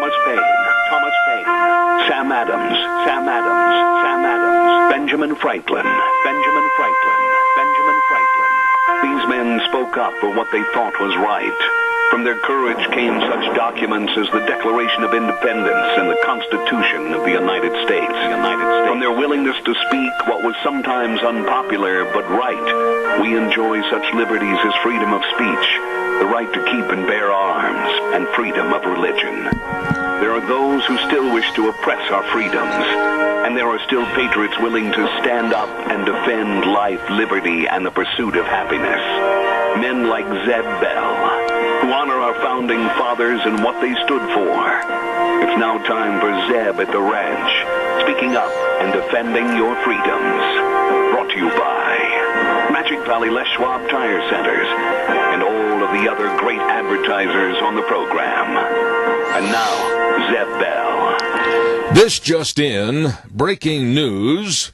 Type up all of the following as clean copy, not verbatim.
Thomas Paine, Sam Adams, Benjamin Franklin. These men spoke up for what they thought was right. From their courage came such documents as the Declaration of Independence and the Constitution of the United States. From their willingness to speak what was sometimes unpopular but right, we enjoy such liberties as freedom of speech, the right to keep and bear arms, and freedom of religion. There are those who still wish to oppress our freedoms, and there are still patriots willing to stand up and defend life, liberty, and the pursuit of happiness. Men like Zeb Bell, who honor our founding fathers and what they stood for. It's now time for Zeb at the ranch, speaking up and defending your freedoms. Brought to you by Magic Valley Les Schwab Tire Centers and all of the other great advertisers on the program. And now, Zeb Bell. This just in, breaking news,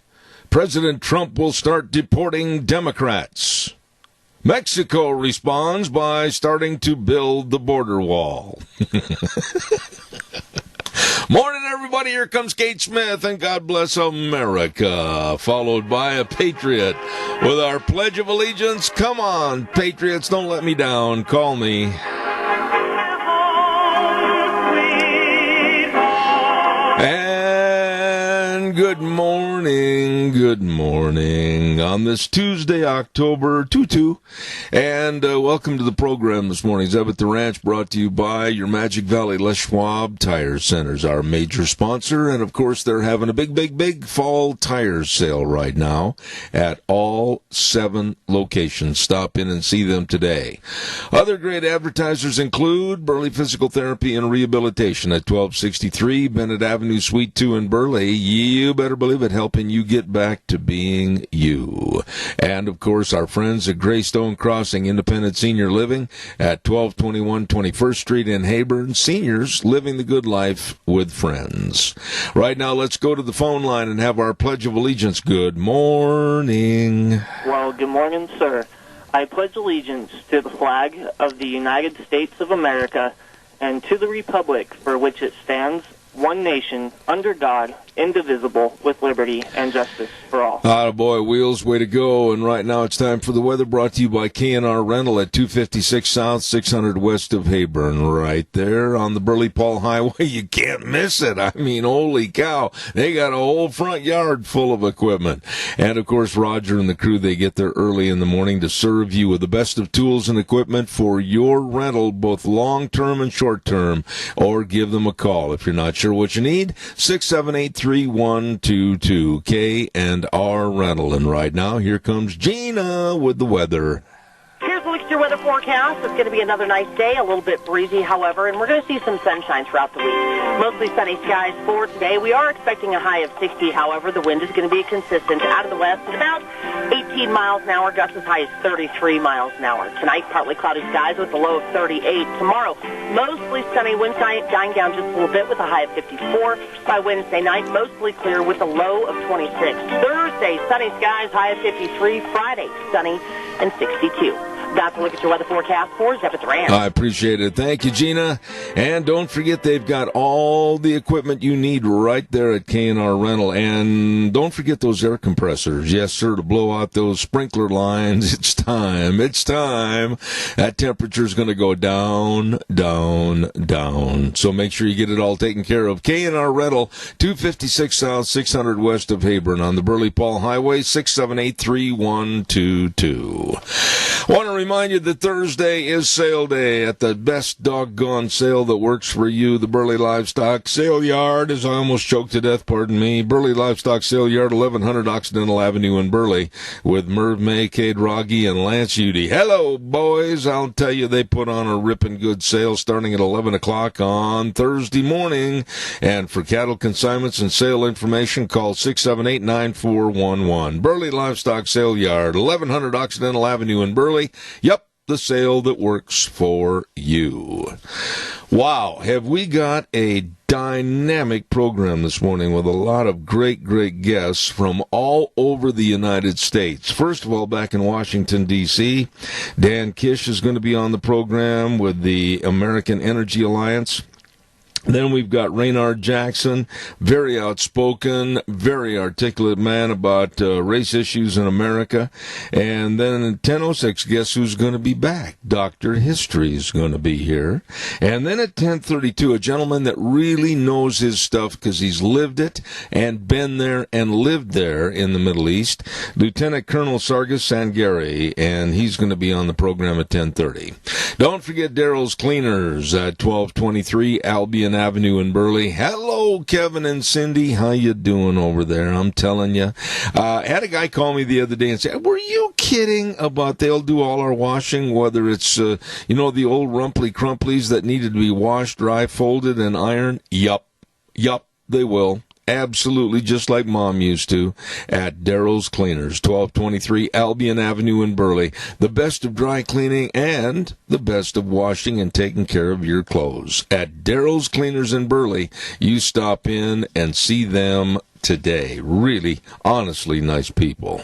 President Trump will start deporting Democrats. Mexico responds by starting to build the border wall. Morning, everybody. Here comes Kate Smith and God Bless America, followed by a Patriot with our Pledge of Allegiance. Come on, Patriots, don't let me down. Call me. And good morning on this Tuesday, October 22. And welcome to the program this morning. Zeb at the Ranch, brought to you by your Magic Valley Les Schwab Tire Centers, our major sponsor. And, of course, they're having a big fall tire sale right now at all 7 locations. Stop in and see them today. Other great advertisers include Burley Physical Therapy and Rehabilitation at 1263 Bennett Avenue, Suite 2 in Burley. You better believe it, helping you get back to being you. And, of course, our friends at Greystone Crossing Independent Senior Living at 1221 21st Street in Heyburn. Seniors living the good life with friends. Right now, let's go to the phone line and have our Pledge of Allegiance. Good morning. Well, good morning, sir. I pledge allegiance to the flag of the United States of America and to the republic for which it stands, one nation, under God, indivisible, with liberty and justice for all. Attaboy, Wheels, way to go. And right now it's time for the weather, brought to you by K&R Rental at 256 South, 600 West of Heyburn. Right there on the Burley Paul Highway. You can't miss it. I mean, holy cow. They got a whole front yard full of equipment. And, of course, Roger and the crew, they get there early in the morning to serve you with the best of tools and equipment for your rental, both long-term and short-term. Or give them a call if you're not sure what you need. 678-3122, K&R Rental. And right now, here comes Gina with the weather. Here's the look at your weather forecast. It's going to be another nice day, a little bit breezy, however, and we're going to see some sunshine throughout the week. Mostly sunny skies for today. We are expecting a high of 60, however. The wind is going to be consistent out of the west at about 18 miles an hour, gusts as high as 33 miles an hour. Tonight, partly cloudy skies with a low of 38. Tomorrow, mostly sunny, wind dying down just a little bit with a high of 54. By Wednesday night, mostly clear with a low of 26. Thursday, sunny skies, high of 53. Friday, sunny and 62. That's a look at your weather forecast for Zeb at the Ranch. I appreciate it. Thank you, Gina. And don't forget, they've got all the equipment you need right there at K&R Rental. And don't forget those air compressors. Yes, sir, to blow out those sprinkler lines. It's time. That temperature's going to go down. So make sure you get it all taken care of. K&R Rental, 256 South, 600 West of Heyburn on the Burley Paul Highway, 678-3122. Want to remind you that Thursday is sale day at the best doggone sale that works for you, the Burley Livestock Sale Yard, as I almost choked to death, pardon me. Burley Livestock Sale Yard, 1100 Occidental Avenue in Burley, with Merv May, Cade Rogge, and Lance Udy. Hello, boys. I'll tell you, they put on a ripping good sale starting at 11 o'clock on Thursday morning. And for cattle consignments and sale information, call 678-9411. Burley Livestock Sale Yard, 1100 Occidental Avenue in Burley. Yep, the sale that works for you. Wow, have we got a dynamic program this morning with a lot of great guests from all over the United States. First of all, back in Washington, D.C., Dan Kish is going to be on the program with the American Energy Alliance. Then we've got Raynard Jackson, very outspoken, very articulate man about race issues in America. And then at 10:06, guess who's going to be back? Dr. History is going to be here. And then at 10:32, a gentleman that really knows his stuff because he's lived it and been there and lived there in the Middle East, Lieutenant Colonel Sargis Sangari, and he's going to be on the program at 10:30. Don't forget Daryl's Cleaners at 1223 Albion Avenue in Burley. Hello, Kevin and Cindy. How you doing over there? I'm telling you. Had a guy call me the other day and say, were you kidding about they'll do all our washing, whether it's, the old rumply crumplies that needed to be washed, dry, folded, and ironed? Yup, they will. Absolutely, just like Mom used to, at Daryl's Cleaners, 1223 Albion Avenue in Burley. The best of dry cleaning and the best of washing and taking care of your clothes. At Daryl's Cleaners in Burley, you stop in and see them today. Really, honestly, nice people.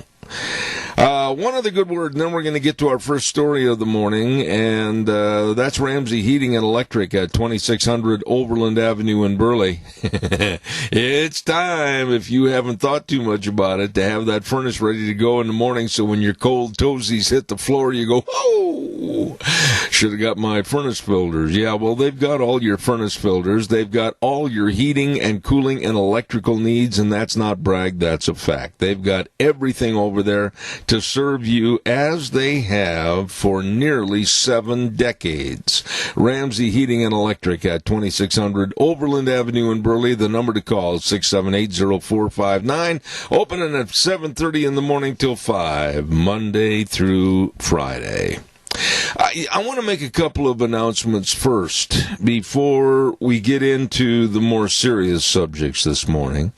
One other good word, and then we're going to get to our first story of the morning, and that's Ramsey Heating and Electric at 2600 Overland Avenue in Burley. It's time, if you haven't thought too much about it, to have that furnace ready to go in the morning so when your cold toesies hit the floor, you go, oh, should have got my furnace filters. Yeah, well, they've got all your furnace filters. They've got all your heating and cooling and electrical needs, and that's not brag, that's a fact. They've got everything over there to serve you as they have for nearly 7 decades. Ramsey Heating and Electric at 2600 Overland Avenue in Burley. The number to call is 678-0459. Opening at 7:30 in the morning till 5, Monday through Friday. I want to make a couple of announcements first before we get into the more serious subjects this morning.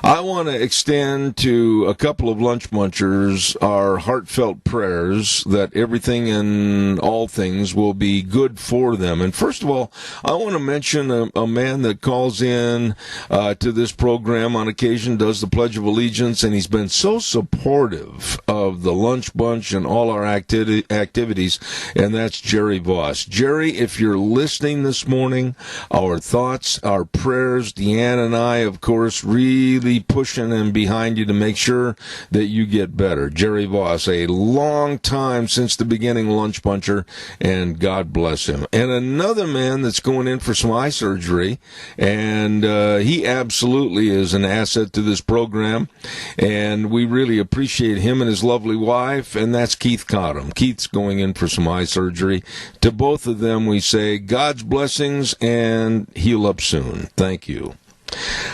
I want to extend to a couple of lunch munchers our heartfelt prayers that everything and all things will be good for them. And first of all, I want to mention a man that calls in to this program on occasion, does the Pledge of Allegiance, and he's been so supportive of the lunch bunch and all our activities, and that's Jerry Voss. Jerry, if you're listening this morning, our thoughts, our prayers, Deanne and I, of course, really pushing and behind you to make sure that you get better. Jerry Voss, a long time since the beginning lunch buncher, and God bless him. And another man that's going in for some eye surgery, and he absolutely is an asset to this program, and we really appreciate him and his lovely wife, and that's Keith Cottom. Keith's going in for some eye surgery. To both of them, we say God's blessings and heal up soon. Thank you.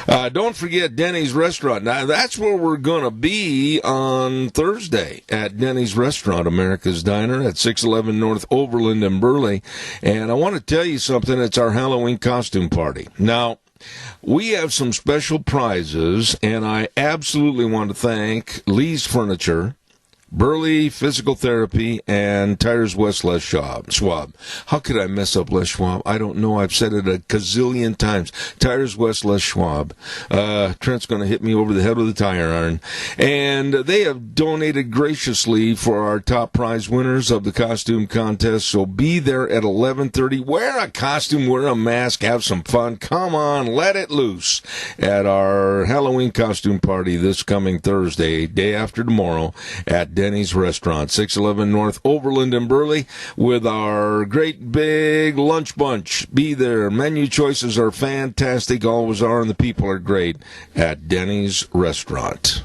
Don't forget Denny's Restaurant. Now, that's where we're going to be on Thursday at Denny's Restaurant, America's Diner at 611 North Overland in Burley. And I want to tell you something. It's our Halloween costume party. Now, we have some special prizes, and I absolutely want to thank Lee's Furniture, Burley Physical Therapy, and Tires West Les Schwab. How could I mess up Les Schwab? I don't know. I've said it a gazillion times. Tires West Les Schwab. Trent's going to hit me over the head with a tire iron. And they have donated graciously for our top prize winners of the costume contest. So be there at 11:30. Wear a costume, wear a mask, have some fun. Come on, let it loose at our Halloween costume party this coming Thursday, day after tomorrow, at Denny's Restaurant, 611 North Overland in Burley, with our great big lunch bunch. Be there. Menu choices are fantastic, always are, and the people are great at Denny's Restaurant.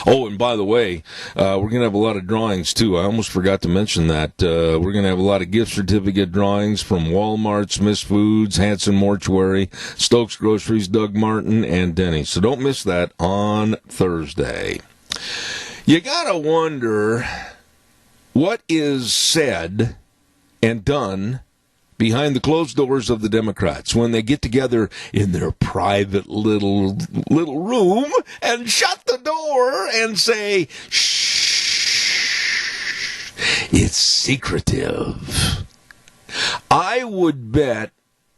Oh, and by the way, we're going to have a lot of drawings, too. I almost forgot to mention that. We're going to have a lot of gift certificate drawings from Walmart, Smith's Foods, Hanson Mortuary, Stokes Groceries, Doug Martin, and Denny's. So don't miss that on Thursday. You gotta wonder what is said and done behind the closed doors of the Democrats when they get together in their private little room and shut the door and say, shh, it's secretive. I would bet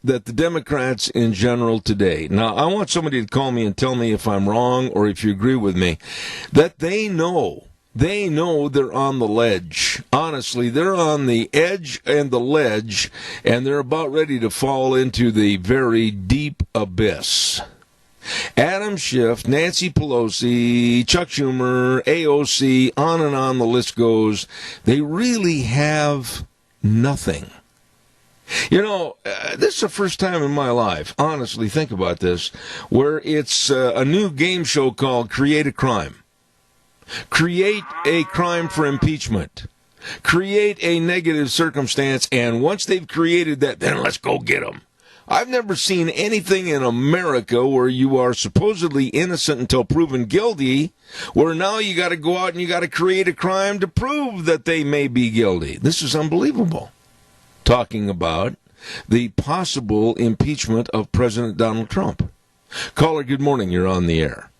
that the Democrats in general today, now I want somebody to call me and tell me if I'm wrong or if you agree with me, that they know they know they're on the ledge. Honestly, they're on the edge and the ledge, and they're about ready to fall into the very deep abyss. Adam Schiff, Nancy Pelosi, Chuck Schumer, AOC, on and on the list goes. They really have nothing. You know, this is the first time in my life, honestly, think about this, where it's a new game show called Create a Crime. Create a crime for impeachment. Create a negative circumstance, and once they've created that, then let's go get them. I've never seen anything in America where you are supposedly innocent until proven guilty, where now you got to go out and you got to create a crime to prove that they may be guilty. This is unbelievable. Talking about the possible impeachment of President Donald Trump. Caller, good morning. You're on the air.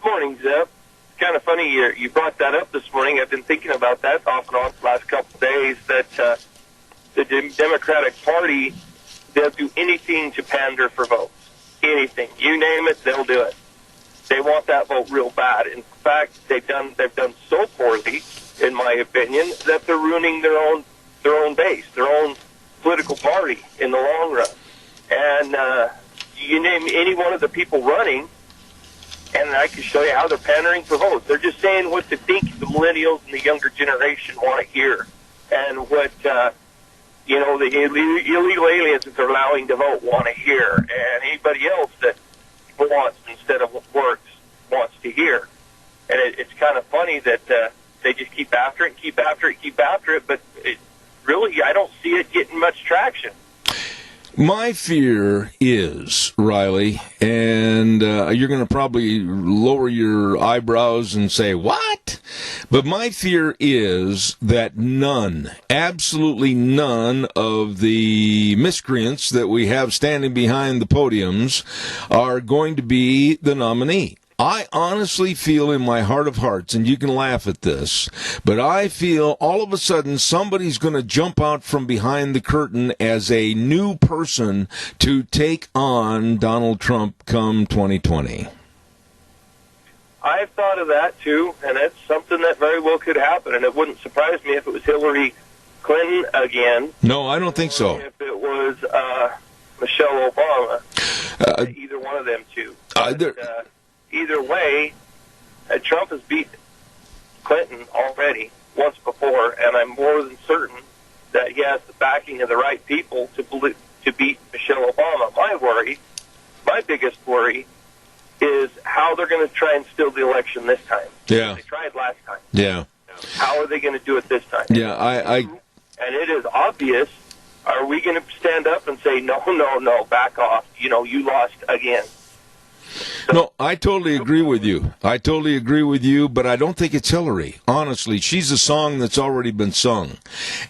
Morning, Zeb. It's kind of funny you brought that up this morning. I've been thinking about that off and on the last couple of days, that the Democratic Party, they'll do anything to pander for votes. Anything. You name it, they'll do it. They want that vote real bad. In fact, they've done so poorly, in my opinion, that they're ruining their own base, their own political party in the long run. And you name any one of the people running, and I can show you how they're pandering for votes. They're just saying what they think the millennials and the younger generation want to hear, and what the illegal aliens that they're allowing to vote want to hear, and anybody else that wants instead of wants to hear. And it's kind of funny that they just keep after it, but really, I don't see it getting much traction. My fear is, Riley, and you're going to probably lower your eyebrows and say, what? But my fear is that none, absolutely none of the miscreants that we have standing behind the podiums are going to be the nominee. I honestly feel in my heart of hearts, and you can laugh at this, but I feel all of a sudden somebody's going to jump out from behind the curtain as a new person to take on Donald Trump come 2020. I've thought of that, too, and it's something that very well could happen, and it wouldn't surprise me if it was Hillary Clinton again. No, I don't think so. If it was Michelle Obama, either one of them two. Either way, Trump has beat Clinton already once before, and I'm more than certain that he has the backing of the right people to beat Michelle Obama. My biggest worry, is how they're going to try and steal the election this time. Yeah. They tried last time. Yeah. How are they going to do it this time? Yeah, And it is obvious. Are we going to stand up and say, no, back off? You lost again. No, I totally agree with you. But I don't think it's Hillary. Honestly, she's a song that's already been sung.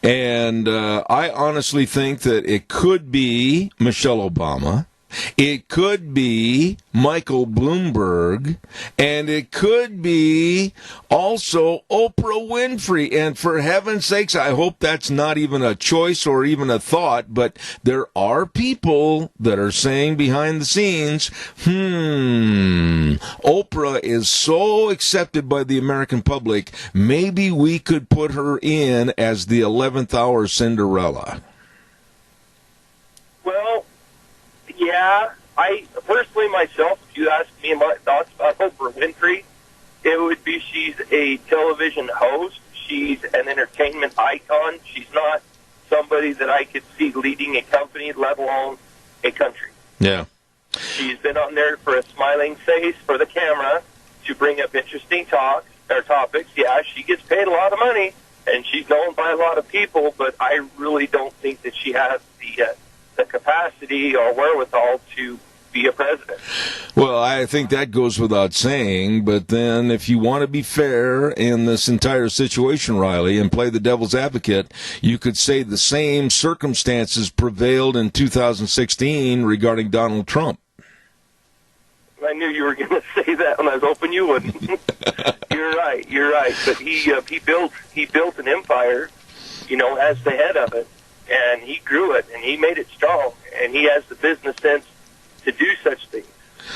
And I honestly think that it could be Michelle Obama. It could be Michael Bloomberg, and it could be also Oprah Winfrey. And for heaven's sakes, I hope that's not even a choice or even a thought, but there are people that are saying behind the scenes, Oprah is so accepted by the American public, maybe we could put her in as the 11th hour Cinderella. Well, yeah, I personally myself, if you ask me my thoughts about Oprah Winfrey, it would be she's a television host. She's an entertainment icon. She's not somebody that I could see leading a company, let alone a country. Yeah. She's been on there for a smiling face for the camera to bring up interesting topics. Yeah, she gets paid a lot of money, and she's known by a lot of people, but I really don't think that she has the capacity or wherewithal to be a president. Well, I think that goes without saying, but then if you want to be fair in this entire situation, Riley, and play the devil's advocate, you could say the same circumstances prevailed in 2016 regarding Donald Trump. I knew you were going to say that, and I was hoping you wouldn't. You're right. But he built an empire, as the head of it. And he grew it, and he made it strong, and he has the business sense to do such things.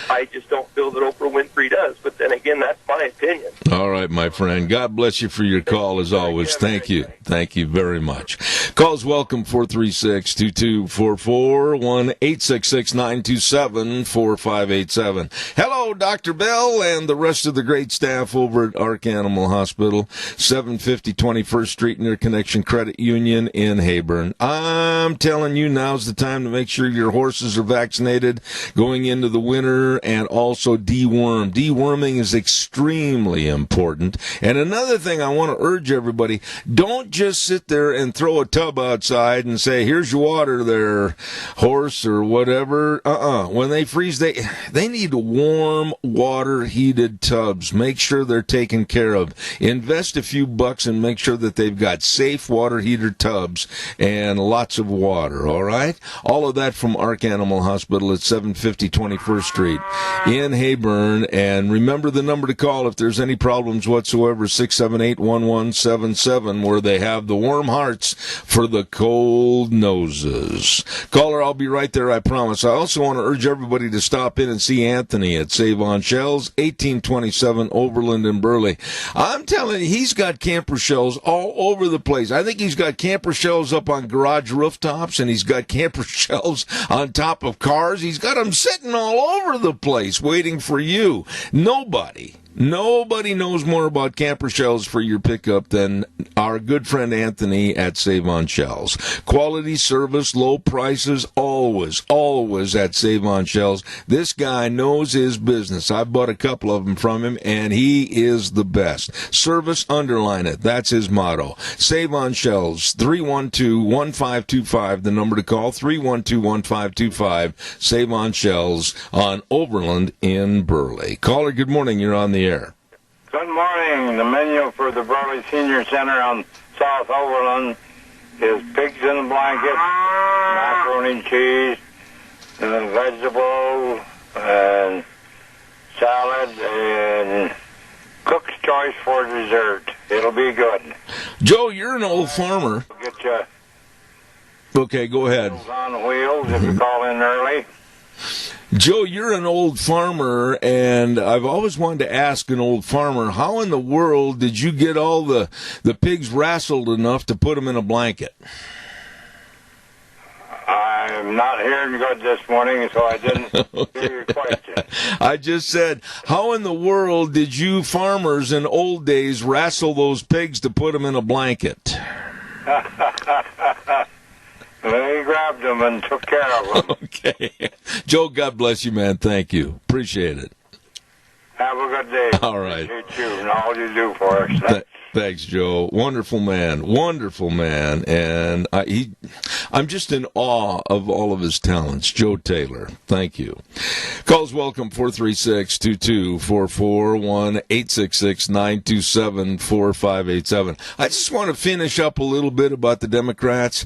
I just don't feel that Oprah Winfrey does. But then again, that's my opinion. All right, my friend. God bless you for your call, as always. Thank you. Thank you very much. Calls welcome, 436-2244, 1-866-927-4587. Hello, Dr. Bell and the rest of the great staff over at Ark Animal Hospital, 750 21st Street near Connection Credit Union in Heyburn. I'm telling you, now's the time to make sure your horses are vaccinated going into the winter, and also deworm. Deworming is extremely important. And another thing I want to urge everybody, don't just sit there and throw a tub outside and say, here's your water there, horse or whatever. When they freeze, they need warm water heated tubs. Make sure they're taken care of. Invest a few bucks and make sure that they've got safe water heater tubs and lots of water, all right? All of that from Ark Animal Hospital at 750 21st Street in Heyburn. And remember the number to call if there's any problems whatsoever, 678-1177, where they have the warm hearts for the cold noses. Caller, I'll be right there, I promise. I also want to urge everybody to stop in and see Anthony at Save on Shells, 1827 Overland in Burley. I'm telling you, he's got camper shells all over the place. I think he's got camper shells up on garage rooftops, and he's got camper shells on top of cars. He's got them sitting all over the place waiting for you. Nobody knows more about camper shells for your pickup than our good friend Anthony at Save on Shells. Quality service, low prices, always at Save on Shells. This guy knows his business. I bought a couple of them from him, and he is the best. Service, underline it. That's his motto. Save on Shells, 312-1525, the number to call, 312-1525, Save on Shells on Overland in Burley. Caller, good morning. You're on the air. Good morning. The menu for the Burley Senior Center on South Overland is pigs in a blanket, macaroni and cheese, vegetables, and salad, and cook's choice for dessert. It'll be good. Joe, you're an old farmer. Get you Okay, go ahead. on wheels if you call in early. Joe, you're an old farmer, and I've always wanted to ask an old farmer, how in the world did you get all the pigs rassled enough to put them in a blanket? I'm not hearing good this morning, so I didn't hear your question. I just said, how in the world did you farmers in old days wrestle those pigs to put them in a blanket? They grabbed them and took care of them. Okay. Joe, God bless you, man. Thank you. Appreciate it. Have a good day. All right. Appreciate you and all you do for us. Thanks, Joe. Wonderful man. And I'm just in awe of all of his talents. Joe Taylor. Thank you. Calls welcome, 436-2244, 1-866-927-4587. I just want to finish up a little bit about the Democrats.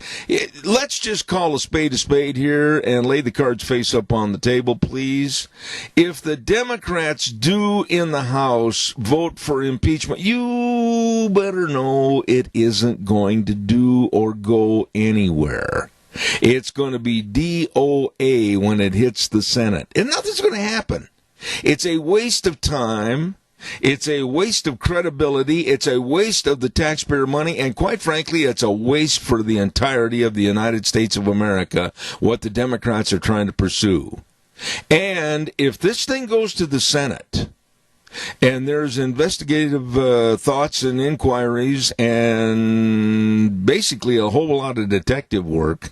Let's just call a spade here and lay the cards face up on the table, please. If the Democrats do in the House vote for impeachment, you better know it isn't going to do or go anywhere. It's going to be DOA when it hits the Senate. And nothing's going to happen. It's a waste of time. It's a waste of credibility. It's a waste of the taxpayer money. And quite frankly, it's a waste for the entirety of the United States of America, what the Democrats are trying to pursue. And if this thing goes to the Senate, and there's investigative thoughts and inquiries and basically a whole lot of detective work,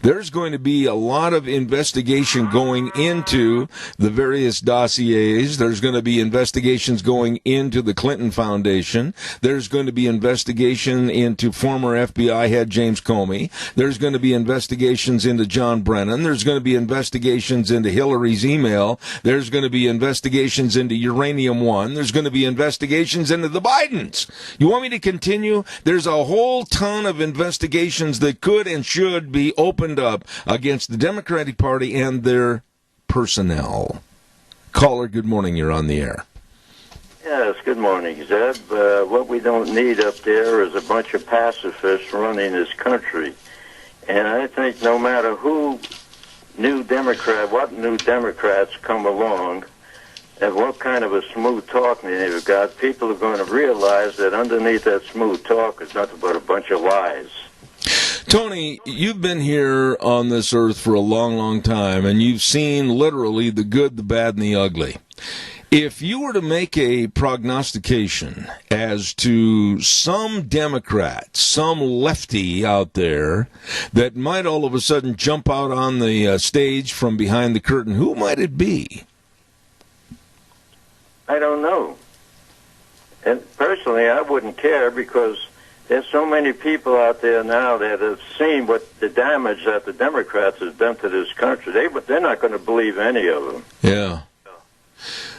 there's going to be a lot of investigation going into the various dossiers. There's going to be investigations going into the Clinton Foundation. There's going to be investigation into former FBI head James Comey. There's going to be investigations into John Brennan. There's going to be investigations into Hillary's email. There's going to be investigations into Uranium One. There's going to be investigations into the Bidens. You want me to continue? There's a whole ton of investigations that could and should be opened up against the Democratic Party and their personnel. Caller, good morning. You're on the air. Yes, good morning, Zeb. What we don't need up there is a bunch of pacifists running this country. And I think no matter who what new Democrats come along, and what kind of a smooth talking they've got, people are going to realize that underneath that smooth talk is nothing but a bunch of lies. Tony, you've been here on this earth for a long, long time, and you've seen literally the good, the bad, and the ugly. If you were to make a prognostication as to some Democrat, some lefty out there that might all of a sudden jump out on the stage from behind the curtain, who might it be? I don't know. And personally, I wouldn't care because there's so many people out there now that have seen what the damage that the Democrats have done to this country. They're not going to believe any of them. Yeah.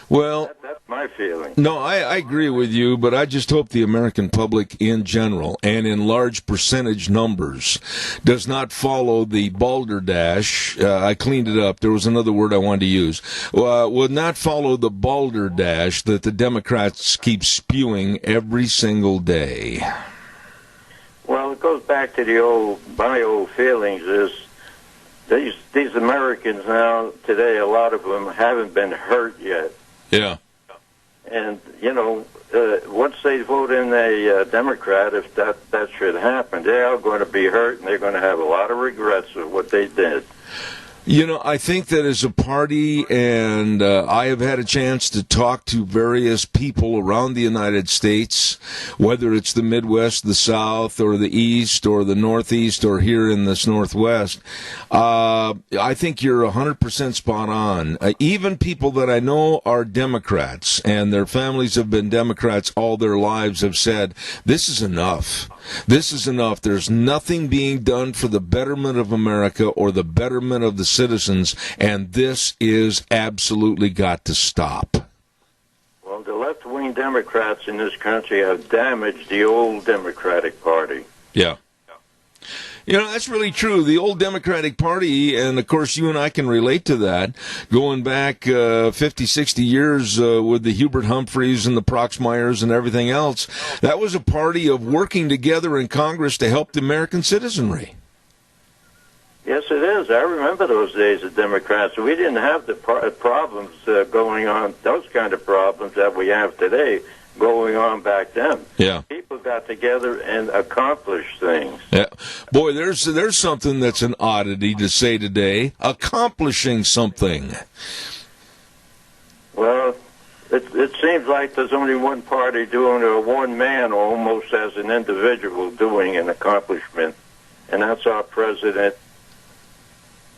Well, that's my feeling. No, I agree with you, but I just hope the American public in general and in large percentage numbers does not follow the balderdash. I cleaned it up. There was another word I wanted to use. Would not follow the balderdash that the Democrats keep spewing every single day. Well, it goes back to my old feelings is these Americans now, today, a lot of them haven't been hurt yet. Yeah. And, once they vote in a Democrat, if that should happen, they are going to be hurt and they're going to have a lot of regrets of what they did. I think that as a party, and I have had a chance to talk to various people around the United States, whether it's the Midwest, the South, or the East, or the Northeast, or here in this Northwest, I think you're 100% spot on. Even people that I know are Democrats, and their families have been Democrats all their lives, have said, this is enough. This is enough. There's nothing being done for the betterment of America or the betterment of the citizens, and this is absolutely got to stop. Well, the left-wing Democrats in this country have damaged the old Democratic Party. Yeah. That's really true. The old Democratic Party, and of course you and I can relate to that, going back 50, 60 years with the Hubert Humphreys and the Proxmires and everything else, that was a party of working together in Congress to help the American citizenry. Yes, it is. I remember those days of Democrats. We didn't have the problems going on, those kind of problems that we have today going on back then. Yeah. People got together and accomplished things. Yeah. Boy, there's something that's an oddity to say today. Accomplishing something. Well, it seems like there's only one party doing it, or one man almost as an individual doing an accomplishment, and that's our president,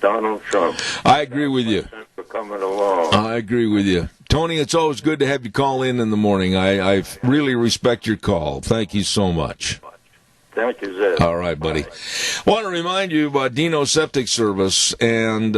Donald Trump. I agree with you. For coming along. I agree with you. Tony, it's always good to have you call in the morning. I really respect your call. Thank you so much. Thank you, Zed. All right, buddy. I want to remind you about Dino Septic Service, and,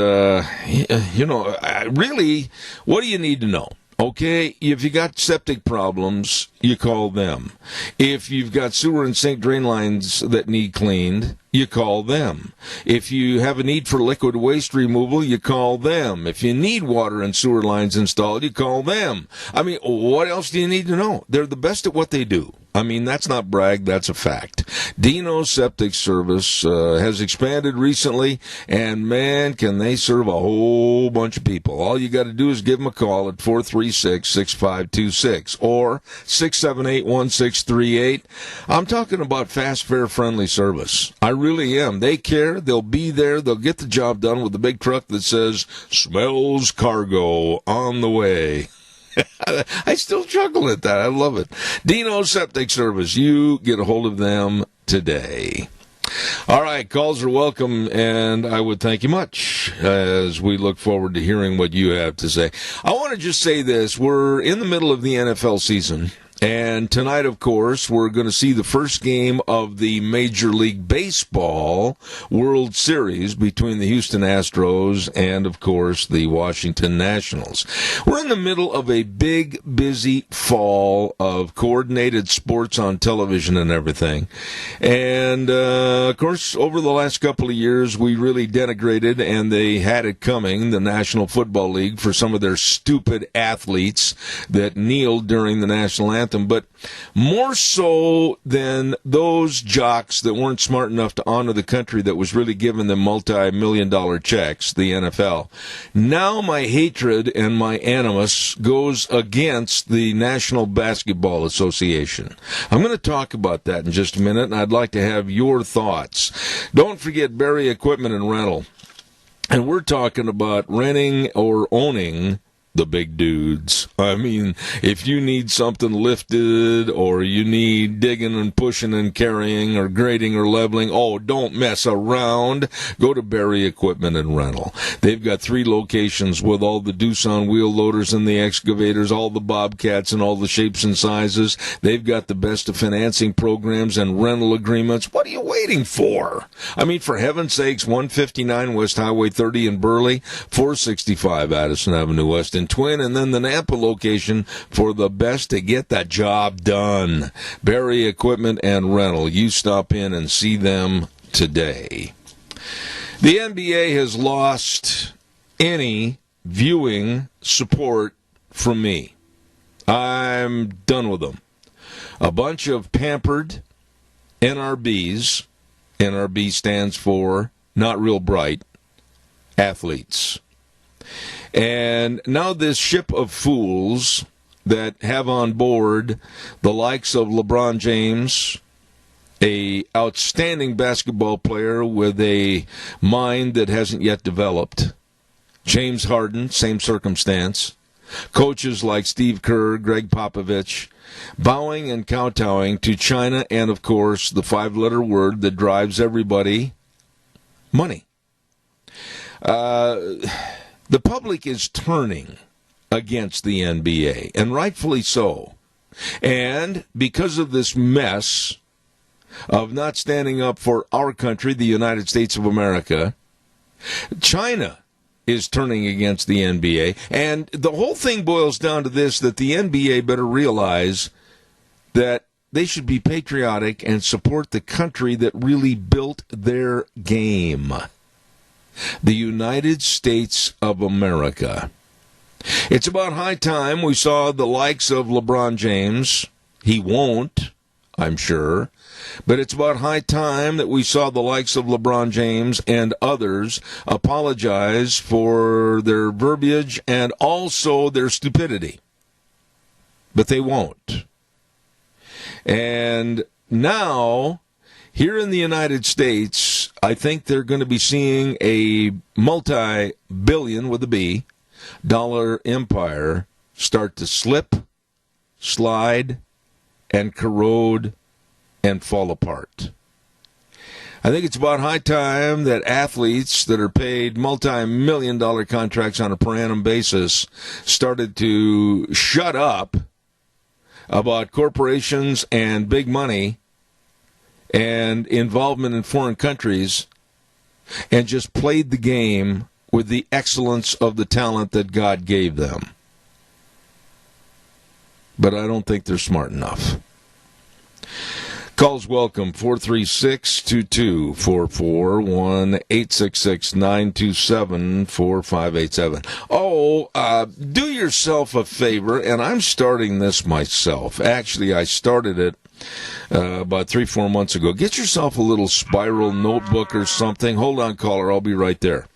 really, what do you need to know? Okay, if you got septic problems, you call them. If you've got sewer and sink drain lines that need cleaned, you call them. If you have a need for liquid waste removal, you call them. If you need water and sewer lines installed, you call them. I mean, what else do you need to know? They're the best at what they do. I mean, that's not brag, that's a fact. Dino Septic Service has expanded recently, and man, can they serve a whole bunch of people. All you got to do is give them a call at 436-6526 or 678-1638. I'm talking about fast, fair, friendly service. I really am. They care. They'll be there. They'll get the job done with a big truck that says, smells cargo on the way. I still chuckle at that. I love it. Dino Septic Service. You get a hold of them today. All right, calls are welcome, and I would thank you much as we look forward to hearing what you have to say. I want to just say this. We're in the middle of the NFL season, and tonight, of course, we're going to see the first game of the Major League Baseball World Series between the Houston Astros and, of course, the Washington Nationals. We're in the middle of a big, busy fall of coordinated sports on television and everything. And, of course, over the last couple of years, we really denigrated, and they had it coming, the National Football League, for some of their stupid athletes that kneeled during the national anthem. anthem, but more so than those jocks that weren't smart enough to honor the country that was really giving them multi-million-dollar checks, the NFL. Now my hatred and my animus goes against the National Basketball Association. I'm going to talk about that in just a minute, and I'd like to have your thoughts. Don't forget Barry Equipment and Rental. And we're talking about renting or owning the big dudes. I mean, if you need something lifted or you need digging and pushing and carrying or grading or leveling, don't mess around. Go to Barry Equipment and Rental. They've got 3 locations with all the Doosan wheel loaders and the excavators, all the Bobcats and all the shapes and sizes. They've got the best of financing programs and rental agreements. What are you waiting for? I mean, for heaven's sakes, 159 West Highway 30 in Burley, 465 Addison Avenue West in Twin, and then the Nampa location for the best to get the job done. Barry Equipment and Rental. You stop in and see them today. The NBA has lost any viewing support from me. I'm done with them. A bunch of pampered NRBs. NRB stands for not real bright athletes. And now this ship of fools that have on board the likes of LeBron James, a outstanding basketball player with a mind that hasn't yet developed, James Harden, same circumstance, coaches like Steve Kerr, Greg Popovich, bowing and kowtowing to China and, of course, the 5-letter word that drives everybody, money. The public is turning against the NBA, and rightfully so. And because of this mess of not standing up for our country, the United States of America, China is turning against the NBA. And the whole thing boils down to this, that the NBA better realize that they should be patriotic and support the country that really built their game. The United States of America. It's about high time we saw the likes of LeBron James. He won't, I'm sure. But it's about high time that we saw the likes of LeBron James and others apologize for their verbiage and also their stupidity. But they won't. And now, here in the United States, I think they're going to be seeing a multi-billion, with a B, dollar empire start to slip, slide, and corrode and fall apart. I think it's about high time that athletes that are paid multi-million-dollar contracts on a per annum basis started to shut up about corporations and big money and involvement in foreign countries and just played the game with the excellence of the talent that God gave them. But I don't think they're smart enough. Calls welcome, 436-2244, 1-866-927-4587. Do yourself a favor, and I'm starting this myself. Actually, I started it about 3-4 months ago. Get yourself a little spiral notebook or something. Hold on, caller, I'll be right there.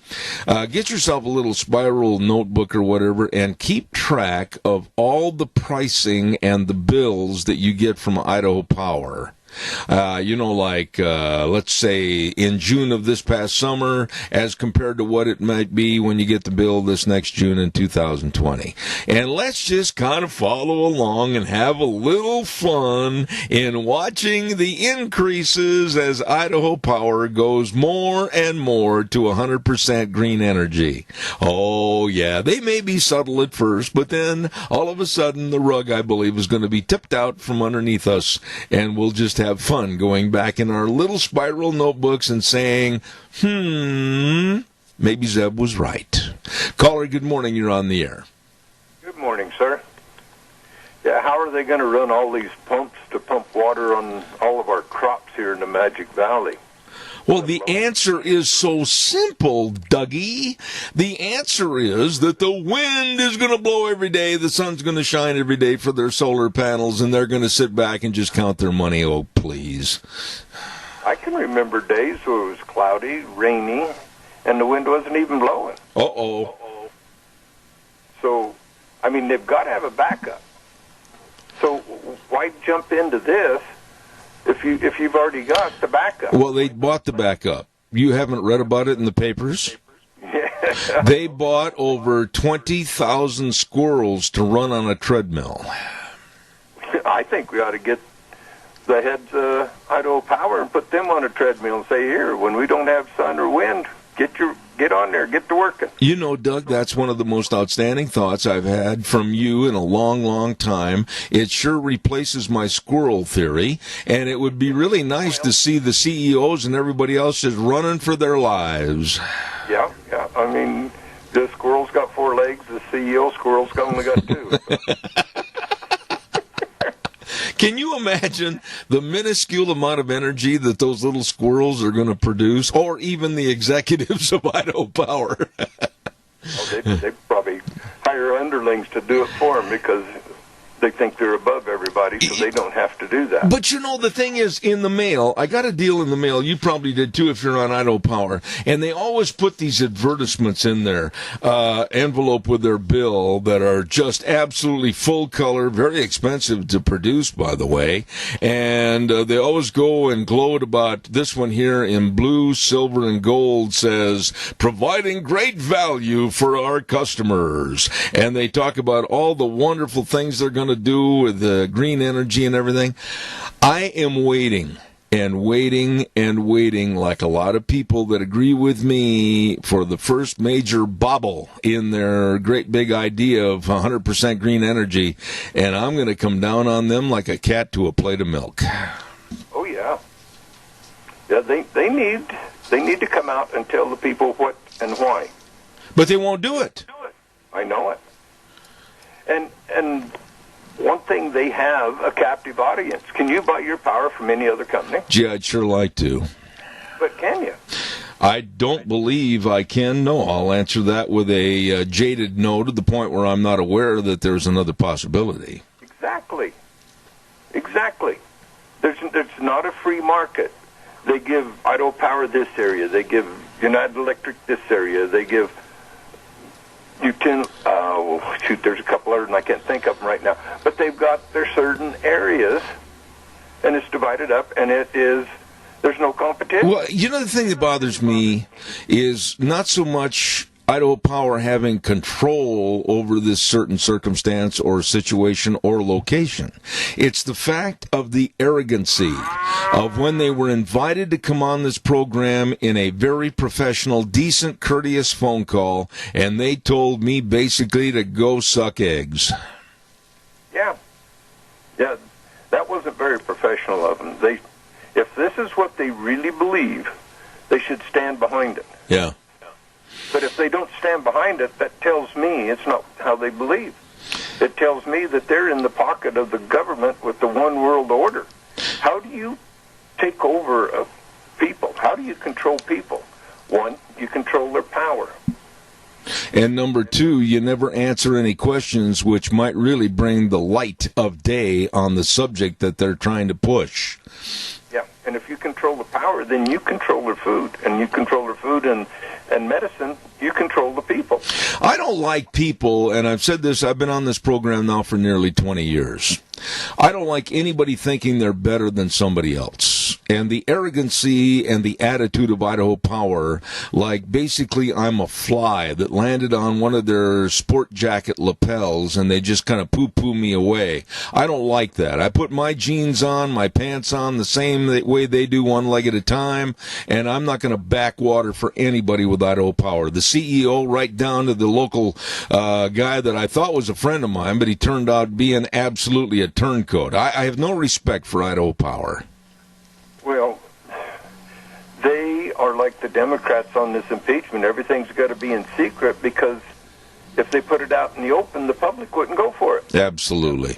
Get yourself a little spiral notebook or whatever and keep track of all the pricing and the bills that you get from Idaho Power. Let's say in June of this past summer as compared to what it might be when you get the bill this next June in 2020. And let's just kind of follow along and have a little fun in watching the increases as Idaho Power goes more and more to 100% green energy. Oh, yeah, they may be subtle at first, but then all of a sudden the rug, I believe, is going to be tipped out from underneath us, and we'll just have fun going back in our little spiral notebooks and saying, maybe Zeb was right. Caller, good morning. You're on the air. Good morning, sir. Yeah, how are they going to run all these pumps to pump water on all of our crops here in the Magic Valley? Well, the answer is so simple, Dougie. The answer is that the wind is going to blow every day, the sun's going to shine every day for their solar panels, and they're going to sit back and just count their money. Oh, please. I can remember days where it was cloudy, rainy, and the wind wasn't even blowing. Uh-oh. So, I mean, they've got to have a backup. So why jump into this if you've already got the backup? Well, they bought the backup. You haven't read about it in the papers? Yeah. They bought over 20,000 squirrels to run on a treadmill. I think we ought to get the heads of Idaho Power and put them on a treadmill and say, here, when we don't have sun or wind, get on there, get to working. You know, Doug, that's one of the most outstanding thoughts I've had from you in a long, long time. It sure replaces my squirrel theory, and it would be really nice to see the CEOs and everybody else just running for their lives. Yeah. I mean, the squirrel's got 4 legs, the CEO squirrel's only got 2. Can you imagine the minuscule amount of energy that those little squirrels are going to produce, or even the executives of Idaho Power? They probably hire underlings to do it for them because they think they're above everybody, so they don't have to do that. But you know, the thing is, in the mail, I got a deal in the mail. You probably did too if you're on Idaho Power. And they always put these advertisements in their envelope with their bill that are just absolutely full color, very expensive to produce, by the way. And they always go and gloat about this one here in blue, silver, and gold says, providing great value for our customers. And they talk about all the wonderful things they're going to do with the green energy and everything. I am waiting and waiting and waiting, like a lot of people that agree with me, for the first major bobble in their great big idea of 100% green energy, and I'm going to come down on them like a cat to a plate of milk. Oh yeah, they need to come out and tell the people what and why. But they won't do it. I know it. And one thing, they have a captive audience. Can you buy your power from any other company? Gee, I'd sure like to. But can you? I don't believe I can. No, I'll answer that with a jaded no, to the point where I'm not aware that there's another possibility. Exactly. There's not a free market. They give Idaho Power this area. They give United Electric this area. They give there's a couple others, and I can't think of them right now. But they've got their certain areas, and it's divided up, and there's no competition. Well, you know, the thing that bothers me is not so much Idaho Power having control over this certain circumstance or situation or location. It's the fact of the arrogancy of when they were invited to come on this program in a very professional, decent, courteous phone call, and they told me basically to go suck eggs. Yeah, that wasn't very professional of them. If this is what they really believe, they should stand behind it. Yeah. But if they don't stand behind it, that tells me it's not how they believe. It tells me that they're in the pocket of the government with the one world order. How do you take over people? How do you control people? One, you control their power. And number two, you never answer any questions which might really bring the light of day on the subject that they're trying to push. Yeah, and if you control the power, then you control their food. And you control their food and medicine, you control the people. I don't like people, and I've said this, I've been on this program now for nearly 20 years. I don't like anybody thinking they're better than somebody else. And the arrogancy and the attitude of Idaho Power, like basically I'm a fly that landed on one of their sport jacket lapels and they just kind of poo-poo me away. I don't like that. I put my jeans on, my pants on the same way they do, one leg at a time, and I'm not going to backwater for anybody with Idaho Power. The CEO right down to the local guy that I thought was a friend of mine, but he turned out being absolutely a turncoat. I have no respect for Idaho Power. Well, they are like the Democrats on this impeachment. Everything's got to be in secret because if they put it out in the open, the public wouldn't go for it. Absolutely.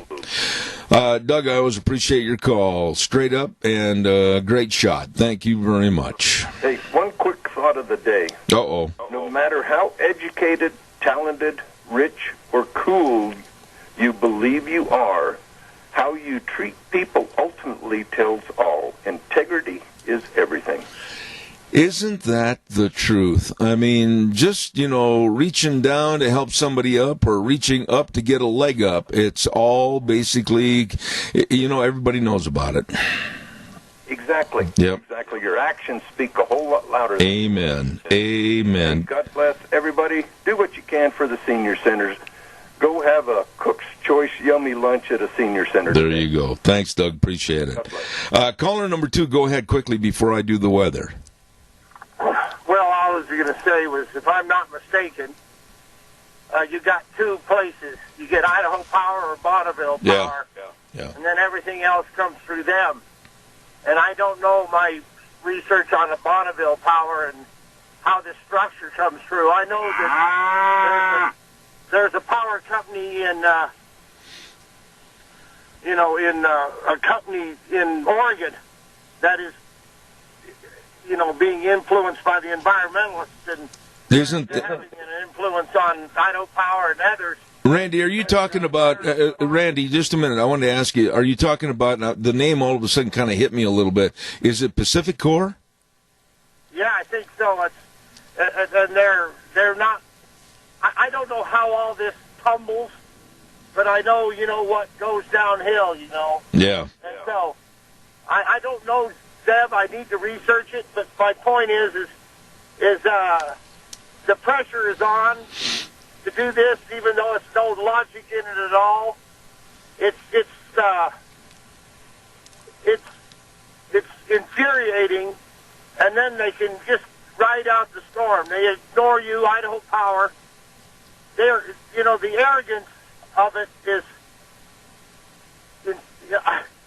Doug, I always appreciate your call. Straight up and great shot. Thank you very much. Hey, one quick thought of the day. Uh-oh. No matter how educated, talented, rich, or cool you believe you are, how you treat people ultimately tells all. Integrity is everything. Isn't that the truth? I mean, just, reaching down to help somebody up or reaching up to get a leg up, it's all basically, everybody knows about it. Exactly. Yep. Exactly. Your actions speak a whole lot louder. Amen. Amen. God bless everybody. Do what you can for the senior centers. Go have a Cook's Choice yummy lunch at a senior center. There you go. Thanks, Doug. Appreciate it. Caller number 2, go ahead quickly before I do the weather. Well, all I was going to say was, if I'm not mistaken, you got two places. You get Idaho Power or Bonneville Power, Yeah. and then everything else comes through them. And I don't know my research on the Bonneville Power and how this structure comes through. I know that there's a power company in a company in Oregon that is, being influenced by the environmentalists and having an influence on Idaho Power and others. Randy, are you talking about, Randy, just a minute, I wanted to ask you, are you talking about, the name all of a sudden kind of hit me a little bit, is it Pacific Core? Yeah, I think so. And they're not, I don't know how all this tumbles, but I know, what goes downhill, Yeah. And so, I don't know, Zeb, I need to research it, but my point is the pressure is on to do this, even though it's no logic in it at all. It's infuriating, and then they can just ride out the storm. They ignore you, Idaho Power. The arrogance of it is,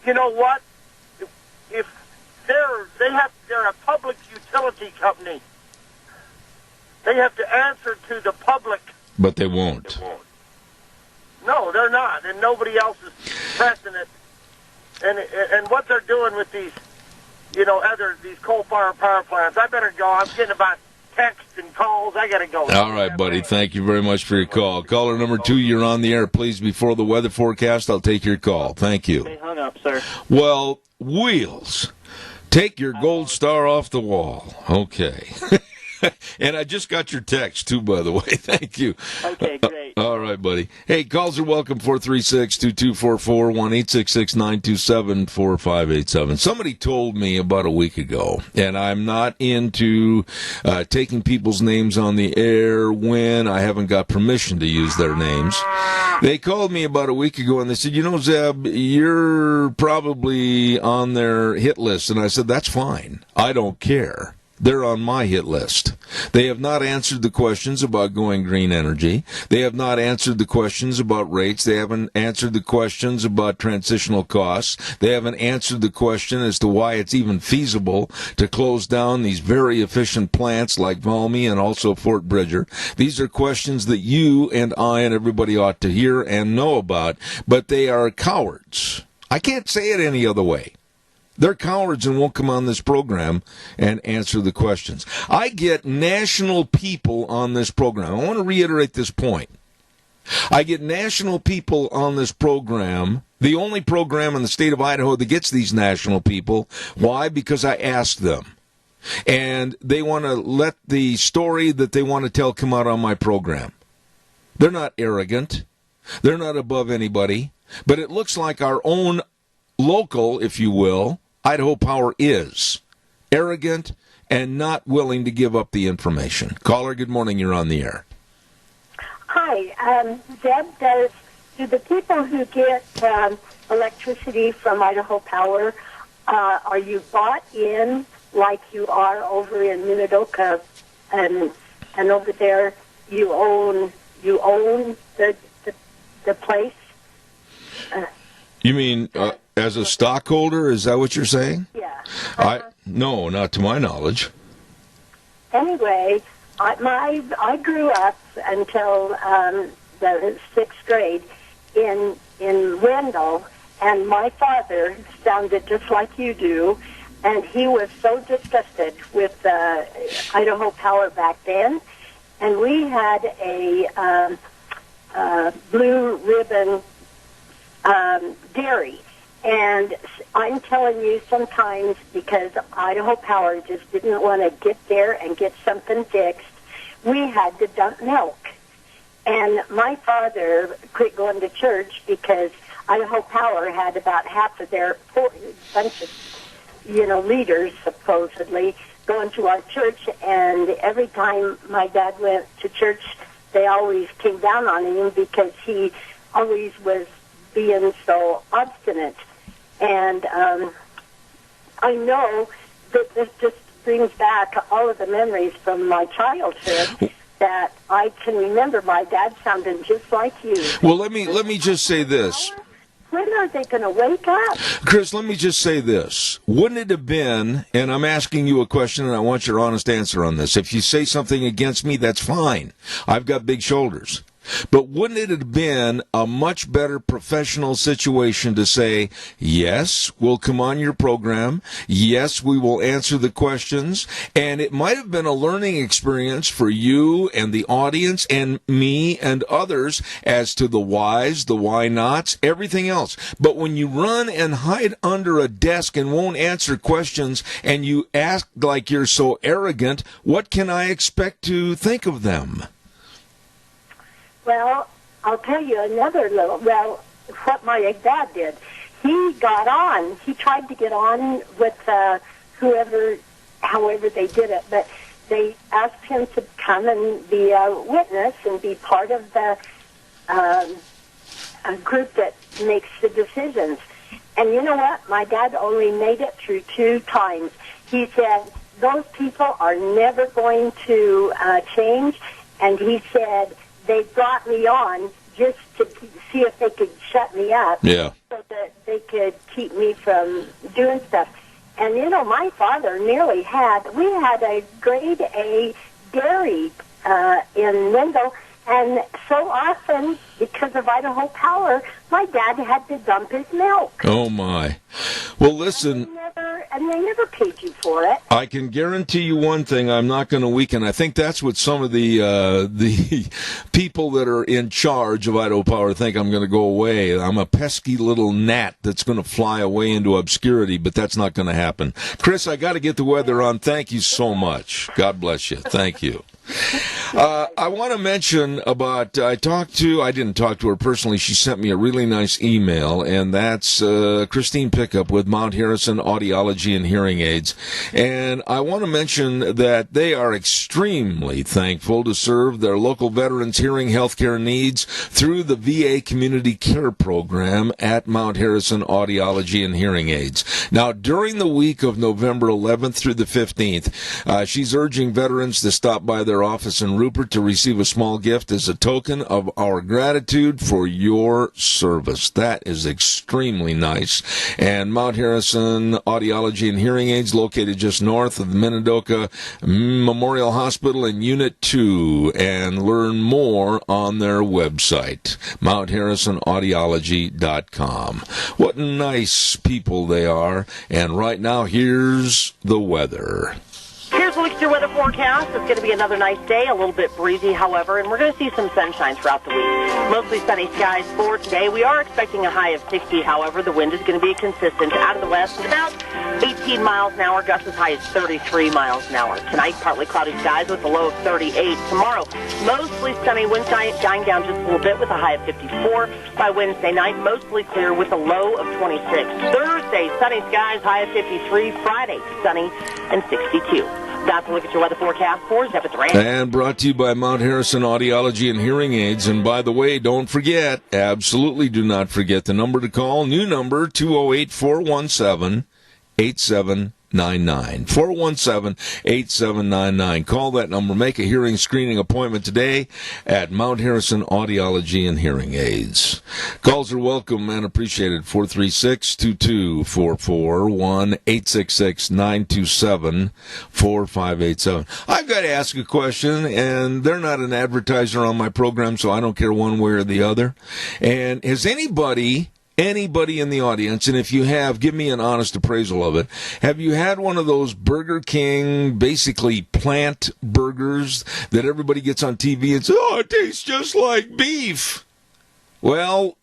you know what? If they're a public utility company, they have to answer to the public. But they won't. No, they're not, and nobody else is pressing it. And what they're doing with these, these coal-fired power plants. I better go. I'm getting about texts and calls. I got to go. All right, buddy. Thank you very much for your call. Caller number 2, you're on the air. Please, before the weather forecast, I'll take your call. Thank you. They hung up, sir. Well, Wheels, take your gold star off the wall. Okay. And I just got your text, too, by the way. Thank you. Okay, great. All right, buddy. Hey, calls are welcome, 436-2244, 1-866-927-4587. Somebody told me about a week ago, and I'm not into taking people's names on the air when I haven't got permission to use their names. They called me about a week ago, and they said, Zeb, you're probably on their hit list. And I said, that's fine. I don't care. They're on my hit list. They have not answered the questions about going green energy. They have not answered the questions about rates. They haven't answered the questions about transitional costs. They haven't answered the question as to why it's even feasible to close down these very efficient plants like Valmy and also Fort Bridger. These are questions that you and I and everybody ought to hear and know about, but they are cowards. I can't say it any other way. They're cowards and won't come on this program and answer the questions. I get national people on this program. I want to reiterate this point. I get national people on this program, the only program in the state of Idaho that gets these national people. Why? Because I asked them. And they want to let the story that they want to tell come out on my program. They're not arrogant. They're not above anybody. But it looks like our own local, if you will, Idaho Power is arrogant and not willing to give up the information. Caller, good morning. You're on the air. Hi. Deb, do the people who get electricity from Idaho Power, are you bought in like you are over in Minidoka and over there you own the place? You mean as a stockholder? Is that what you're saying? Yeah. No, not to my knowledge. Anyway, I grew up until the 6th grade in Wendell, and my father sounded just like you do, and he was so disgusted with Idaho Power back then, and we had a blue ribbon dairy. And I'm telling you, sometimes because Idaho Power just didn't want to get there and get something fixed, we had to dump milk. And my father quit going to church because Idaho Power had about half of their bunch of, leaders, supposedly, going to our church. And every time my dad went to church, they always came down on him because he always was being so obstinate. And I know that this just brings back all of the memories from my childhood that I can remember my dad sounding just like you. Well, let me just say this. When are they going to wake up? Chris, let me just say this. Wouldn't it have been, and I'm asking you a question and I want your honest answer on this. If you say something against me, that's fine. I've got big shoulders. But wouldn't it have been a much better professional situation to say, yes, we'll come on your program, yes, we will answer the questions, and it might have been a learning experience for you and the audience and me and others as to the whys, the why nots, everything else. But when you run and hide under a desk and won't answer questions and you act like you're so arrogant, what can I expect to think of them? Well, I'll tell you what my dad did. He got on. He tried to get on with however they did it, but they asked him to come and be a witness and be part of the a group that makes the decisions. And you know what? My dad only made it through 2 times. He said, those people are never going to change, and he said, they brought me on just to see if they could shut me up, so that they could keep me from doing stuff. And, my father we had a grade A dairy in Wendell, and so often, because of Idaho Power, my dad had to dump his milk. Oh, my. Well, listen. And they never paid you for it. I can guarantee you one thing, I'm not going to weaken. I think that's what some of the people that are in charge of Idaho Power think I'm going to go away. I'm a pesky little gnat that's going to fly away into obscurity, but that's not going to happen. Chris, I got to get the weather on. Thank you so much. God bless you. Thank you. I want to mention about, I didn't talk to her personally. She sent me a really nice email, and that's Christine Pickup with Mount Harrison Audiology and Hearing Aids. And I want to mention that they are extremely thankful to serve their local veterans' hearing healthcare needs through the VA Community Care Program at Mount Harrison Audiology and Hearing Aids. Now, during the week of November 11th through the 15th, she's urging veterans to stop by their office in Rupert to receive a small gift as a token of our gratitude for your service. That is extremely nice. And Mount Harrison Audiology and Hearing Aids, located just north of the Minidoka Memorial Hospital in Unit 2. And learn more on their website, MountHarrisonAudiology.com. What nice people they are. And right now, here's the weather. Here's a look at your weather forecast. It's going to be another nice day, a little bit breezy, however, and we're going to see some sunshine throughout the week. Mostly sunny skies for today. We are expecting a high of 60, however. The wind is going to be consistent out of the west at about 18 miles an hour, gusts as high as 33 miles an hour. Tonight, partly cloudy skies with a low of 38. Tomorrow, mostly sunny, wind dying down just a little bit with a high of 54. By Wednesday night, mostly clear with a low of 26. Thursday, sunny skies, high of 53. Friday, sunny and 62. That's a look at your weather forecast for Zeb at the Ranch. And brought to you by Mount Harrison Audiology and Hearing Aids. And by the way, don't forget, absolutely do not forget the number to call. New number, 208-417-8799. 417-8799. Call that number. Make a hearing screening appointment today at Mount Harrison Audiology and Hearing Aids. Calls are welcome and appreciated. 436-2244, 1-866-927-4587. I've got to ask a question, and they're not an advertiser on my program, so I don't care one way or the other. And has anybody anybody in the audience, and if you have, give me an honest appraisal of it. Have you had one of those Burger King, basically plant burgers that everybody gets on TV and says, oh, it tastes just like beef? Well,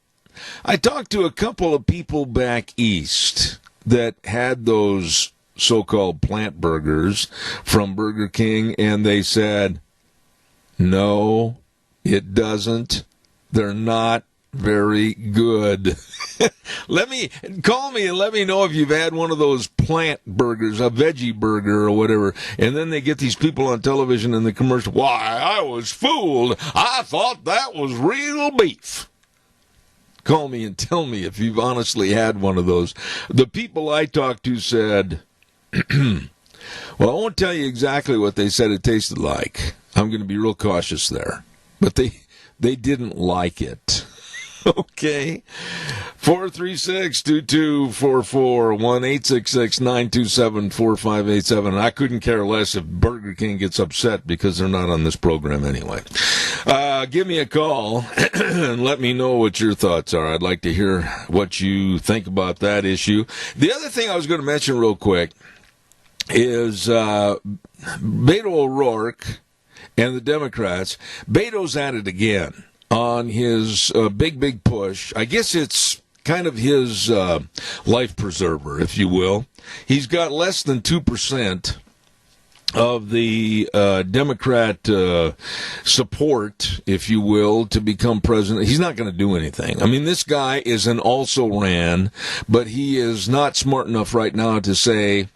I talked to a couple of people back east that had those so-called plant burgers from Burger King, and they said, no, it doesn't. They're not very good. Call me and let me know if you've had one of those plant burgers, a veggie burger or whatever. And then they get these people on television in the commercial. Why, I was fooled. I thought that was real beef. Call me and tell me if you've honestly had one of those. The people I talked to said, well, I won't tell you exactly what they said it tasted like. I'm going to be real cautious there. But they didn't like it. Okay. 436-2244, 1-866-927-4587. I couldn't care less if Burger King gets upset because they're not on this program anyway. Give me a call and let me know what your thoughts are. I'd like to hear what you think about that issue. The other thing I was going to mention real quick is Beto O'Rourke and the Democrats. Beto's at it again on his big push. I guess it's kind of his life preserver, if you will. He's got less than 2% of the Democrat support, if you will, to become president. He's not going to do anything. I mean, this guy is an also-ran, but he is not smart enough right now to say,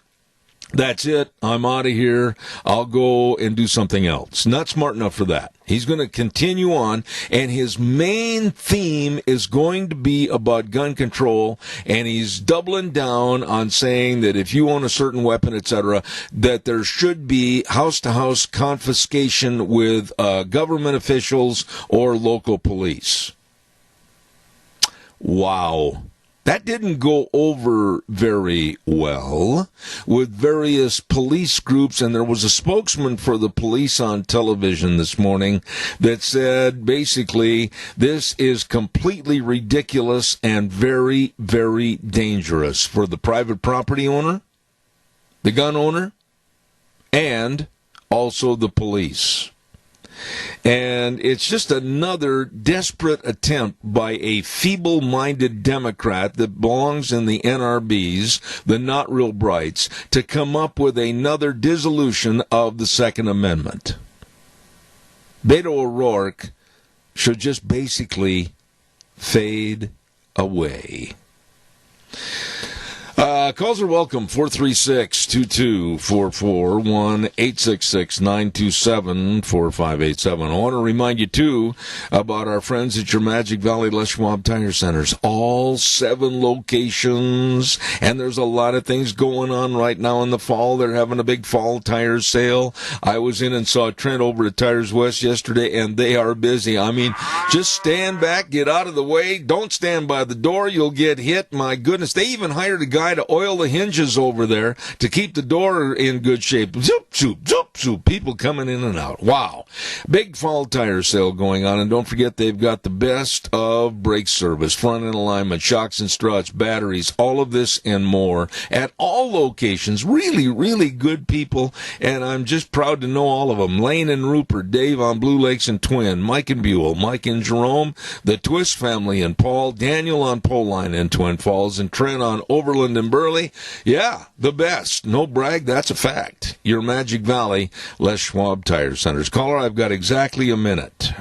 that's it, I'm out of here, I'll go and do something else. Not smart enough for that. He's going to continue on, and his main theme is going to be about gun control, and he's doubling down on saying that if you own a certain weapon, etc., that there should be house-to-house confiscation with government officials or local police. Wow. That didn't go over very well with various police groups, and there was a spokesman for the police on television this morning that said, basically, this is completely ridiculous and very, very dangerous for the private property owner, the gun owner, and also the police. And it's just another desperate attempt by a feeble-minded Democrat that belongs in the NRBs, the not real brights, to come up with another dissolution of the Second Amendment. Beto O'Rourke should just basically fade away. Calls are welcome, 436-2244, 1-866-927-4587. I want to remind you, too, about our friends at your Magic Valley Les Schwab Tire Centers. All 7 locations, and there's a lot of things going on right now in the fall. They're having a big fall tire sale. I was in and saw Trent over at Tires West yesterday, and they are busy. I mean, just stand back, get out of the way. Don't stand by the door. You'll get hit. My goodness, they even hired a guy to oil the hinges over there to keep the door in good shape. Zoop, zoop, zoop, zoop. People coming in and out. Wow. Big fall tire sale going on. And don't forget, they've got the best of brake service, front end alignment, shocks and struts, batteries, all of this and more at all locations. Really, really good people. And I'm just proud to know all of them. Lane and Rupert, Dave on Blue Lakes and Twin, Mike and Buell, Mike and Jerome, the Twist family and Paul, Daniel on Poline in Twin Falls, and Trent on Overland and Burley. Yeah, the best. No brag, that's a fact. Your Magic Valley Les Schwab Tire Centers. Caller, I've got exactly a minute.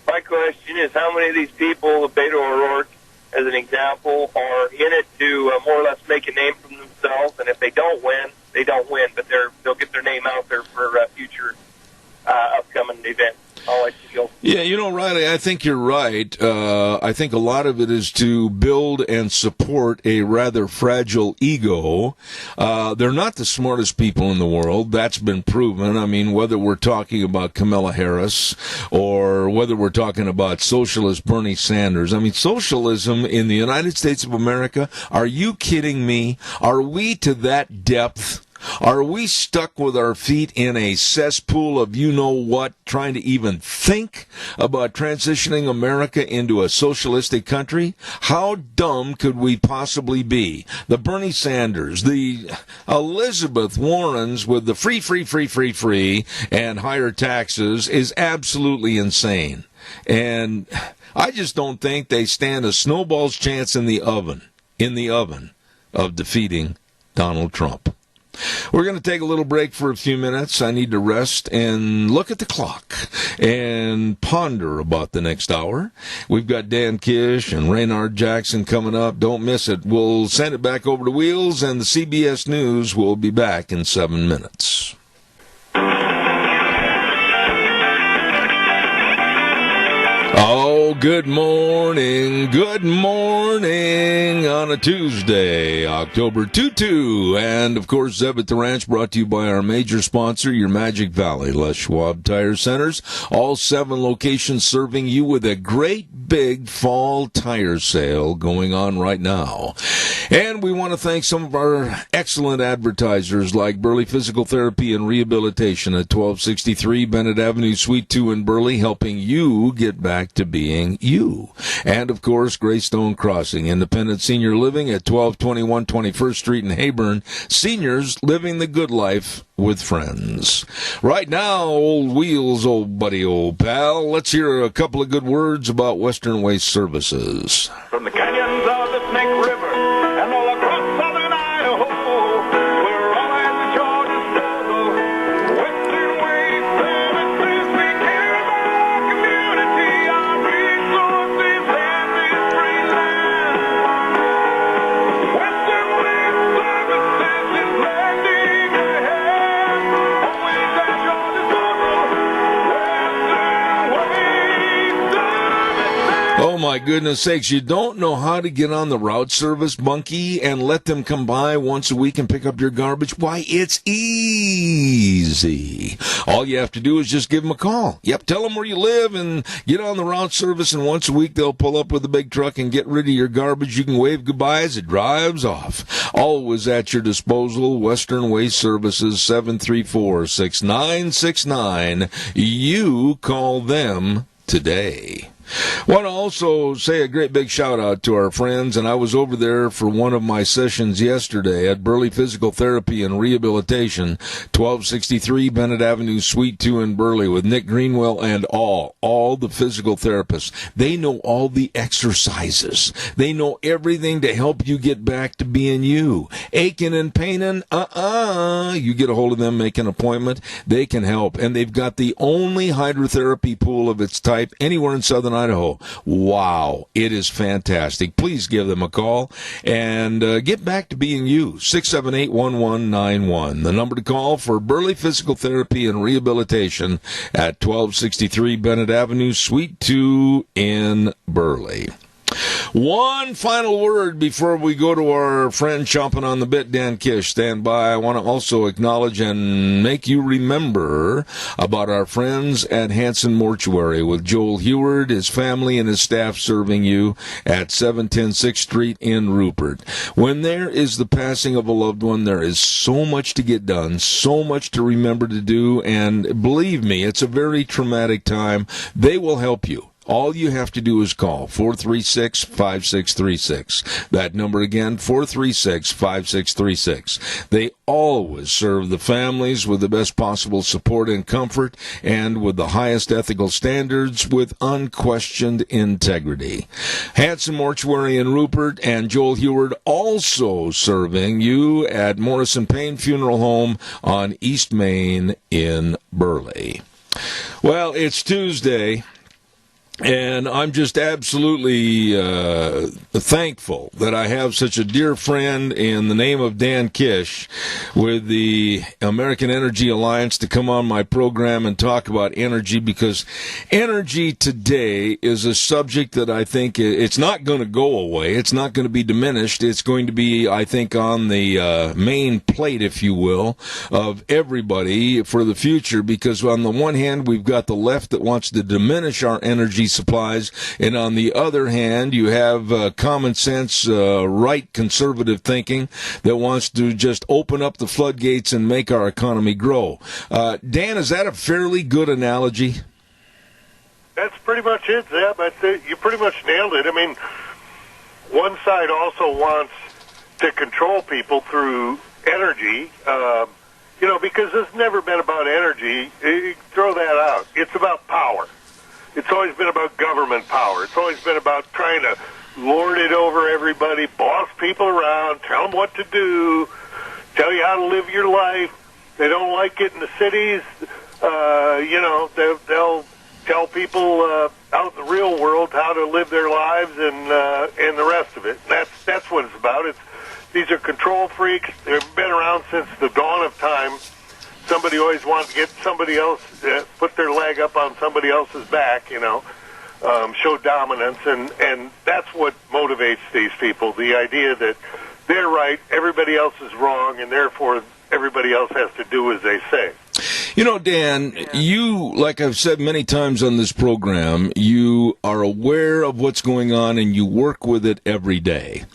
My question is, how many of these people, Beto O'Rourke, as an example, are in it to more or less make a name for themselves? And if they don't win, they don't win, but they'll get their name out there for future upcoming events. I'll let you go. Yeah, Riley, I think you're right. I think a lot of it is to build and support a rather fragile ego. They're not the smartest people in the world. That's been proven. I mean, whether we're talking about Kamala Harris or whether we're talking about socialist Bernie Sanders. I mean, socialism in the United States of America, are you kidding me? Are we to that depth? Are we stuck with our feet in a cesspool of you-know-what, trying to even think about transitioning America into a socialistic country? How dumb could we possibly be? The Bernie Sanders, the Elizabeth Warrens with the free, and higher taxes is absolutely insane. And I just don't think they stand a snowball's chance in the oven of defeating Donald Trump. We're going to take a little break for a few minutes. I need to rest and look at the clock and ponder about the next hour. We've got Dan Kish and Raynard Jackson coming up. Don't miss it. We'll send it back over to Wheels, and the CBS News will be back in 7 minutes. Oh, good morning on a Tuesday, October 22. And, of course, Zeb at the Ranch brought to you by our major sponsor, your Magic Valley, Les Schwab Tire Centers. All 7 locations serving you with a great big fall tire sale going on right now. And we want to thank some of our excellent advertisers like Burley Physical Therapy and Rehabilitation at 1263 Bennett Avenue, Suite 2 in Burley, helping you get back to being you. And, of course, Greystone Crossing, Independent Senior Living at 1221 21st Street in Hayburn. Seniors living the good life with friends. Right now, old Wheels, old buddy, old pal, let's hear a couple of good words about Western Waste Services. From the canyons of the Snake River and all across southern Idaho, we're all at the Georgia struggle. Western Waste Services, we care about our community, our resources, and this free land. Western Waste Services is lending a hand, always at Georgia struggle. Western Waste Services. Oh, my goodness sakes, you don't know how to get on the route service, Bunky, and let them come by once a week and pick up your garbage? Why, it's easy. All you have to do is just give them a call. Yep, tell them where you live and get on the route service, and once a week they'll pull up with a big truck and get rid of your garbage. You can wave goodbye as it drives off. Always at your disposal. Western Waste Services, 734-6969. You call them today. Want to also say a great big shout out to our friends, and I was over there for one of my sessions yesterday at Burley Physical Therapy and Rehabilitation, 1263 Bennett Avenue, Suite 2 in Burley, with Nick Greenwell and all the physical therapists. They know all the exercises. They know everything to help you get back to being you. Aching and paining, you get a hold of them, make an appointment. They can help, and they've got the only hydrotherapy pool of its type anywhere in Southern Idaho. Wow, it is fantastic. Please give them a call and get back to being you. 678-1191. The number to call for Burley Physical Therapy and Rehabilitation at 1263 Bennett Avenue, Suite 2 in Burley. One final word before we go to our friend chomping on the bit, Dan Kish. Stand by. I want to also acknowledge and make you remember about our friends at Hanson Mortuary with Joel Heward, his family, and his staff serving you at 710 6th Street in Rupert. When there is the passing of a loved one, there is so much to get done, so much to remember to do, and believe me, it's a very traumatic time. They will help you. All you have to do is call 436-5636. That number again, 436-5636. They always serve the families with the best possible support and comfort, and with the highest ethical standards with unquestioned integrity. Hanson Mortuary in Rupert and Joel Heward also serving you at Morrison Payne Funeral Home on East Main in Burley. Well, it's Tuesday. And I'm just absolutely thankful that I have such a dear friend in the name of Dan Kish with the American Energy Alliance to come on my program and talk about energy, because energy today is a subject that I think it's not going to go away. It's not going to be diminished. It's going to be, I think, on the main plate, if you will, of everybody for the future, because on the one hand, we've got the left that wants to diminish our energy emergency supplies, and on the other hand, you have common sense, right conservative thinking that wants to just open up the floodgates and make our economy grow. Dan, is that a fairly good analogy? That's pretty much it, Zeb. You pretty much nailed it. I mean, one side also wants to control people through energy, because it's never been about energy. Throw that out. It's about power. It's always been about government power. It's always been about trying to lord it over everybody, boss people around, tell them what to do, tell you how to live your life. They don't like it in the cities. They'll tell people out in the real world how to live their lives and the rest of it. That's what it's about. These are control freaks. They've been around since the dawn of time. Somebody always wants to get somebody else, put their leg up on somebody else's back, show dominance, and that's what motivates these people, the idea that they're right, everybody else is wrong, and therefore everybody else has to do as they say. Dan, you, like I've said many times on this program, you are aware of what's going on and you work with it every day.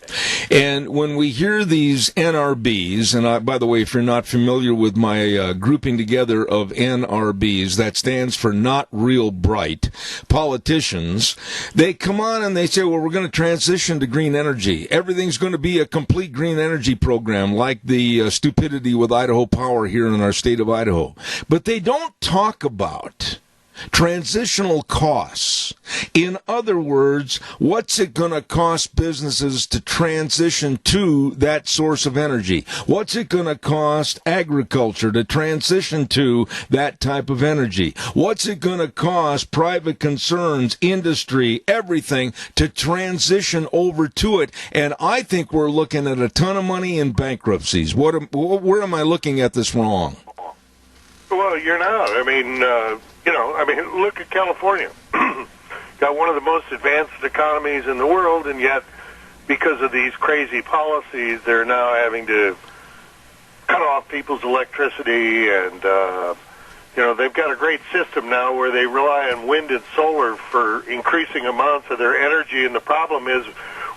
And when we hear these NRBs, and by the way, if you're not familiar with my grouping together of NRBs, that stands for Not Real Bright politicians, they come on and they say, well, we're going to transition to green energy. Everything's going to be a complete green energy program, like the stupidity with Idaho Power here in our state of Idaho. But they don't talk about transitional costs. In other words, what's it going to cost businesses to transition to that source of energy? What's it going to cost agriculture to transition to that type of energy? What's it going to cost private concerns, industry, everything to transition over to it? And I think we're looking at a ton of money in bankruptcies. Where am I looking at this wrong? Well, you're not. I mean, look at California. Got one of the most advanced economies in the world, and yet, because of these crazy policies, they're now having to cut off people's electricity, and, they've got a great system now where they rely on wind and solar for increasing amounts of their energy, and the problem is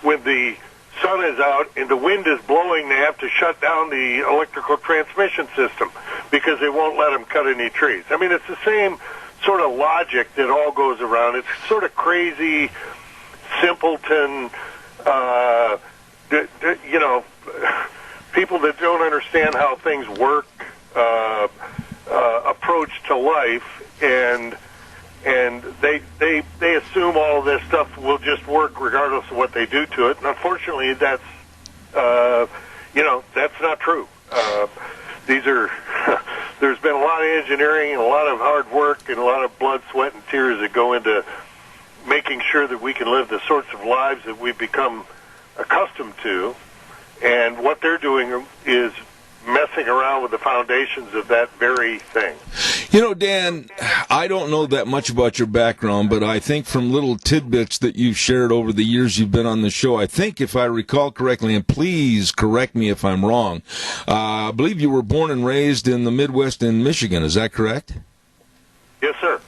when the sun is out and the wind is blowing, they have to shut down the electrical transmission system because they won't let them cut any trees. I mean, it's the same sort of logic that all goes around. It's sort of crazy, simpleton, people that don't understand how things work, approach to life, and they assume all of this stuff will just work regardless of what they do to it. And unfortunately, that's not true. There's been a lot of engineering and a lot of hard work and a lot of blood, sweat, and tears that go into making sure that we can live the sorts of lives that we've become accustomed to. And what they're doing is messing around with the foundations of that very thing. Dan, I don't know that much about your background, but I think from little tidbits that you've shared over the years you've been on the show, I think if I recall correctly, and please correct me if I'm wrong, I believe you were born and raised in the Midwest in Michigan. Is that correct? Yes, sir.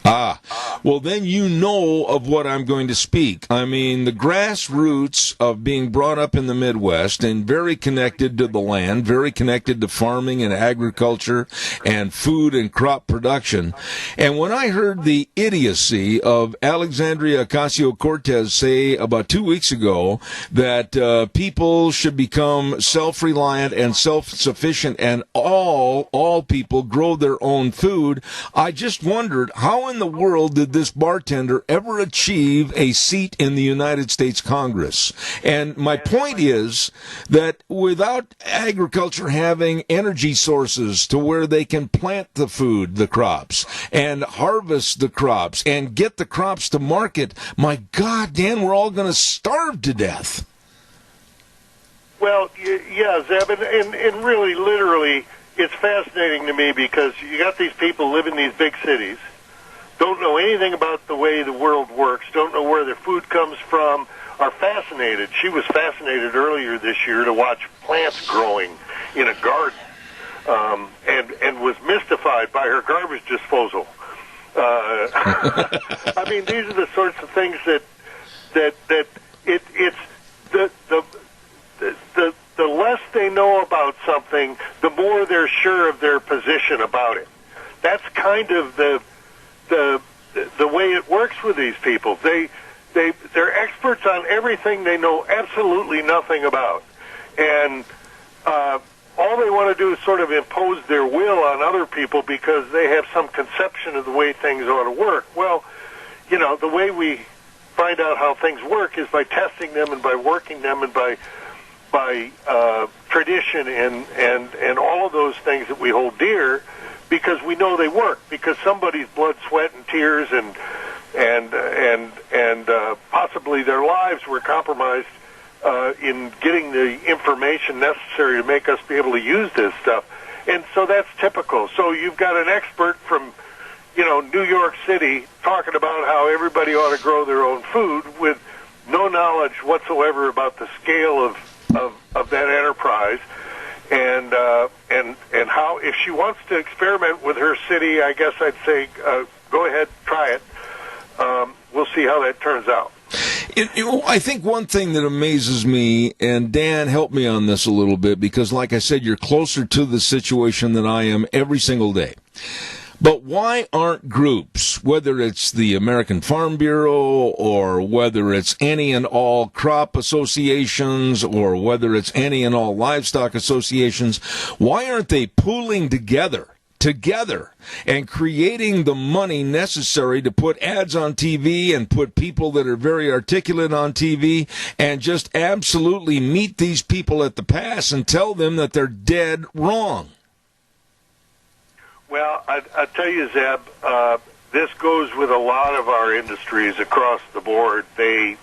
Well, then you know of what I'm going to speak. I mean, the grassroots of being brought up in the Midwest and very connected to the land, very connected to farming and agriculture and food and crop production. And when I heard the idiocy of Alexandria Ocasio-Cortez say about 2 weeks ago that people should become self-reliant and self-sufficient and all people grow their own food, I just wondered, how in the world did this bartender ever achieve a seat in the United States Congress? And my point is that without agriculture having energy sources to where they can plant the food, the crops, and harvest the crops, and get the crops to market, my God, Dan, we're all going to starve to death. Well, yeah, Zeb, and really, literally, it's fascinating to me because you got these people live in these big cities, don't know anything about the way the world works, don't know where their food comes from, are fascinated. She was fascinated earlier this year to watch plants growing in a garden, and was mystified by her garbage disposal I mean, these are the sorts of things that it's the less they know about something, the more they're sure of their position about it. That's kind of the way it works with these people. They're experts on everything they know absolutely nothing about, and all they want to do is sort of impose their will on other people because they have some conception of the way things ought to work. Well, you know, the way we find out how things work is by testing them and by working them and by tradition and all of those things that we hold dear, because we know they work, because somebody's blood, sweat, and tears and possibly their lives were compromised in getting the information necessary to make us be able to use this stuff. And so that's typical. So you've got an expert from, you know, New York City talking about how everybody ought to grow their own food with no knowledge whatsoever about the scale of that enterprise, and how, if she wants to experiment with her city, I guess I'd say go ahead, try it. We'll see how that turns out. I think one thing that amazes me, and Dan, help me on this a little bit, because like I said, you're closer to the situation than I am every single day. But why aren't groups, whether it's the American Farm Bureau or whether it's any and all crop associations or whether it's any and all livestock associations, why aren't they pooling together and creating the money necessary to put ads on TV and put people that are very articulate on TV and just absolutely meet these people at the pass and tell them that they're dead wrong? Well, I tell you, Zeb, this goes with a lot of our industries across the board. They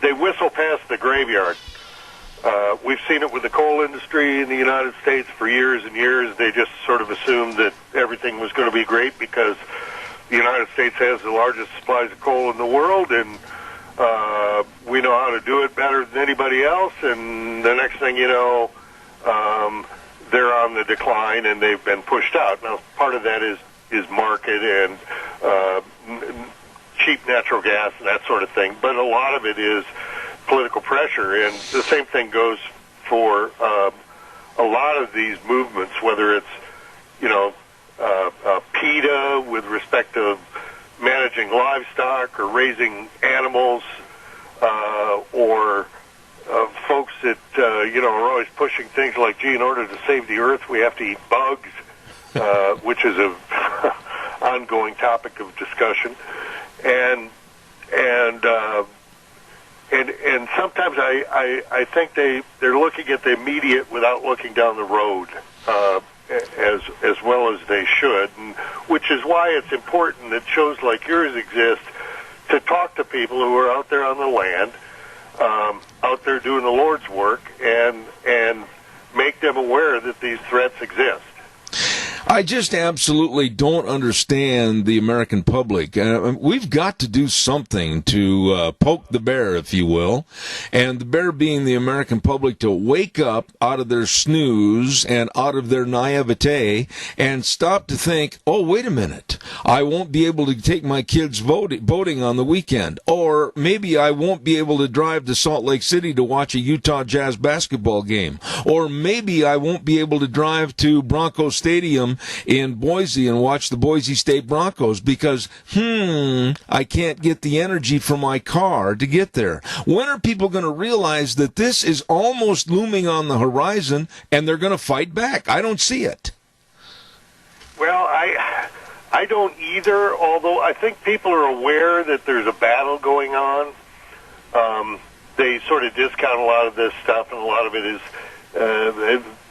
whistle past the graveyard. We've seen it with the coal industry in the United States for years and years. They just sort of assumed that everything was going to be great because the United States has the largest supplies of coal in the world, and we know how to do it better than anybody else. And the next thing you know, they're on the decline and they've been pushed out. Now, part of that is market and cheap natural gas and that sort of thing, but a lot of it is political pressure, and the same thing goes for a lot of these movements, whether it's, you know, PETA with respect to managing livestock or raising animals, or folks that, you know, are always pushing things like, gee, in order to save the earth, we have to eat bugs, which is a ongoing topic of discussion. And sometimes I think they're looking at the immediate without looking down the road, as well as they should, and which is why it's important that shows like yours exist to talk to people who are out there on the land, out there doing the Lord's work, and make them aware that these threats exist. I just absolutely don't understand the American public. We've got to do something to poke the bear, if you will, and the bear being the American public to wake up out of their snooze and out of their naivete and stop to think, oh, wait a minute, I won't be able to take my kids voting on the weekend, or maybe I won't be able to drive to Salt Lake City to watch a Utah Jazz basketball game, or maybe I won't be able to drive to Bronco Stadium in Boise and watch the Boise State Broncos because, I can't get the energy from my car to get there. When are people going to realize that this is almost looming on the horizon and they're going to fight back? I don't see it. Well, I don't either, although I think people are aware that there's a battle going on. They sort of discount a lot of this stuff, and a lot of it is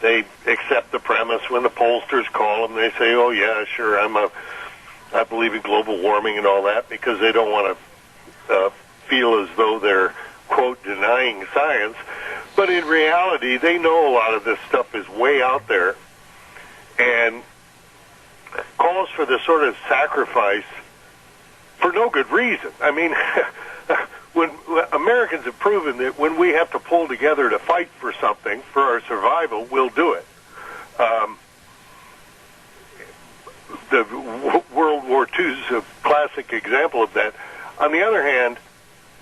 they accept the premise when the pollsters call them. They say, "Oh yeah, sure, I believe in global warming and all that," because they don't want to feel as though they're quote denying science. But in reality, they know a lot of this stuff is way out there, and calls for this sort of sacrifice for no good reason. I mean, when Americans have proven that when we have to pull together to fight for something, for our survival, we'll do it. World War II is a classic example of that. On the other hand,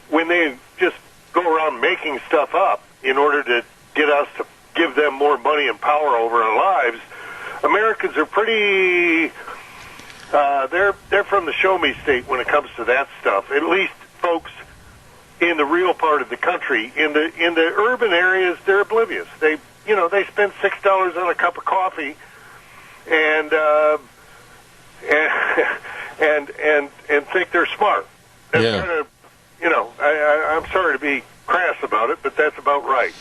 when they just go around making stuff up in order to get us to give them more money and power over our lives, Americans are pretty, they're from the show me state when it comes to that stuff. At least folks in the real part of the country. In the urban areas, they're oblivious. They spend $6 on a cup of coffee and think they're smart. That's kind of, I'm sorry to be crass about it, but that's about right.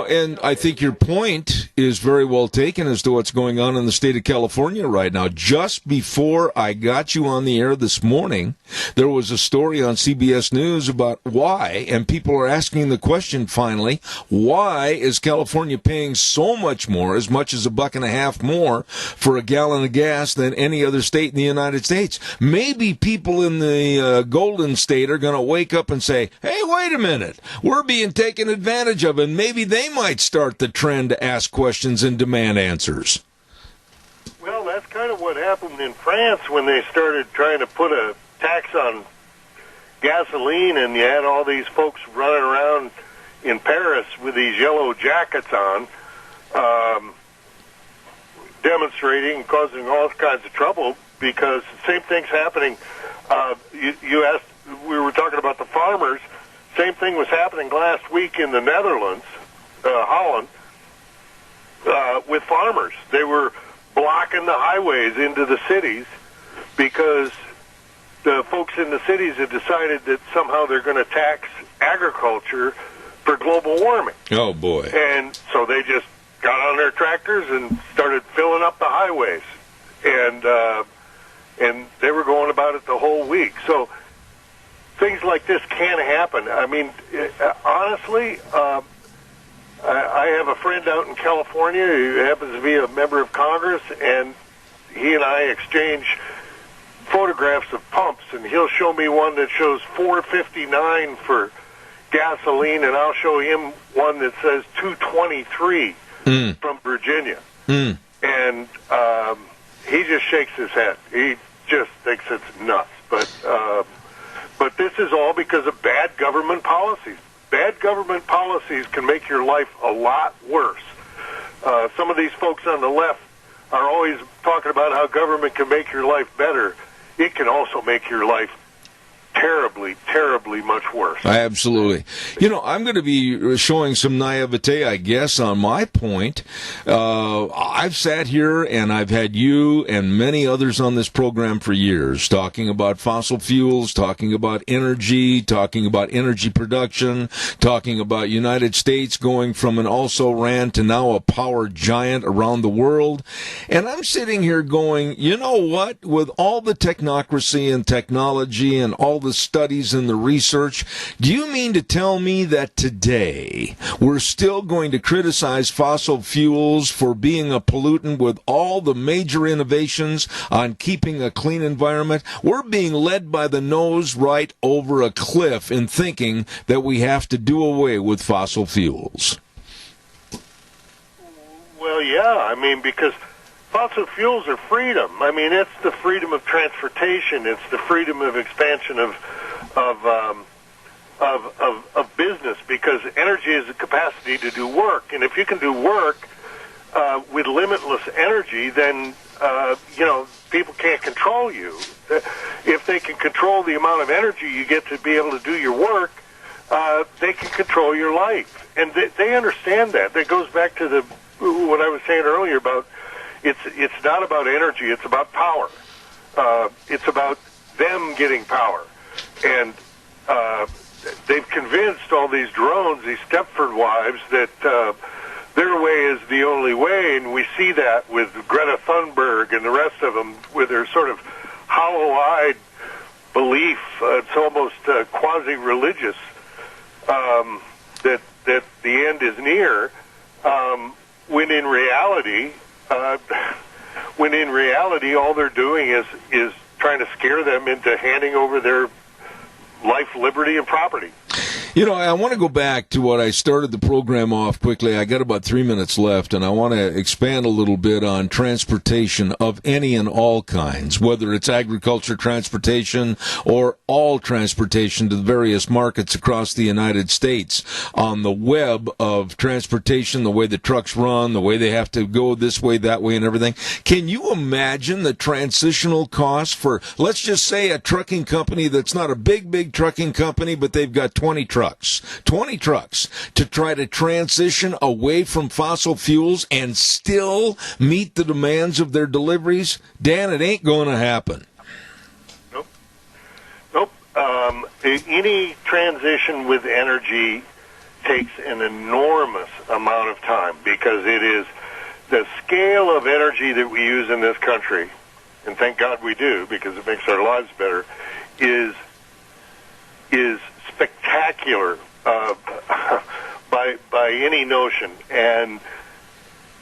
And I think your point is very well taken as to what's going on in the state of California right now. Just before I got you on the air this morning, there was a story on CBS News about why, and people are asking the question finally, why is California paying so much more, as much as $1.50 more for a gallon of gas than any other state in the United States? Maybe people in the Golden State are going to wake up and say, hey, wait a minute, we're being taken advantage of, and maybe they might start the trend to ask questions and demand answers. Well, that's kind of what happened in France when they started trying to put a tax on gasoline, and you had all these folks running around in Paris with these yellow jackets on, demonstrating and causing all kinds of trouble, because the same thing's happening. You asked, we were talking about the farmers. Same thing was happening last week in the Netherlands, Holland, with farmers. They were blocking the highways into the cities because the folks in the cities had decided that somehow they're going to tax agriculture for global warming. Oh, boy. And so they just got on their tractors and started filling up the highways. And they were going about it the whole week. So things like this can happen. I mean, honestly, I have a friend out in California who happens to be a member of Congress, and he and I exchange photographs of pumps, and he'll show me one that shows $4.59 for gasoline, and I'll show him one that says $2.23 from Virginia. And he just shakes his head. He just thinks it's nuts. But this is all because of bad government policies. Bad government policies can make your life a lot worse. Some of these folks on the left are always talking about how government can make your life better. It can also make your life terribly, terribly much worse. Absolutely. I'm going to be showing some naivete, I guess, on my point. I've sat here and I've had you and many others on this program for years talking about fossil fuels, talking about energy production, talking about United States going from an also-ran to now a power giant around the world. And I'm sitting here going, you know what? With all the technocracy and technology and all the studies and the research, do you mean to tell me that today we're still going to criticize fossil fuels for being a pollutant with all the major innovations on keeping a clean environment? We're being led by the nose right over a cliff in thinking that we have to do away with fossil fuels. Well, yeah, I mean, because fossil fuels are freedom. I mean, it's the freedom of transportation. It's the freedom of expansion of business, because energy is the capacity to do work. And if you can do work with limitless energy, then people can't control you. If they can control the amount of energy you get to be able to do your work, they can control your life. And they understand that. That goes back to what I was saying earlier about it's not about energy, it's about power. It's about them getting power. And they've convinced all these drones, these Stepford wives, that their way is the only way, and we see that with Greta Thunberg and the rest of them with their sort of hollow-eyed belief. It's almost quasi-religious that the end is near, when in reality, all they're doing is trying to scare them into handing over their life, liberty, and property. You know, I want to go back to what I started the program off quickly. I got about 3 minutes left, and I want to expand a little bit on transportation of any and all kinds, whether it's agriculture transportation or all transportation to the various markets across the United States. On the web of transportation, the way the trucks run, the way they have to go this way, that way, and everything. Can you imagine the transitional cost for, let's just say, a trucking company that's not a big trucking company, but they've got 20 trucks to try to transition away from fossil fuels and still meet the demands of their deliveries? Dan, it ain't going to happen. Nope. Any transition with energy takes an enormous amount of time because it is the scale of energy that we use in this country, and thank God we do because it makes our lives better, is spectacular by any notion. And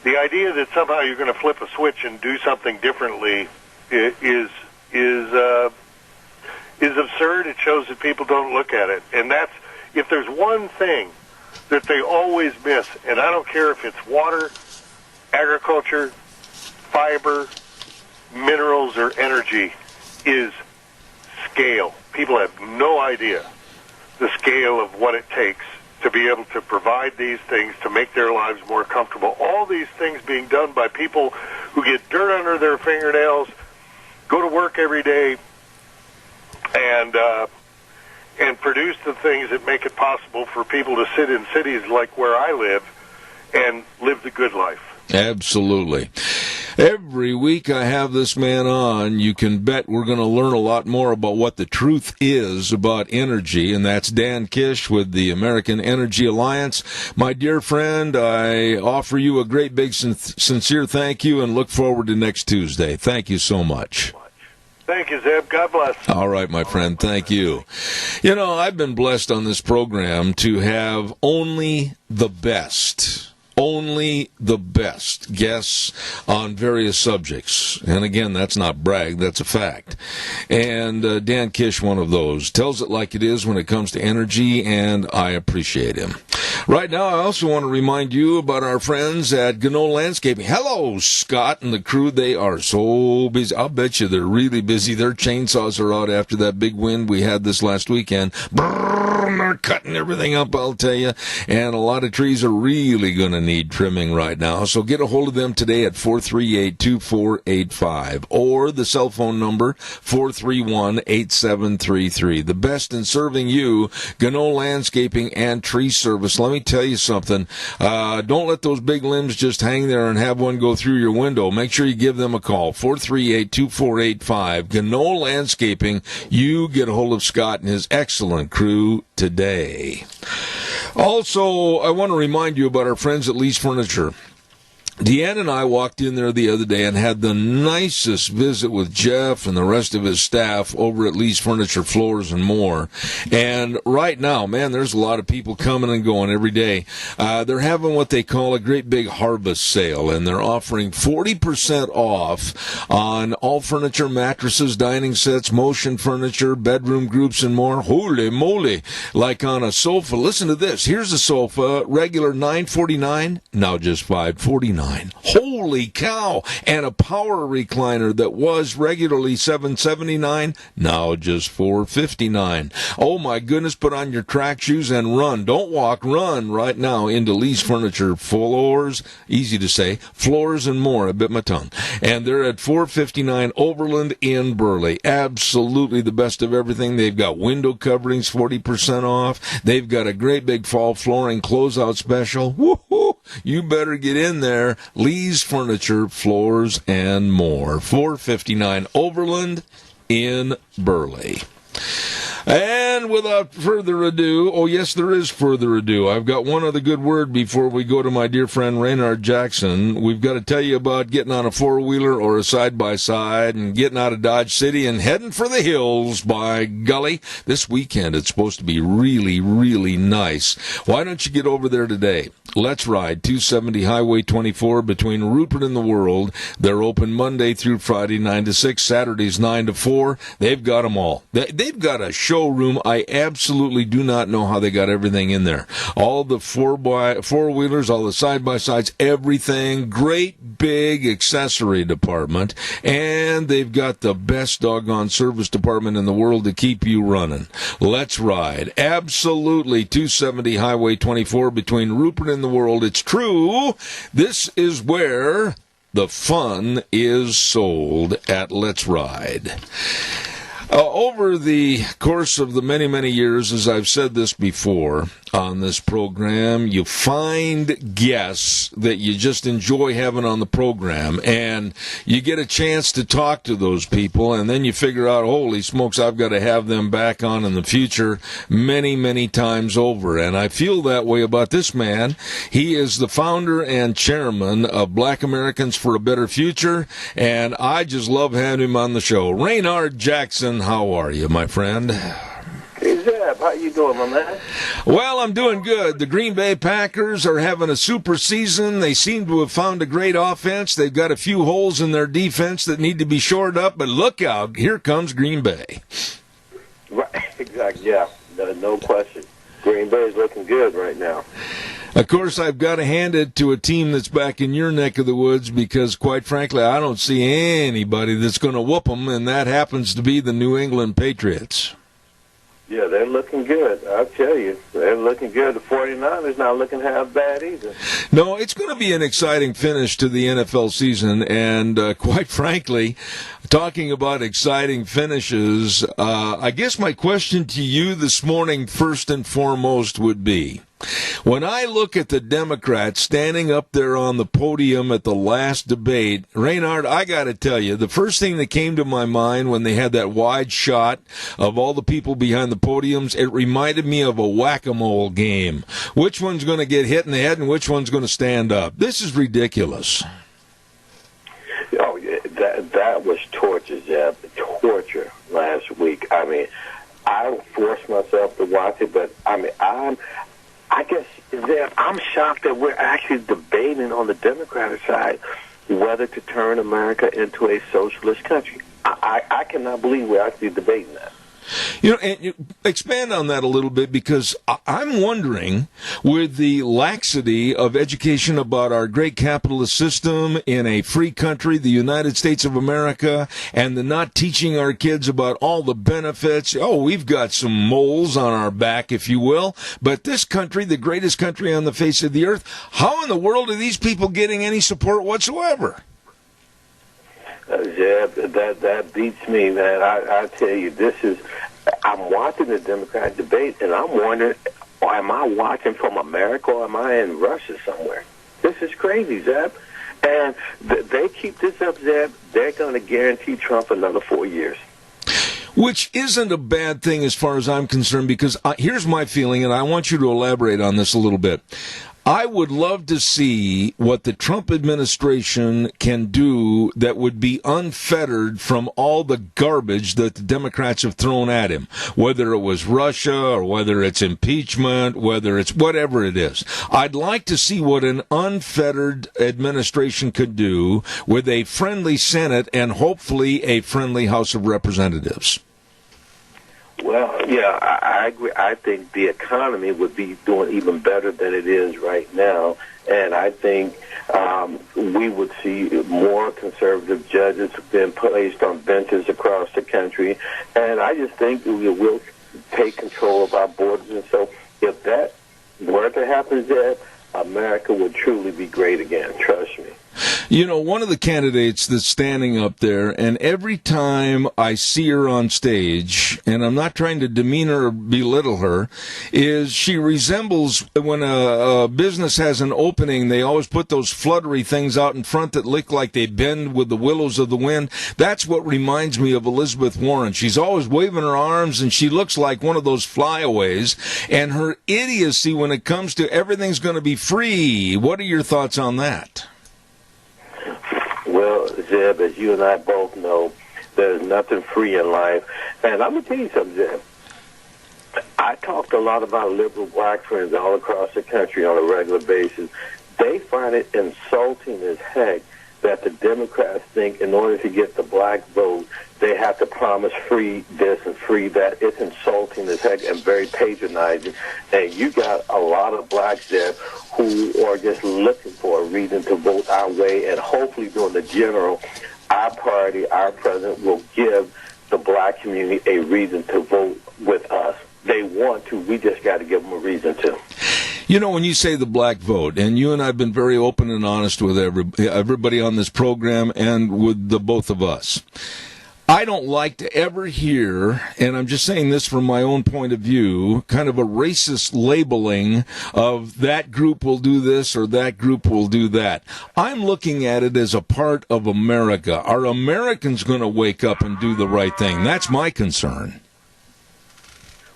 the idea that somehow you're going to flip a switch and do something differently is absurd. It shows that people don't look at it. And that's, if there's one thing that they always miss, and I don't care if it's water, agriculture, fiber, minerals, or energy, is scale. People have no idea the scale of what it takes to be able to provide these things, to make their lives more comfortable. All these things being done by people who get dirt under their fingernails, go to work every day, and produce the things that make it possible for people to sit in cities like where I live and live the good life. Absolutely. Every week I have this man on, you can bet we're going to learn a lot more about what the truth is about energy, and that's Dan Kish with the American Energy Alliance. My dear friend, I offer you a great big sincere thank you and look forward to next Tuesday. Thank you so much. Thank you, Zeb. God bless. All right, my friend. Thank you. You know, I've been blessed on this program to have only the best guests on various subjects. And again, that's not brag, that's a fact. And Dan Kish, one of those, tells it like it is when it comes to energy, and I appreciate him. Right now, I also want to remind you about our friends at Gano Landscaping. Hello, Scott and the crew. They are so busy. I'll bet you they're really busy. Their chainsaws are out after that big wind we had this last weekend. Brrr, they're cutting everything up, I'll tell you. And a lot of trees are really going to need trimming right now. So get a hold of them today at 438-2485 or the cell phone number 431-8733. The best in serving you, Gano Landscaping and Tree Service. Let me tell you something. Don't let those big limbs just hang there and have one go through your window. Make sure you give them a call, 438-2485. Gano Landscaping. You get a hold of Scott and his excellent crew today. Also, I want to remind you about our friends at Lee's Furniture. Deanne and I walked in there the other day and had the nicest visit with Jeff and the rest of his staff over at Lee's Furniture, Floors, and More. And right now, man, there's a lot of people coming and going every day. They're having what they call a great big harvest sale, and they're offering 40% off on all furniture, mattresses, dining sets, motion furniture, bedroom groups, and more. Holy moly! Like on a sofa. Listen to this. Here's a sofa, regular $949, now just $549. Holy cow! And a power recliner that was regularly $779, now just $459. Oh my goodness, put on your track shoes and run. Don't walk, run right now into Lee's Furniture, Floors, easy to say, Floors and More, I bit my tongue. And they're at 459 Overland in Burley. Absolutely the best of everything. They've got window coverings 40% off. They've got a great big fall flooring closeout special. Woohoo! You better get in there. Lee's Furniture, Floors, and More. 459 Overland in Burley. And without further ado, oh yes, there is further ado. I've got one other good word before we go to my dear friend Raynard Jackson. We've got to tell you about getting on a four-wheeler or a side-by-side and getting out of Dodge City and heading for the hills. By golly, this weekend it's supposed to be really, really nice. Why don't you get over there today? Let's Ride, 270 Highway 24 between Rupert and the World. They're open Monday through Friday, 9 to 6, Saturdays, 9 to 4. They've got them all. They've got a show showroom. I absolutely do not know how they got everything in there. All the four-wheelers, all the side-by-sides, everything. Great big accessory department. And they've got the best doggone service department in the world to keep you running. Let's ride. Absolutely. 270 Highway 24 between Rupert and the World. It's true. This is where the fun is sold at Let's Ride. Over the course of the many, many years, as I've said this before on this program, you find guests that you just enjoy having on the program, and you get a chance to talk to those people, and then you figure out, holy smokes, I've got to have them back on in the future many, many times over. And I feel that way about this man. He is the founder and chairman of Black Americans for a Better Future, and I just love having him on the show. Raynard Jackson, how are you, my friend? Hey, Zeb, how you doing, my man? Well, I'm doing good. The Green Bay Packers are having a super season. They seem to have found a great offense. They've got a few holes in their defense that need to be shored up, but look out, here comes Green Bay. Right, exactly, yeah, no question. Green Bay is looking good right now. Of course, I've got to hand it to a team that's back in your neck of the woods because, quite frankly, I don't see anybody that's going to whoop them, and that happens to be the New England Patriots. Yeah, they're looking good. I'll tell you, they're looking good. The 49ers not looking half bad either. No, it's going to be an exciting finish to the NFL season, and quite frankly, talking about exciting finishes, I guess my question to you this morning, first and foremost, would be, when I look at the Democrats standing up there on the podium at the last debate, Raynard, I got to tell you, the first thing that came to my mind when they had that wide shot of all the people behind the podiums, it reminded me of a whack-a-mole game. Which one's going to get hit in the head and which one's going to stand up? This is ridiculous. Oh, yeah, that was torture, Zeb. Torture last week. I mean, I forced myself to watch it, but I guess, Zeb, I'm shocked that we're actually debating on the Democratic side whether to turn America into a socialist country. I cannot believe we're actually debating that. You know, and you expand on that a little bit, because I'm wondering, with the laxity of education about our great capitalist system in a free country, the United States of America, and the not teaching our kids about all the benefits. Oh, we've got some moles on our back, if you will, but this country, the greatest country on the face of the earth, how in the world are these people getting any support whatsoever? Zeb, that beats me, man. I tell you, I'm watching the Democratic debate, and I'm wondering, am I watching from America or am I in Russia somewhere? This is crazy, Zeb. And they keep this up, Zeb, they're going to guarantee Trump another 4 years. Which isn't a bad thing as far as I'm concerned, because here's my feeling, and I want you to elaborate on this a little bit. I would love to see what the Trump administration can do that would be unfettered from all the garbage that the Democrats have thrown at him, whether it was Russia or whether it's impeachment, whether it's whatever it is. I'd like to see what an unfettered administration could do with a friendly Senate and hopefully a friendly House of Representatives. Well, yeah, I agree. I think the economy would be doing even better than it is right now, and I think we would see more conservative judges being placed on benches across the country, and I just think we will take control of our borders. And so if that were to happen, Zeb, America would truly be great again, trust me. You know, one of the candidates that's standing up there, and every time I see her on stage, and I'm not trying to demean her or belittle her, is she resembles, when a business has an opening, they always put those fluttery things out in front that look like they bend with the willows of the wind. That's what reminds me of Elizabeth Warren. She's always waving her arms, and she looks like one of those flyaways, and her idiocy when it comes to everything's going to be free. What are your thoughts on that? Well, Zeb, as you and I both know, there's nothing free in life. And I'm going to tell you something, Zeb. I talk to a lot of our liberal black friends all across the country on a regular basis. They find it insulting as heck that the Democrats think in order to get the black vote, they have to promise free this and free that. It's insulting as heck and very patronizing. And you got a lot of blacks there who are just looking for a reason to vote our way, and hopefully during the general, our party, our president will give the black community a reason to vote with us. They want to. We just got to give them a reason to. You know, when you say the black vote, and you and I have been very open and honest with everybody on this program and with the both of us, I don't like to ever hear, and I'm just saying this from my own point of view, kind of a racist labeling of that group will do this or that group will do that. I'm looking at it as a part of America. Are Americans going to wake up and do the right thing? That's my concern.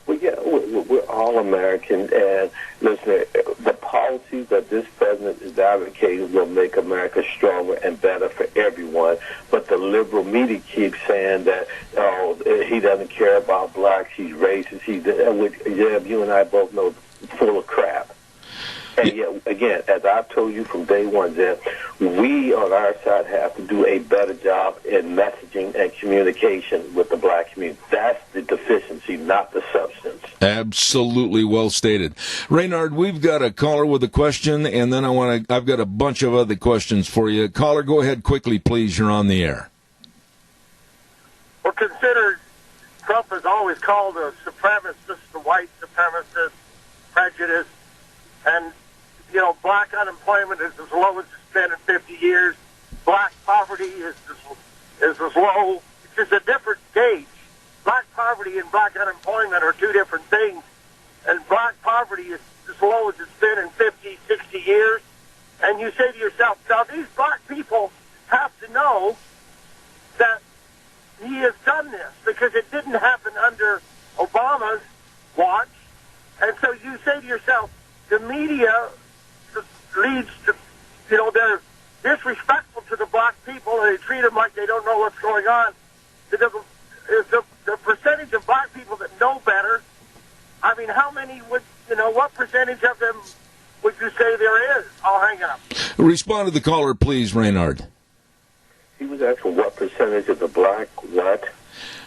Well, yeah, we're all American, and listen, the policies that this president is advocating will make America stronger and better for everyone. But the liberal media keeps saying that, he doesn't care about blacks, he's racist, you and I both know, full of crap. And yet, again, as I've told you from day one, Zeb, we on our side have to do a better job in messaging and communication with the black community. That's the deficiency, not the substance. Absolutely well stated. Raynard, we've got a caller with a question, and then I've got a bunch of other questions for you. Caller, go ahead quickly, please. You're on the air. Well, consider Trump is always called a supremacist, a white supremacist, prejudice, and black unemployment is as low as it's been in 50 years. Black poverty is as low. It's just a different gauge. Black poverty and black unemployment are two different things. And black poverty is as low as it's been in 50, 60 years. And you say to yourself, now these black people have to know that he has done this because it didn't happen under Obama's watch. And so you say to yourself, the media leads to, they're disrespectful to the black people and they treat them like they don't know what's going on. The percentage of black people that know better, I mean, how many would, what percentage of them would you say there is? I'll hang up. Respond to the caller, please, Raynard. He was asking what percentage of the black what?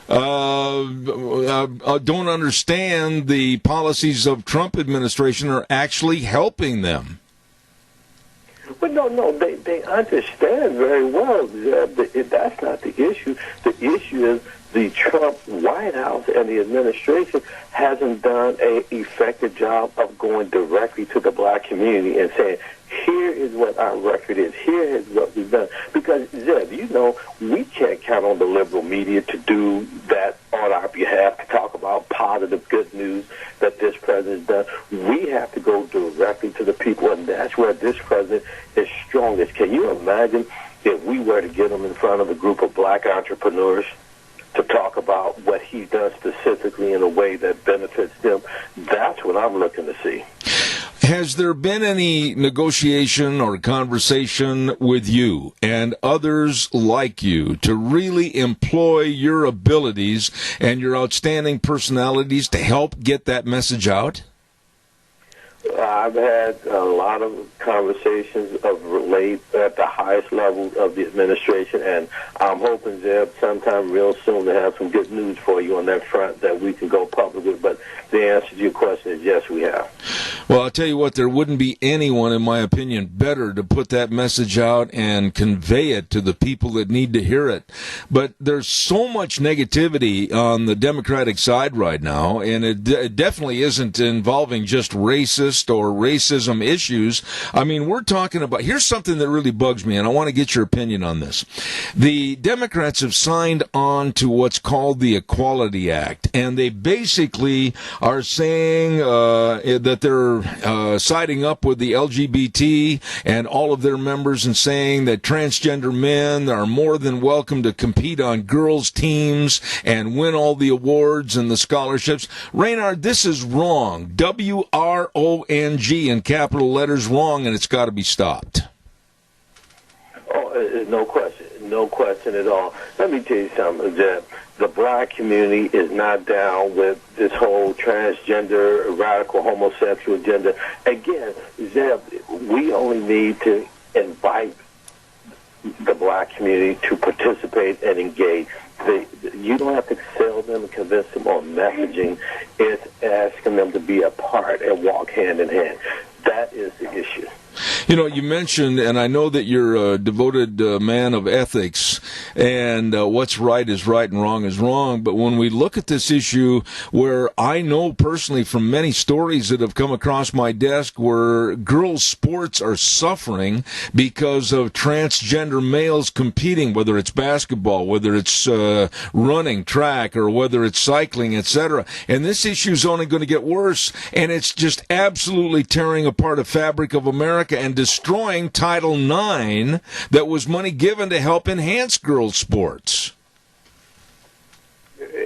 Don't understand the policies of Trump administration are actually helping them. Well, no, they understand very well. That's not the issue. The issue is the Trump White House and the administration hasn't done an effective job of going directly to the black community and saying, here is what our record is. Here is what we've done. Because, Zeb, we can't count on the liberal media to do that on our behalf, to talk about positive, good news that this president's done. We have to go directly to the people, and that's where this president is strongest. Can you imagine if we were to get him in front of a group of black entrepreneurs to talk about what he's done specifically in a way that benefits them? That's what I'm looking to see. Has there been any negotiation or conversation with you and others like you to really employ your abilities and your outstanding personalities to help get that message out? I've had a lot of conversations of late at the highest level of the administration, and I'm hoping, Zeb, sometime real soon to have some good news for you on that front that we can go public with. But the answer to your question is yes, we have. Well, I'll tell you what, there wouldn't be anyone, in my opinion, better to put that message out and convey it to the people that need to hear it. But there's so much negativity on the Democratic side right now, and it definitely isn't involving just racist or racism issues. I mean, we're talking about, here's something that really bugs me, and I want to get your opinion on this. The Democrats have signed on to what's called the Equality Act, and they basically are saying that they're siding up with the LGBT and all of their members and saying that transgender men are more than welcome to compete on girls' teams and win all the awards and the scholarships. Raynard, this is wrong. WRONG in capital letters, wrong, and it's got to be stopped. Oh, no question at all. Let me tell you something, Jeb. The black community is not down with this whole transgender, radical homosexual agenda. Again, Zeb, we only need to invite the black community to participate and engage. You don't have to sell them and convince them on messaging. It's asking them to be a part and walk hand in hand. That is the issue. You know, you mentioned, and I know that you're a devoted man of ethics, and what's right is right and wrong is wrong, but when we look at this issue, where I know personally from many stories that have come across my desk where girls' sports are suffering because of transgender males competing, whether it's basketball, whether it's running, track, or whether it's cycling, etc., and this issue is only going to get worse, and it's just absolutely tearing apart the fabric of America and destroying Title IX that was money given to help enhance girls' sports.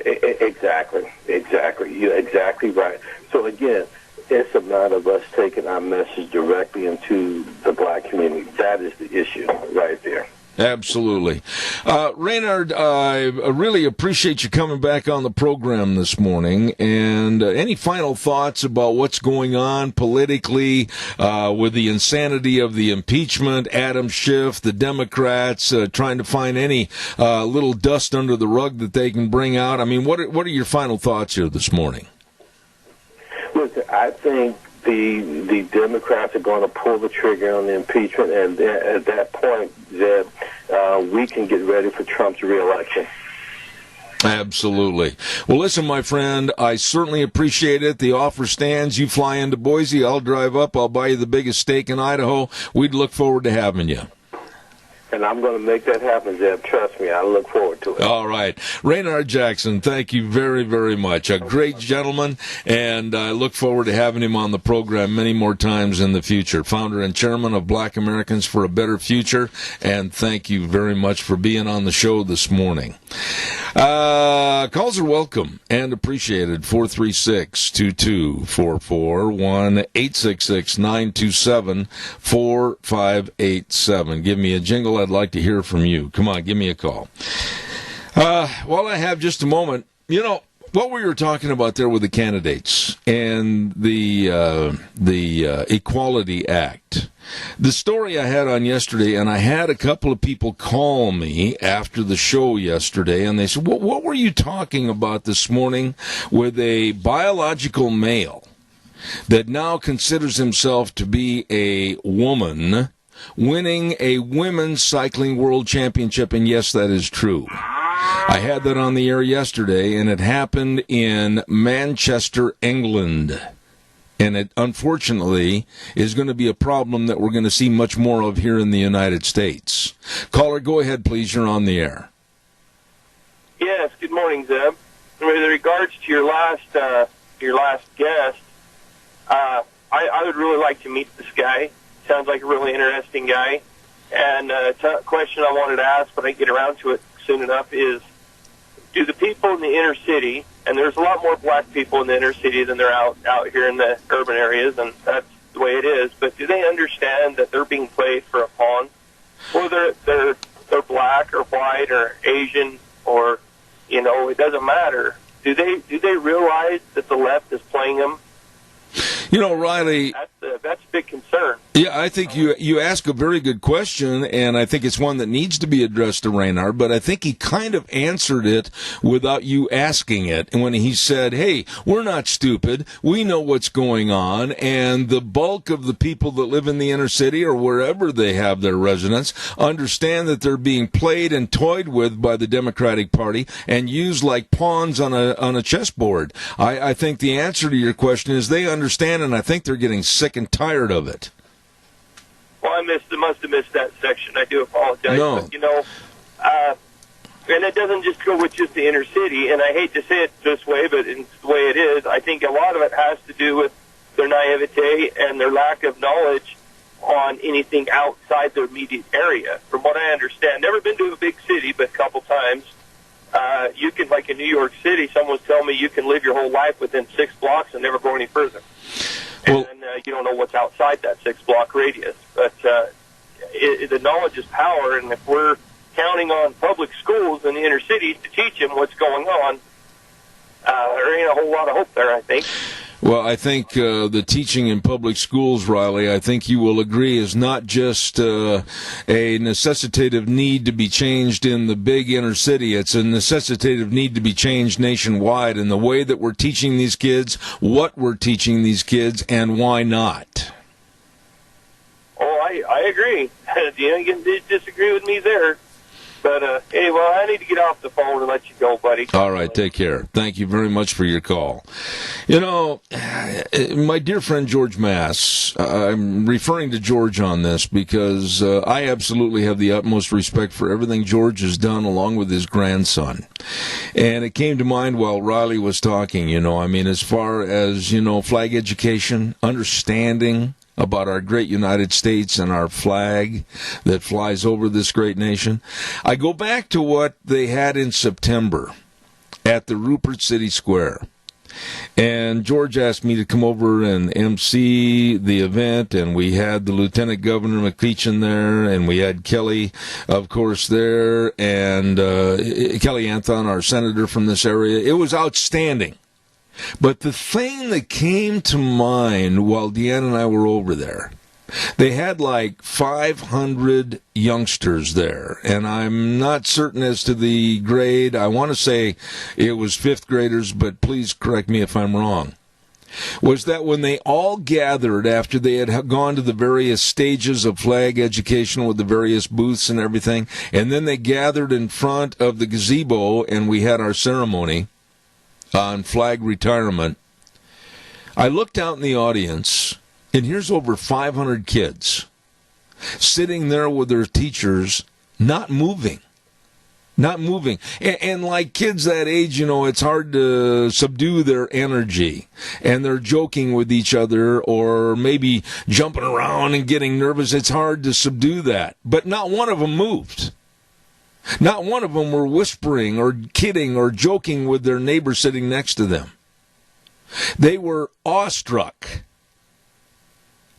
Exactly. You're exactly right. So again, it's a matter of us taking our message directly into the black community. That is the issue right there. Absolutely. Raynard, I really appreciate you coming back on the program this morning. And any final thoughts about what's going on politically with the insanity of the impeachment, Adam Schiff, the Democrats trying to find any little dust under the rug that they can bring out? I mean, what are your final thoughts here this morning? Listen, I think the Democrats are going to pull the trigger on the impeachment, and at that point, Zeb, we can get ready for Trump's reelection. Absolutely. Well, listen, my friend, I certainly appreciate it. The offer stands. You fly into Boise, I'll drive up, I'll buy you the biggest steak in Idaho. We'd look forward to having you. And I'm going to make that happen, Zeb. Trust me, I look forward to it. All right. Raynard Jackson, thank you very, very much. A great gentleman, and I look forward to having him on the program many more times in the future. Founder and chairman of Black Americans for a Better Future, and thank you very much for being on the show this morning. Calls are welcome and appreciated. 436-2244, 1-866-927-4587. Give me a jingle. I'd like to hear from you. Come on, give me a call. While I have just a moment, you know, what we were talking about there with the candidates and the Equality Act. The story I had on yesterday, and I had a couple of people call me after the show yesterday, and they said, what were you talking about this morning with a biological male that now considers himself to be a woman winning a women's cycling world championship? And yes, that is true. I had that on the air yesterday, and it happened in Manchester, England. And it, unfortunately, is going to be a problem that we're going to see much more of here in the United States. Caller, go ahead, please. You're on the air. Yes, good morning, Zeb. With regards to your last guest, I would really like to meet this guy. Sounds like a really interesting guy. And a question I wanted to ask, but I didn't get around to it soon enough, is do the people in the inner city, and there's a lot more black people in the inner city than there are out here in the urban areas, and that's the way it is, but do they understand that they're being played for a pawn? Whether they're black or white or Asian or, you know, it doesn't matter. Do they realize that the left is playing them? You know, Riley, that's a big concern. Yeah, I think you ask a very good question, and I think it's one that needs to be addressed to Raynard, but I think he kind of answered it without you asking it. And when he said, hey, we're not stupid, we know what's going on, and the bulk of the people that live in the inner city or wherever they have their residence understand that they're being played and toyed with by the Democratic Party and used like pawns on a chessboard. I think the answer to your question is they understand, and I think they're getting sick and tired of it. Well, I must have missed that section. I do apologize. No. But, you know, and it doesn't just go with just the inner city, and I hate to say it this way, but it's the way it is. I think a lot of it has to do with their naivete and their lack of knowledge on anything outside their immediate area. From what I understand, never been to a big city, but a couple times. You can, like in New York City, someone's telling me you can live your whole life within 6 blocks and never go any further. Well, And you don't know what's outside that 6-block radius. But the knowledge is power, and if we're counting on public schools in the inner cities to teach them what's going on, there ain't a whole lot of hope there, I think. Well, I think the teaching in public schools, Riley, I think you will agree, is not just a necessitative need to be changed in the big inner city. It's a necessitative need to be changed nationwide in the way that we're teaching these kids, what we're teaching these kids, and why not. Oh, I agree. You can disagree with me there. But, hey, well, I need to get off the phone and let you go, buddy. All right, take care. Thank you very much for your call. You know, my dear friend George Mass, I'm referring to George on this because I absolutely have the utmost respect for everything George has done along with his grandson. And it came to mind while Riley was talking, as far as, flag education, understanding about our great United States and our flag that flies over this great nation. I go back to what they had in September at the Rupert City Square. And George asked me to come over and MC the event, and we had the Lieutenant Governor McPeach in there, and we had Kelly, of course, there, and Kelly Anthon, our senator from this area. It was outstanding. But the thing that came to mind while Deanna and I were over there, they had like 500 youngsters there, and I'm not certain as to the grade. I want to say it was fifth graders, but please correct me if I'm wrong. Was that when they all gathered after they had gone to the various stages of flag education with the various booths and everything, and then they gathered in front of the gazebo and we had our ceremony on flag retirement. I looked out in the audience, and here's over 500 kids sitting there with their teachers, not moving. And like kids that age, it's hard to subdue their energy, and they're joking with each other or maybe jumping around and getting nervous. It's hard to subdue that. But not one of them moved. Not one of them were whispering or kidding or joking with their neighbor sitting next to them. They were awestruck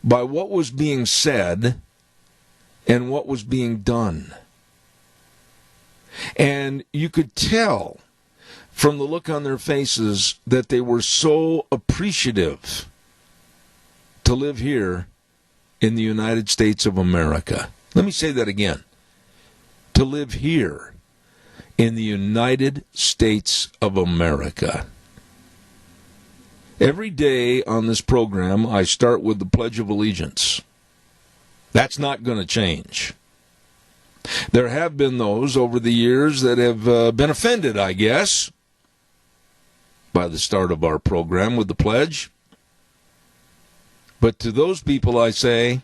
by what was being said and what was being done. And you could tell from the look on their faces that they were so appreciative to live here in the United States of America. Let me say that again. To live here in the United States of America. Every day on this program, I start with the Pledge of Allegiance. That's not going to change. There have been those over the years that have been offended, I guess, by the start of our program with the pledge. But to those people I say,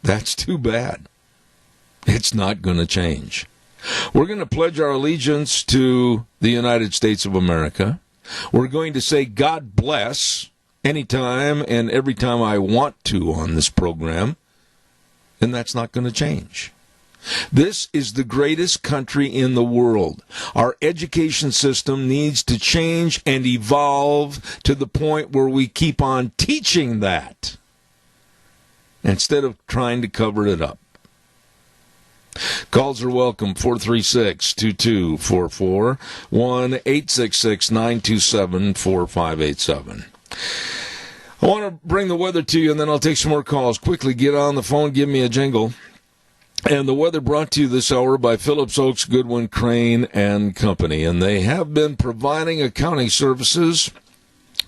that's too bad. It's not going to change. We're going to pledge our allegiance to the United States of America. We're going to say God bless anytime and every time I want to on this program, and that's not going to change. This is the greatest country in the world. Our education system needs to change and evolve to the point where we keep on teaching that instead of trying to cover it up. Calls are welcome, 436-2244, 1-866-927-4587. I want to bring the weather to you, and then I'll take some more calls. Quickly, get on the phone, give me a jingle. And the weather brought to you this hour by Phillips Oaks, Goodwin, Crane, and Company. And they have been providing accounting services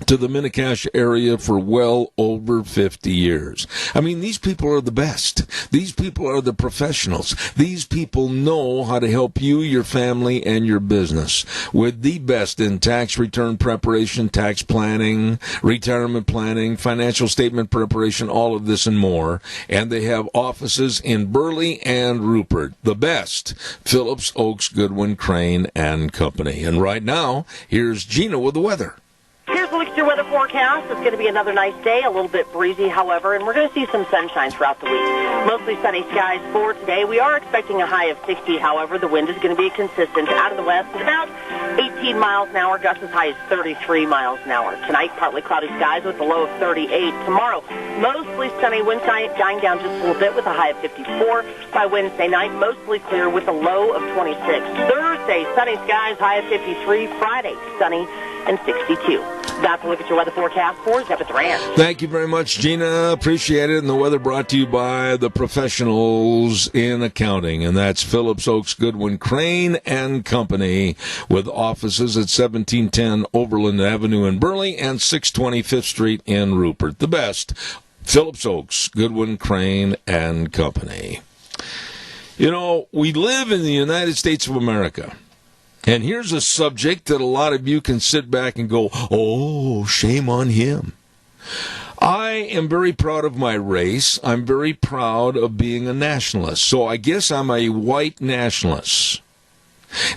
to the Mini-Cash area for well over 50 years. I mean, these people are the best. These people are the professionals. These people know how to help you, your family, and your business with the best in tax return preparation, tax planning, retirement planning, financial statement preparation, all of this and more. And they have offices in Burley and Rupert. The best, Phillips Oaks, Goodwin, Crane, and Company. And right now, here's Gina with the weather. Here's the your weather forecast. It's going to be another nice day, a little bit breezy, however, and we're going to see some sunshine throughout the week. Mostly sunny skies for today. We are expecting a high of 60, however. The wind is going to be consistent out of the west at about 18 miles an hour, gusts as high as 33 miles an hour. Tonight, partly cloudy skies with a low of 38. Tomorrow, mostly sunny, wind dying down just a little bit with a high of 54. By Wednesday night, mostly clear with a low of 26. Thursday, sunny skies, high of 53. Friday, sunny and 62. That's a look at your weather forecast for Zeb at the Ranch. Thank you very much, Gina. Appreciate it. And the weather brought to you by the professionals in accounting. And that's Phillips Oaks Goodwin Crane and Company, with offices at 1710 Overland Avenue in Burley and 620 Fifth Street in Rupert. The best, Phillips Oaks Goodwin Crane and Company. You know, we live in the United States of America. And here's a subject that a lot of you can sit back and go, oh, shame on him. I am very proud of my race. I'm very proud of being a nationalist. So I guess I'm a white nationalist.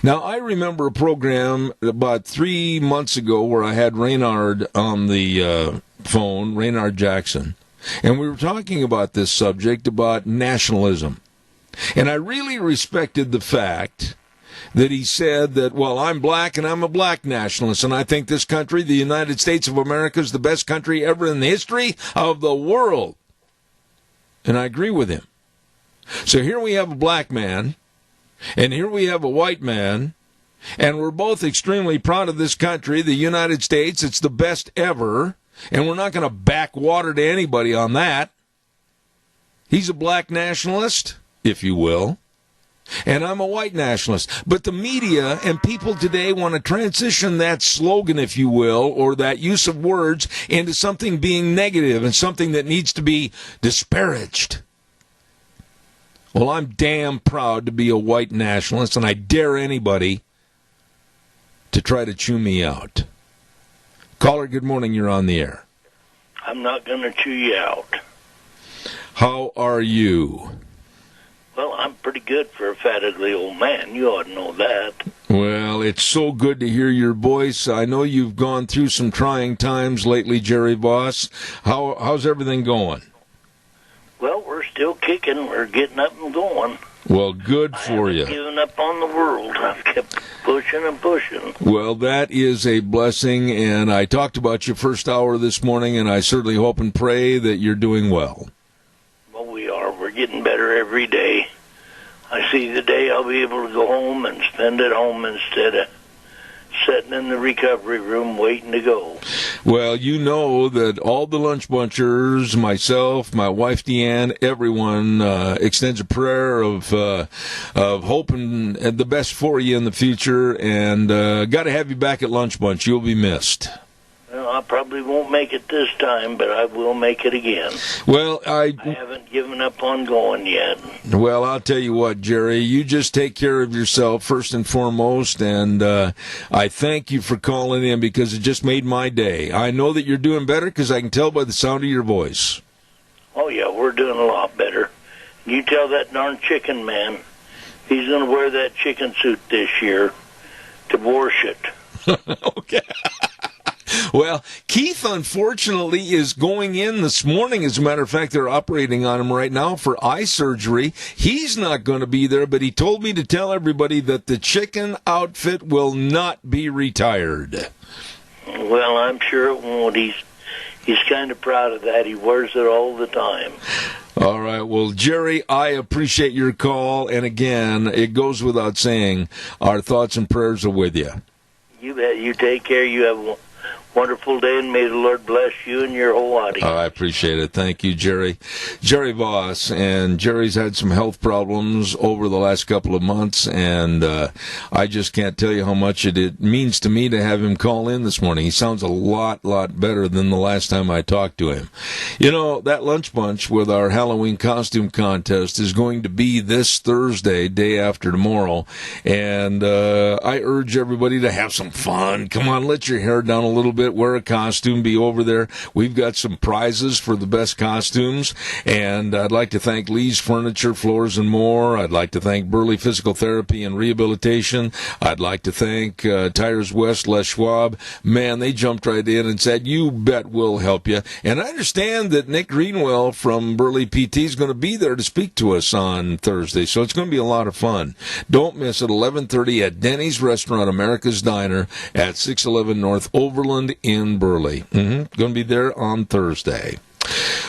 Now, I remember a program about 3 months ago where I had Raynard on the phone, Raynard Jackson, and we were talking about this subject, about nationalism. And I really respected the fact that he said that, well, I'm black and I'm a black nationalist, and I think this country, the United States of America, is the best country ever in the history of the world. And I agree with him. So here we have a black man, and here we have a white man, and we're both extremely proud of this country, the United States. It's the best ever, and we're not going to back water to anybody on that. He's a black nationalist, if you will. And I'm a white nationalist. But the media and people today want to transition that slogan, if you will, or that use of words into something being negative and something that needs to be disparaged. Well, I'm damn proud to be a white nationalist, and I dare anybody to try to chew me out. Caller, good morning. You're on the air. I'm not going to chew you out. How are you? Well, I'm pretty good for a fat, ugly old man. You ought to know that. Well, it's so good to hear your voice. I know you've gone through some trying times lately, Jerry Voss. How's everything going? Well, we're still kicking. We're getting up and going. Well, good for you. I haven't given up on the world. I've kept pushing and pushing. Well, that is a blessing, and I talked about your first hour this morning, and I certainly hope and pray that you're doing well. Well, we are. We're getting better every day. I see the day I'll be able to go home and spend it home instead of sitting in the recovery room waiting to go. Well, you know that all the lunch bunchers, myself, my wife Deanne, everyone extends a prayer of hope and the best for you in the future, and got to have you back at Lunch Bunch. You'll be missed. Well, I probably won't make it this time, but I will make it again. Well, I haven't given up on going yet. Well, I'll tell you what, Jerry, you just take care of yourself first and foremost, and I thank you for calling in because it just made my day. I know that you're doing better because I can tell by the sound of your voice. Oh, yeah, we're doing a lot better. You tell that darn chicken man he's going to wear that chicken suit this year to wash it. Okay. Well, Keith, unfortunately, is going in this morning. As a matter of fact, they're operating on him right now for eye surgery. He's not going to be there, but he told me to tell everybody that the chicken outfit will not be retired. Well, I'm sure it won't. He's kind of proud of that. He wears it all the time. All right. Well, Jerry, I appreciate your call. And again, it goes without saying, our thoughts and prayers are with you. You bet. You take care. You have a wonderful day, and may the Lord bless you and your whole audience. I appreciate it. Thank you, Jerry. Jerry Voss, and Jerry's had some health problems over the last couple of months, and I just can't tell you how much it means to me to have him call in this morning. He sounds a lot better than the last time I talked to him. You know, that Lunch Bunch with our Halloween costume contest is going to be this Thursday, day after tomorrow, and I urge everybody to have some fun. Come on, let your hair down a little bit. Wear a costume, be over there. We've got some prizes for the best costumes, and I'd like to thank Lee's Furniture, Floors and More. I'd like to thank Burley Physical Therapy and Rehabilitation. I'd like to thank Tires West, Les Schwab. Man, they jumped right in and said, you bet we'll help you. And I understand that Nick Greenwell from Burley PT is going to be there to speak to us on Thursday, so it's going to be a lot of fun. Don't miss it, 11:30 at Denny's Restaurant, America's Diner at 611 North Overland in Burley. Going to be there on Thursday.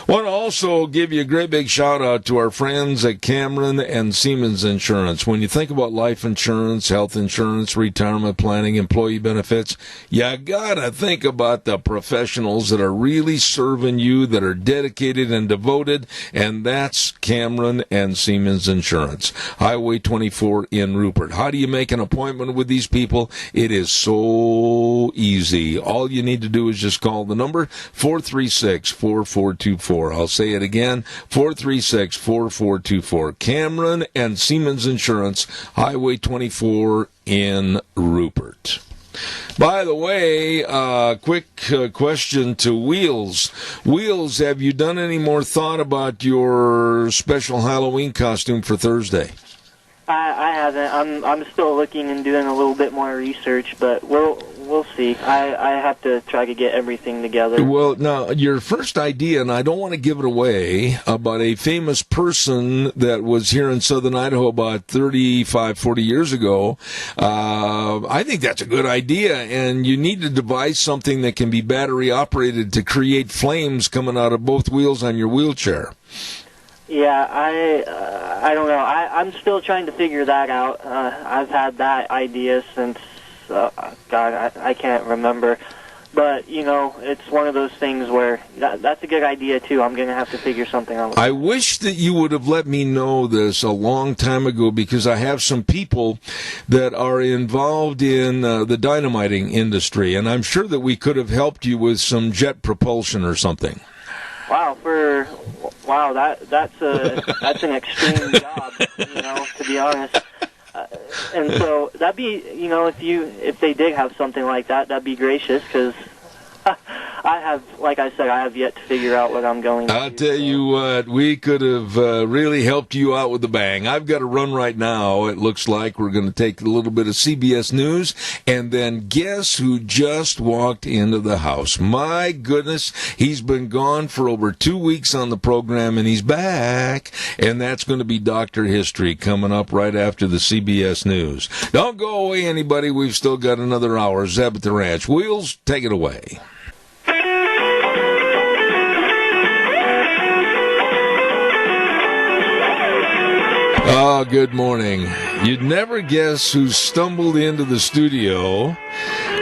Want to also give you a great big shout out to our friends at Cameron and Siemens Insurance. When you think about life insurance, health insurance, retirement planning, employee benefits, you gotta think about the professionals that are really serving you, that are dedicated and devoted, and that's Cameron and Siemens Insurance. Highway 24 in Rupert. How do you make an appointment with these people? It is so easy. All you need to do is just call the number 436-4424. I'll say it again, 436-4424. Cameron and Siemens Insurance, Highway 24 in Rupert. By the way, quick question to Wheels. Wheels, have you done any more thought about your special Halloween costume for Thursday? I haven't. I'm still looking and doing a little bit more research, but we'll see. I have to try to get everything together. Well, now, your first idea, and I don't want to give it away, about a famous person that was here in southern Idaho about 35, 40 years ago, I think that's a good idea, and you need to devise something that can be battery-operated to create flames coming out of both wheels on your wheelchair. Yeah, I don't know. I'm still trying to figure that out. I've had that idea since, God, I can't remember. But, you know, it's one of those things where that's a good idea, too. I'm going to have to figure something out. I wish that you would have let me know this a long time ago, because I have some people that are involved in the dynamiting industry, and I'm sure that we could have helped you with some jet propulsion or something. Wow, that's an extreme job, you know, to be honest. And so that'd be, you know, if they did have something like that, that'd be gracious, because like I said, I have yet to figure out what I'm going to do. I'll tell you what, we could have really helped you out with a bang. I've got to run right now. It looks like we're going to take a little bit of CBS News, and then guess who just walked into the house? My goodness, he's been gone for over 2 weeks on the program, and he's back. And that's going to be Dr. History coming up right after the CBS News. Don't go away, anybody. We've still got another hour. Zeb at the Ranch. Wheels, take it away. Oh, good morning. You'd never guess who stumbled into the studio.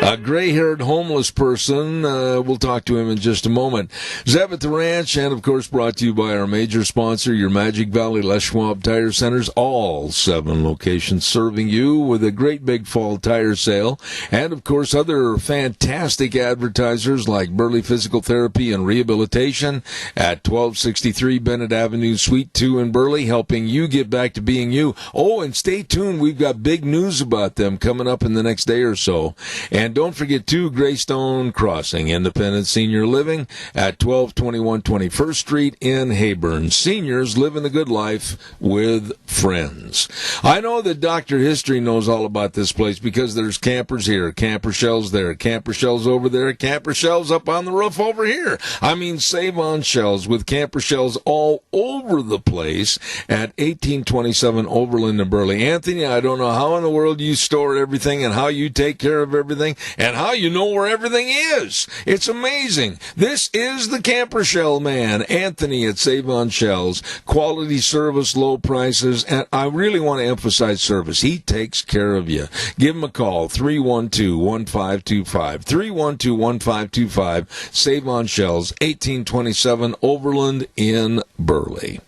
A gray-haired homeless person. We'll talk to him in just a moment. Zeb at the Ranch, and of course brought to you by our major sponsor, your Magic Valley Les Schwab Tire Centers. All 7 locations serving you with a great big fall tire sale. And of course other fantastic advertisers like Burley Physical Therapy and Rehabilitation at 1263 Bennett Avenue, Suite 2 in Burley, helping you get back to being you. Oh, and stay tuned. We've got big news about them coming up in the next day or so. And don't forget, too, Greystone Crossing, Independent Senior Living at 1221 21st Street in Hayburn. Seniors living the good life with friends. I know that Dr. History knows all about this place because there's campers here, camper shells there, camper shells over there, camper shells up on the roof over here. I mean, save on shells with camper shells all over the place at 1827 Overland in Burley. Anthony, I don't know how in the world you store everything and how you take care of everything and how you know where everything is. It's amazing. This is the Camper Shell Man, Anthony at Save on Shells. Quality service, low prices, and I really want to emphasize service. He takes care of you. Give him a call, 312-1525. 312-1525. Save on Shells, 1827 Overland in Burley.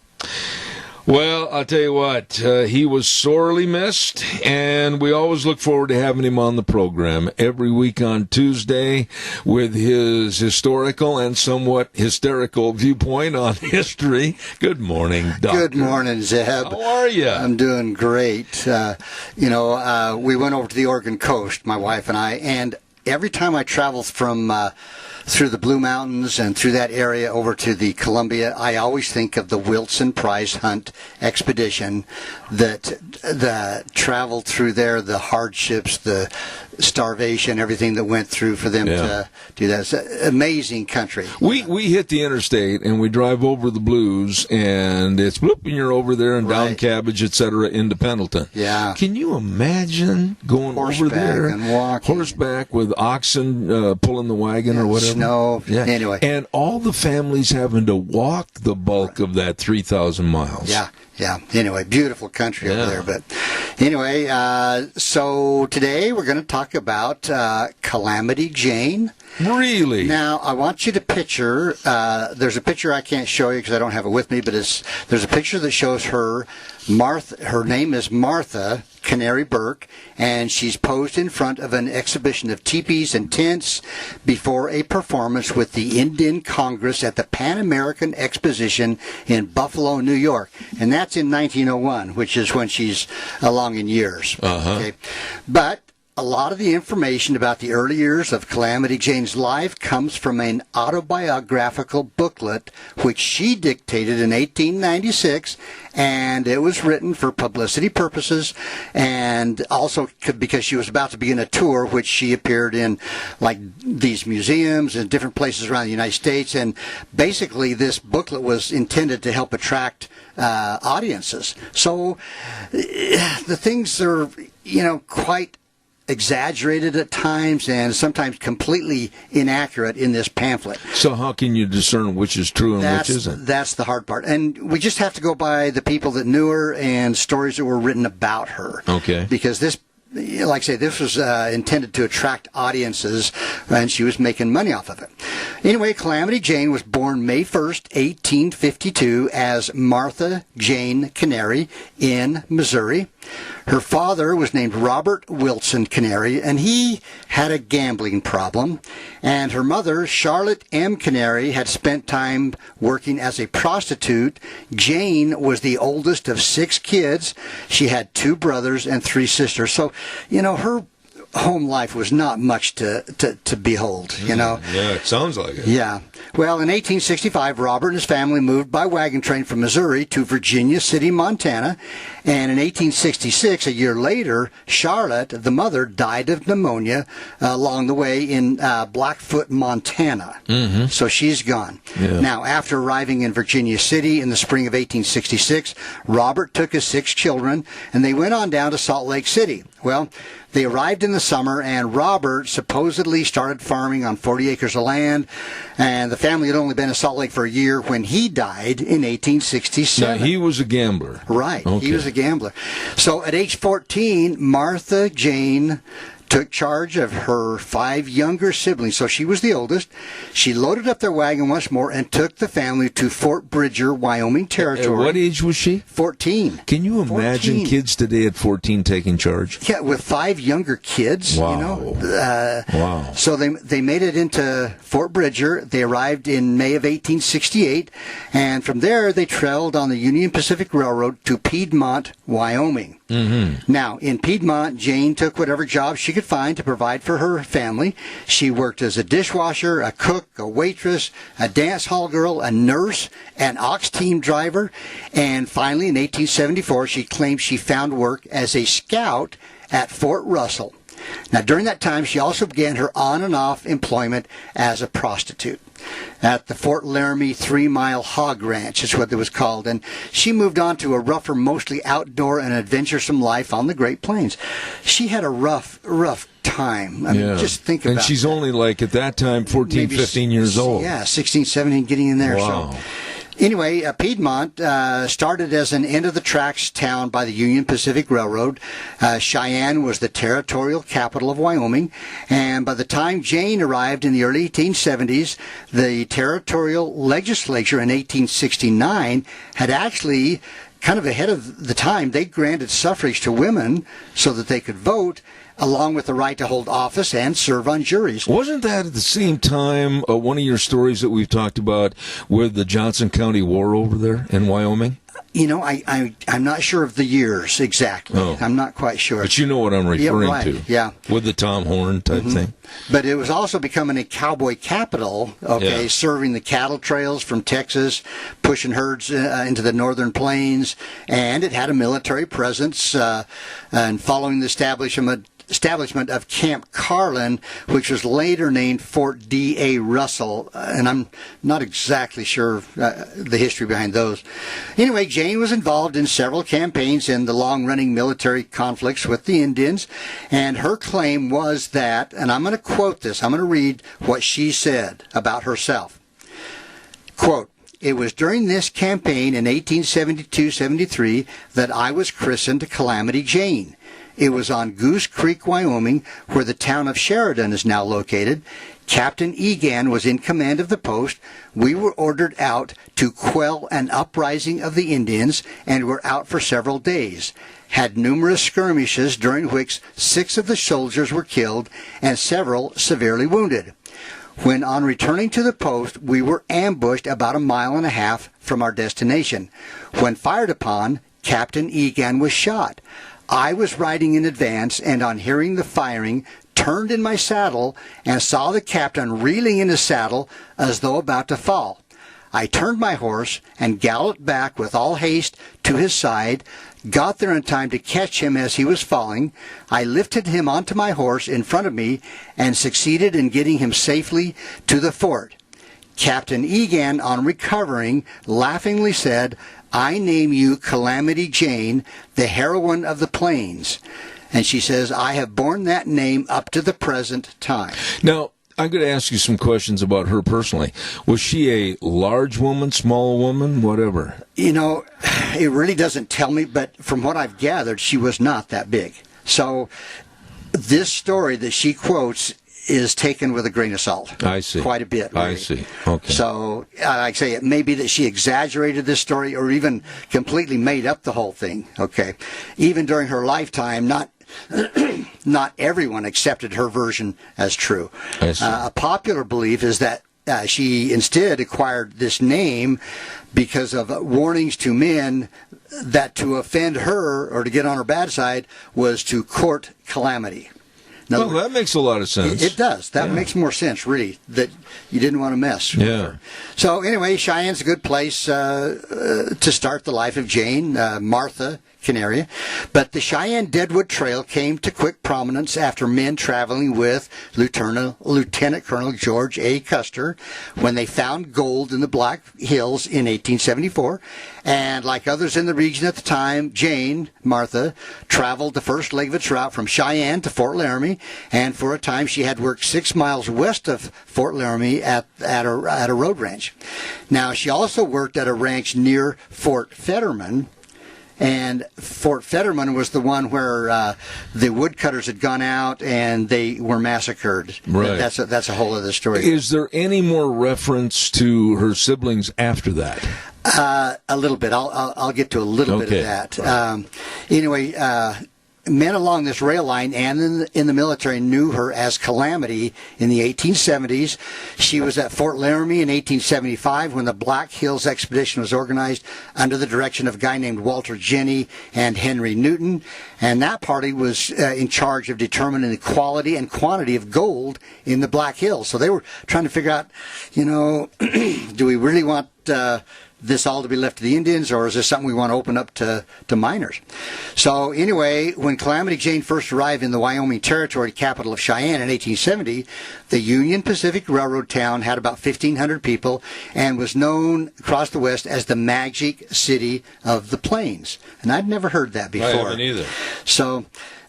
Well, I'll tell you what, he was sorely missed, and we always look forward to having him on the program every week on Tuesday with his historical and somewhat hysterical viewpoint on history. Good morning, Doctor. Good morning, Zeb. How are you? I'm doing great. We went over to the Oregon coast, my wife and I, and every time I travel from through the Blue Mountains and through that area over to the Columbia, I always think of the Wilson Prize Hunt expedition that traveled through there, the hardships, the starvation, everything that went through for them to do that. It's an amazing country. We hit the interstate and we drive over the Blues, and it's bloop, and you're over there and down Cabbage, etc., into Pendleton. Yeah. Can you imagine going over there and walking, horseback with oxen pulling the wagon or whatever? snow. Yeah. Anyway. And all the families having to walk the bulk of that 3,000 miles. Yeah. Anyway, beautiful country over there. But anyway, so today we're going to talk about Calamity Jane. Really? Now, I want you to picture, there's a picture I can't show you because I don't have it with me, but there's a picture that shows her, her name is Martha Canary Burke, and she's posed in front of an exhibition of teepees and tents before a performance with the Indian Congress at the Pan American Exposition in Buffalo, New York. And that's in 1901, which is when she's along in years. Okay? But a lot of the information about the early years of Calamity Jane's life comes from an autobiographical booklet which she dictated in 1896, and it was written for publicity purposes and also because she was about to begin a tour which she appeared in, like these museums and different places around the United States, and basically this booklet was intended to help attract audiences. So the things are, quite exaggerated at times and sometimes completely inaccurate in this pamphlet. So how can you discern which is true and which isn't? That's the hard part. And we just have to go by the people that knew her and stories that were written about her. Okay. Because this, like I say, this was intended to attract audiences, and she was making money off of it. Anyway, Calamity Jane was born May 1st, 1852, as Martha Jane Canary in Missouri. Her father was named Robert Wilson Canary, and he had a gambling problem. And her mother, Charlotte M. Canary, had spent time working as a prostitute. Jane was the oldest of 6 kids. She had 2 brothers and 3 sisters. So, her home life was not much to behold, Yeah, it sounds like it. Yeah. Well, in 1865, Robert and his family moved by wagon train from Missouri to Virginia City, Montana. And in 1866, a year later, Charlotte, the mother, died of pneumonia along the way in Blackfoot, Montana. Mm-hmm. So she's gone. Yeah. Now, after arriving in Virginia City in the spring of 1866, Robert took his 6 children, and they went on down to Salt Lake City. Well, they arrived in the summer, and Robert supposedly started farming on 40 acres of land, and the family had only been in Salt Lake for a year when he died in 1867. Now, he was a gambler. Right. Okay. He was a gambler. So at age 14, Martha Jane took charge of her 5 younger siblings. So she was the oldest. She loaded up their wagon once more and took the family to Fort Bridger, Wyoming Territory. At what age was she? 14. Can you imagine 14. Kids today at 14 taking charge? Yeah, with 5 younger kids. Wow. Wow. So they made it into Fort Bridger. They arrived in May of 1868, and from there they traveled on the Union Pacific Railroad to Piedmont, Wyoming. Mm-hmm. Now, in Piedmont, Jane took whatever job she could find to provide for her family. She worked as a dishwasher, a cook, a waitress, a dance hall girl, a nurse, an ox team driver, and finally in 1874 she claimed she found work as a scout at Fort Russell. Now, during that time, she also began her on and off employment as a prostitute at the Fort Laramie 3-Mile Hog Ranch, is what it was called. And she moved on to a rougher, mostly outdoor and adventuresome life on the Great Plains. She had a rough time. I mean, just think about it. And she's only like, at that time, 14, 15 years old. Yeah, 16, 17, getting in there. Wow. So. Anyway, Piedmont started as an end-of-the-tracks town by the Union Pacific Railroad. Cheyenne was the territorial capital of Wyoming, and by the time Jane arrived in the early 1870s, the territorial legislature in 1869 had actually, kind of ahead of the time, they granted suffrage to women so that they could vote, along with the right to hold office and serve on juries. Wasn't that at the same time one of your stories that we've talked about with the Johnson County War over there in Wyoming? You know, I'm not sure of the years exactly. Oh. I'm not quite sure. But you know what I'm referring to. Yeah. With the Tom Horn type thing. But it was also becoming a cowboy capital, okay, serving the cattle trails from Texas, pushing herds into the northern plains, and it had a military presence, and following the establishment establishment of Camp Carlin, which was later named Fort D.A. Russell, and I'm not exactly sure the history behind those. Anyway, Jane was involved in several campaigns in the long-running military conflicts with the Indians, and her claim was that, and I'm going to quote this, I'm going to read what she said about herself. Quote, "It was during this campaign in 1872-73 that I was christened Calamity Jane. It was on Goose Creek, Wyoming, where the town of Sheridan is now located. Captain Egan was in command of the post. We were ordered out to quell an uprising of the Indians and were out for several days. Had numerous skirmishes during which 6 of the soldiers were killed and several severely wounded. When on returning to the post, we were ambushed about 1.5 miles from our destination. When fired upon, Captain Egan was shot. I was riding in advance, and on hearing the firing, turned in my saddle and saw the captain reeling in his saddle as though about to fall. I turned my horse and galloped back with all haste to his side, got there in time to catch him as he was falling. I lifted him onto my horse in front of me and succeeded in getting him safely to the fort. Captain Egan, on recovering, laughingly said, 'I name you Calamity Jane, the heroine of the plains.' And she says, 'I have borne that name up to the present time.'" Now, I'm going to ask you some questions about her personally. Was she a large woman, small woman, whatever? You know, it really doesn't tell me, but from what I've gathered, she was not that big. So this story that she quotes is taken with a grain of salt. I see. Quite a bit, really. I see. Okay. So, like I say, it may be that she exaggerated this story or even completely made up the whole thing. Okay. Even during her lifetime, not everyone accepted her version as true. A popular belief is that she instead acquired this name because of warnings to men that to offend her or to get on her bad side was to court calamity. Well, that makes a lot of sense. It does. That makes more sense, really, that you didn't want to mess with her. So anyway, Cheyenne's a good place to start the life of Jane, Martha Canaria. But the Cheyenne Deadwood Trail came to quick prominence after men traveling with Lieutenant Colonel George A. Custer when they found gold in the Black Hills in 1874. And like others in the region at the time, Jane, Martha, traveled the first leg of its route from Cheyenne to Fort Laramie, and for a time she had worked 6 miles west of Fort Laramie at a road ranch. Now, she also worked at a ranch near Fort Fetterman, and Fort Fetterman was the one where the woodcutters had gone out and they were massacred. Right. That's a whole other story. Is there any more reference to her siblings after that? A little bit. I'll get to a little bit of that. Anyway, men along this rail line and in the military knew her as Calamity in the 1870s. She was at Fort Laramie in 1875 when the Black Hills Expedition was organized under the direction of a guy named Walter Jenney and Henry Newton. And that party was in charge of determining the quality and quantity of gold in the Black Hills. So they were trying to figure out, do we really want this all to be left to the Indians, or is this something we want to open up to miners? So anyway, when Calamity Jane first arrived in the Wyoming Territory capital of Cheyenne in 1870, the Union Pacific Railroad town had about 1,500 people and was known across the West as the Magic City of the Plains. And I'd never heard that before. I haven't either.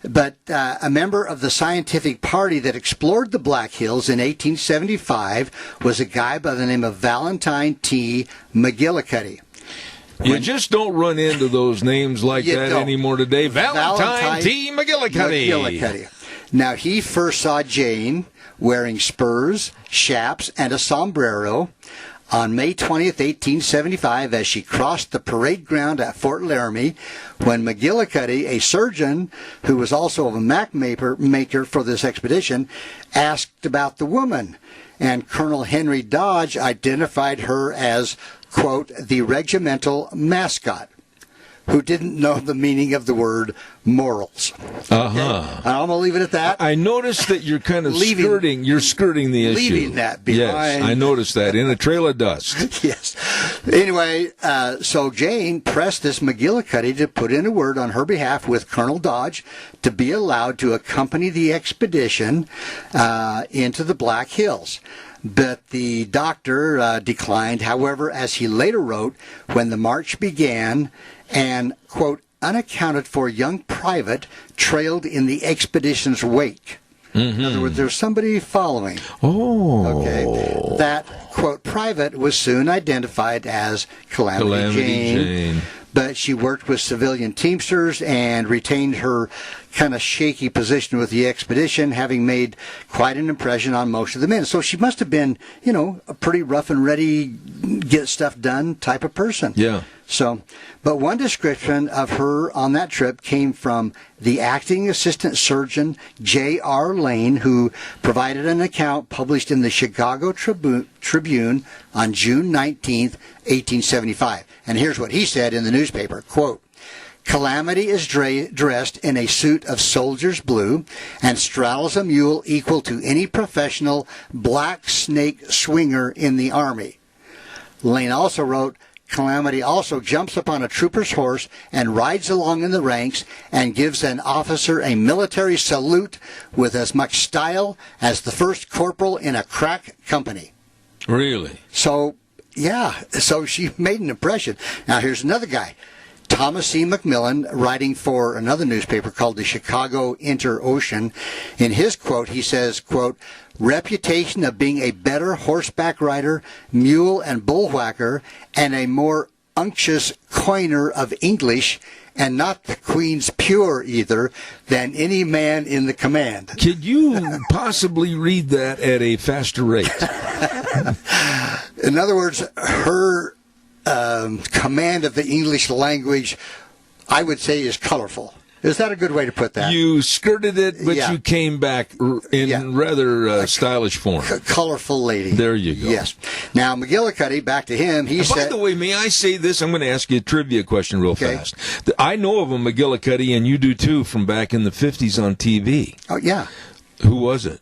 But a member of the scientific party that explored the Black Hills in 1875 was a guy by the name of Valentine T. McGillicuddy. You just don't run into those names like that anymore today. Valentine T. McGillicuddy. Now, he first saw Jane wearing spurs, chaps, and a sombrero on May 20th, 1875, as she crossed the parade ground at Fort Laramie, when McGillicuddy, a surgeon who was also a map maker for this expedition, asked about the woman. And Colonel Henry Dodge identified her as, quote, the regimental mascot. who didn't know the meaning of the word morals. Uh-huh. I'm going to leave it at that. I noticed that you're kind of skirting the issue. Leaving that behind. Yes, I noticed that in a trail of dust. Yes. Anyway, so Jane pressed this McGillicuddy to put in a word on her behalf with Colonel Dodge to be allowed to accompany the expedition into the Black Hills. But the doctor declined. However, as he later wrote, when the march began, an, quote, unaccounted for young private trailed in the expedition's wake. Mm-hmm. In other words, there was somebody following. Oh. Okay. That, quote, private was soon identified as Calamity Jane. But she worked with civilian teamsters and retained her kind of shaky position with the expedition, having made quite an impression on most of the men. So she must have been, a pretty rough and ready, get stuff done type of person. Yeah. So, but one description of her on that trip came from the acting assistant surgeon, J.R. Lane, who provided an account published in the Chicago Tribune on June 19th, 1875. And here's what he said in the newspaper, quote, Calamity is dressed in a suit of soldier's blue and straddles a mule equal to any professional black snake swinger in the Army. Lane also wrote, Calamity also jumps upon a trooper's horse and rides along in the ranks and gives an officer a military salute with as much style as the first corporal in a crack company. Really? So, yeah, so she made an impression. Now, here's another guy. Thomas C. McMillan, writing for another newspaper called the Chicago Inter-Ocean. In his quote, he says, quote, reputation of being a better horseback rider, mule and bullwhacker, and a more unctuous coiner of English, and not the Queen's pure either, than any man in the command. Could you possibly read that at a faster rate? In other words, her command of the English language, I would say, is colorful. Is that a good way to put that? You skirted it, but you came back in rather stylish form. Colorful lady. There you go. Yes. Now, McGillicuddy, back to him. He said. By the way, may I say this? I'm going to ask you a trivia question real fast. I know of a McGillicuddy, and you do too, from back in the 50s on TV. Oh, yeah. Who was it?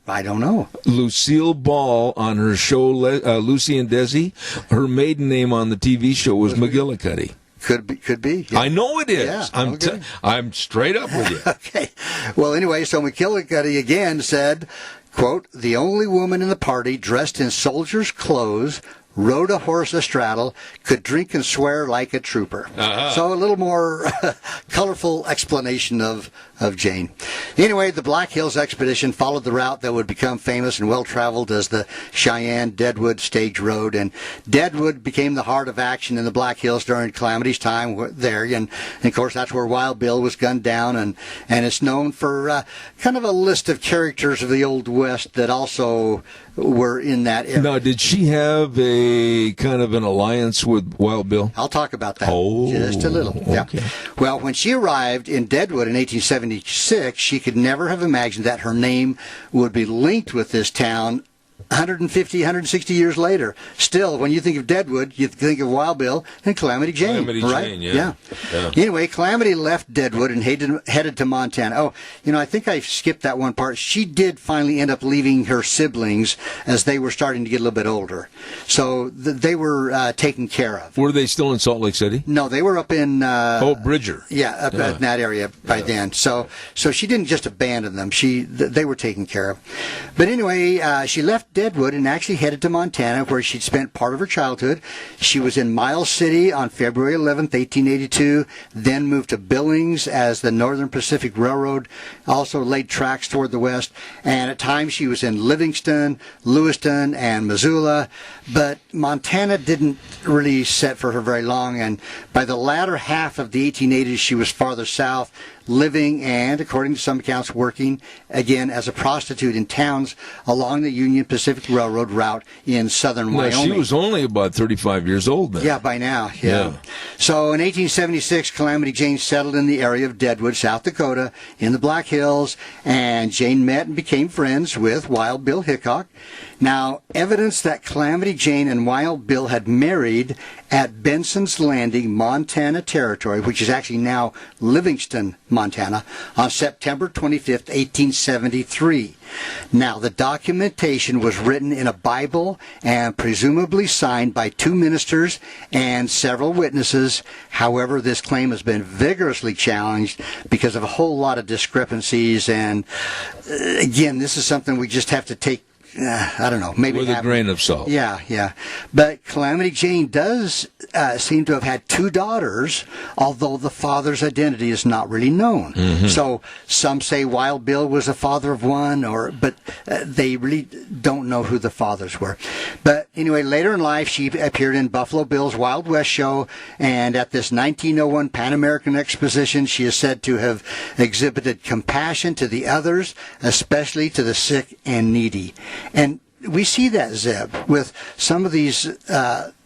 I don't know. Lucille Ball on her show, Lucy and Desi. Her maiden name on the TV show was McGillicuddy. Could be. Yeah. I know it is. Yeah, I'm straight up with you. Okay. Well, anyway, so McGillicuddy again said, quote, the only woman in the party dressed in soldier's clothes, rode a horse astraddle, could drink and swear like a trooper. Uh-huh. So a little more colorful explanation of Jane. Anyway, the Black Hills expedition followed the route that would become famous and well-traveled as the Cheyenne-Deadwood Stage Road, and Deadwood became the heart of action in the Black Hills during Calamity's time there, and of course that's where Wild Bill was gunned down, and it's known for kind of a list of characters of the Old West that also were in that area. Now, did she have a kind of an alliance with Wild Bill? I'll talk about that just a little. Okay. Yeah. Well, when she arrived in Deadwood in 1876, she could never have imagined that her name would be linked with this town 150, 160 years later. Still, when you think of Deadwood, you think of Wild Bill and Calamity Jane. Right? Jane, yeah. Anyway, Calamity left Deadwood and headed to Montana. Oh, I think I skipped that one part. She did finally end up leaving her siblings as they were starting to get a little bit older. So they were taken care of. Were they still in Salt Lake City? No, they were up in... Bridger. Yeah, up in that area by then. So she didn't just abandon them. They were taken care of. But anyway, she left Deadwood and actually headed to Montana, where she'd spent part of her childhood. She was in Miles City on February 11th, 1882, then moved to Billings as the Northern Pacific Railroad also laid tracks toward the west, and at times she was in Livingston, Lewiston, and Missoula, but Montana didn't really set for her very long, and by the latter half of the 1880s, she was farther south, living and, according to some accounts, working, again, as a prostitute in towns along the Union Pacific Railroad route in southern Now, Wyoming. she was only about 35 years old then. Yeah, by now, yeah. So in 1876, Calamity Jane settled in the area of Deadwood, South Dakota, in the Black Hills, and Jane met and became friends with Wild Bill Hickok. Now, evidence that Calamity Jane and Wild Bill had married at Benson's Landing, Montana Territory, which is actually now Livingston, Montana, on September 25th, 1873. Now, the documentation was written in a Bible and presumably signed by 2 ministers and several witnesses. However, this claim has been vigorously challenged because of a whole lot of discrepancies. And again, this is something we just have to take, I don't know, maybe with a grain of salt. Yeah. But Calamity Jane does seem to have had 2 daughters, although the father's identity is not really known. Mm-hmm. So some say Wild Bill was the father of one, but they really don't know who the fathers were. But anyway, later in life, she appeared in Buffalo Bill's Wild West show, and at this 1901 Pan American Exposition, she is said to have exhibited compassion to the others, especially to the sick and needy. And we see that, Zeb, with some of these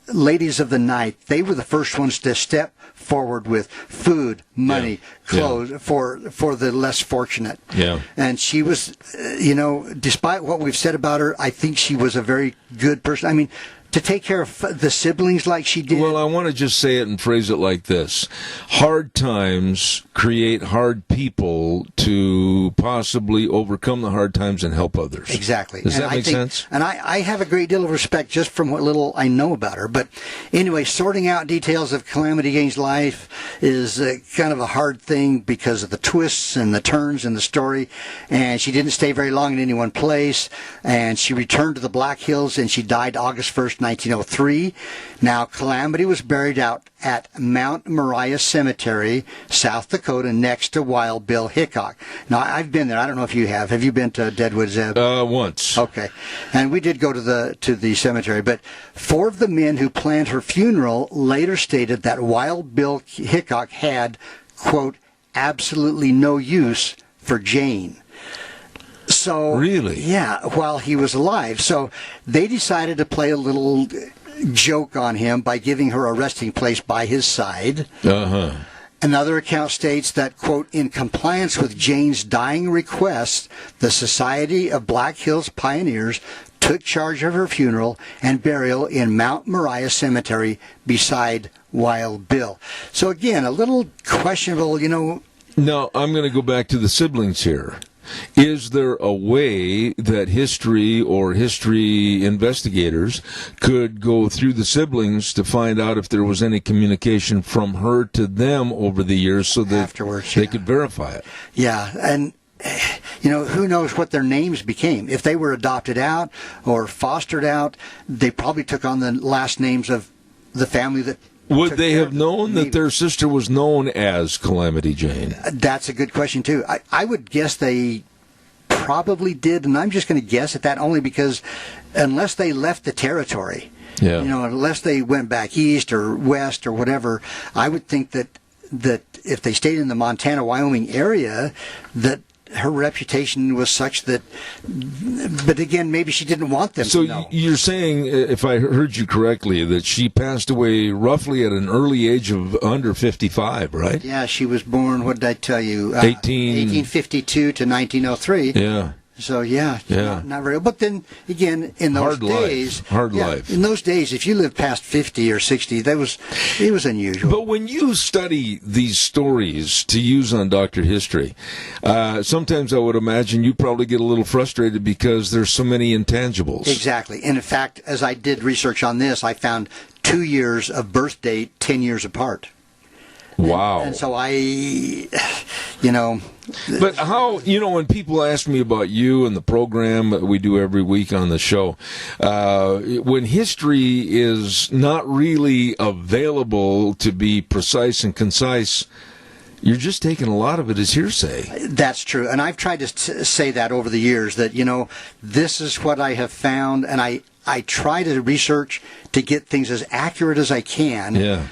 ladies of the night. They were the first ones to step forward with food, money, clothes for the less fortunate. Yeah. And she was, despite what we've said about her, I think she was a very good person. I mean, to take care of the siblings like she did. Well, I want to just say it and phrase it like this. Hard times create hard people to possibly overcome the hard times and help others. Exactly. Does that make sense? And I have a great deal of respect just from what little I know about her. But anyway, sorting out details of Calamity Jane's life is kind of a hard thing because of the twists and the turns in the story. And she didn't stay very long in any one place. And she returned to the Black Hills and she died August 1st, 1903. Now, Calamity was buried out at Mount Moriah Cemetery, South Dakota, next to Wild Bill Hickok. Now, I've been there. I don't know if you have. Have you been to Deadwood, Zeb? Once. Okay. And we did go to the cemetery. But 4 of the men who planned her funeral later stated that Wild Bill Hickok had, quote, absolutely no use for Jane. So, really? Yeah, while he was alive. So they decided to play a little joke on him by giving her a resting place by his side. Uh-huh. Another account states that, quote, in compliance with Jane's dying request, the Society of Black Hills Pioneers took charge of her funeral and burial in Mount Moriah Cemetery beside Wild Bill. So again, a little questionable, Now, I'm going to go back to the siblings here. Is there a way that history or history investigators could go through the siblings to find out if there was any communication from her to them over the years so that afterwards, they could verify it? Yeah, and who knows what their names became. If they were adopted out or fostered out, they probably took on the last names of the family that. Would they have known that their sister was known as Calamity Jane? That's a good question, too. I would guess they probably did, and I'm just going to guess at that only because unless they left the territory, unless they went back east or west or whatever, I would think that if they stayed in the Montana-Wyoming area, that her reputation was such that, but again, maybe she didn't want them to know. So you're saying, if I heard you correctly, that she passed away roughly at an early age of under 55, right? Yeah, she was born, what did I tell you? 1852 to 1903. Yeah. So not very. But then again, in those days, hard life. In those days, if you lived past 50 or 60, it was unusual. But when you study these stories to use on Dr. History, sometimes I would imagine you probably get a little frustrated because there's so many intangibles. Exactly. And in fact, as I did research on this, I found 2 years of birth date 10 years apart. Wow. And so But how, when people ask me about you and the program that we do every week on the show, when history is not really available to be precise and concise, you're just taking a lot of it as hearsay. That's true. And I've tried to say that over the years, that, this is what I have found, and I try to research to get things as accurate as I can. Yeah.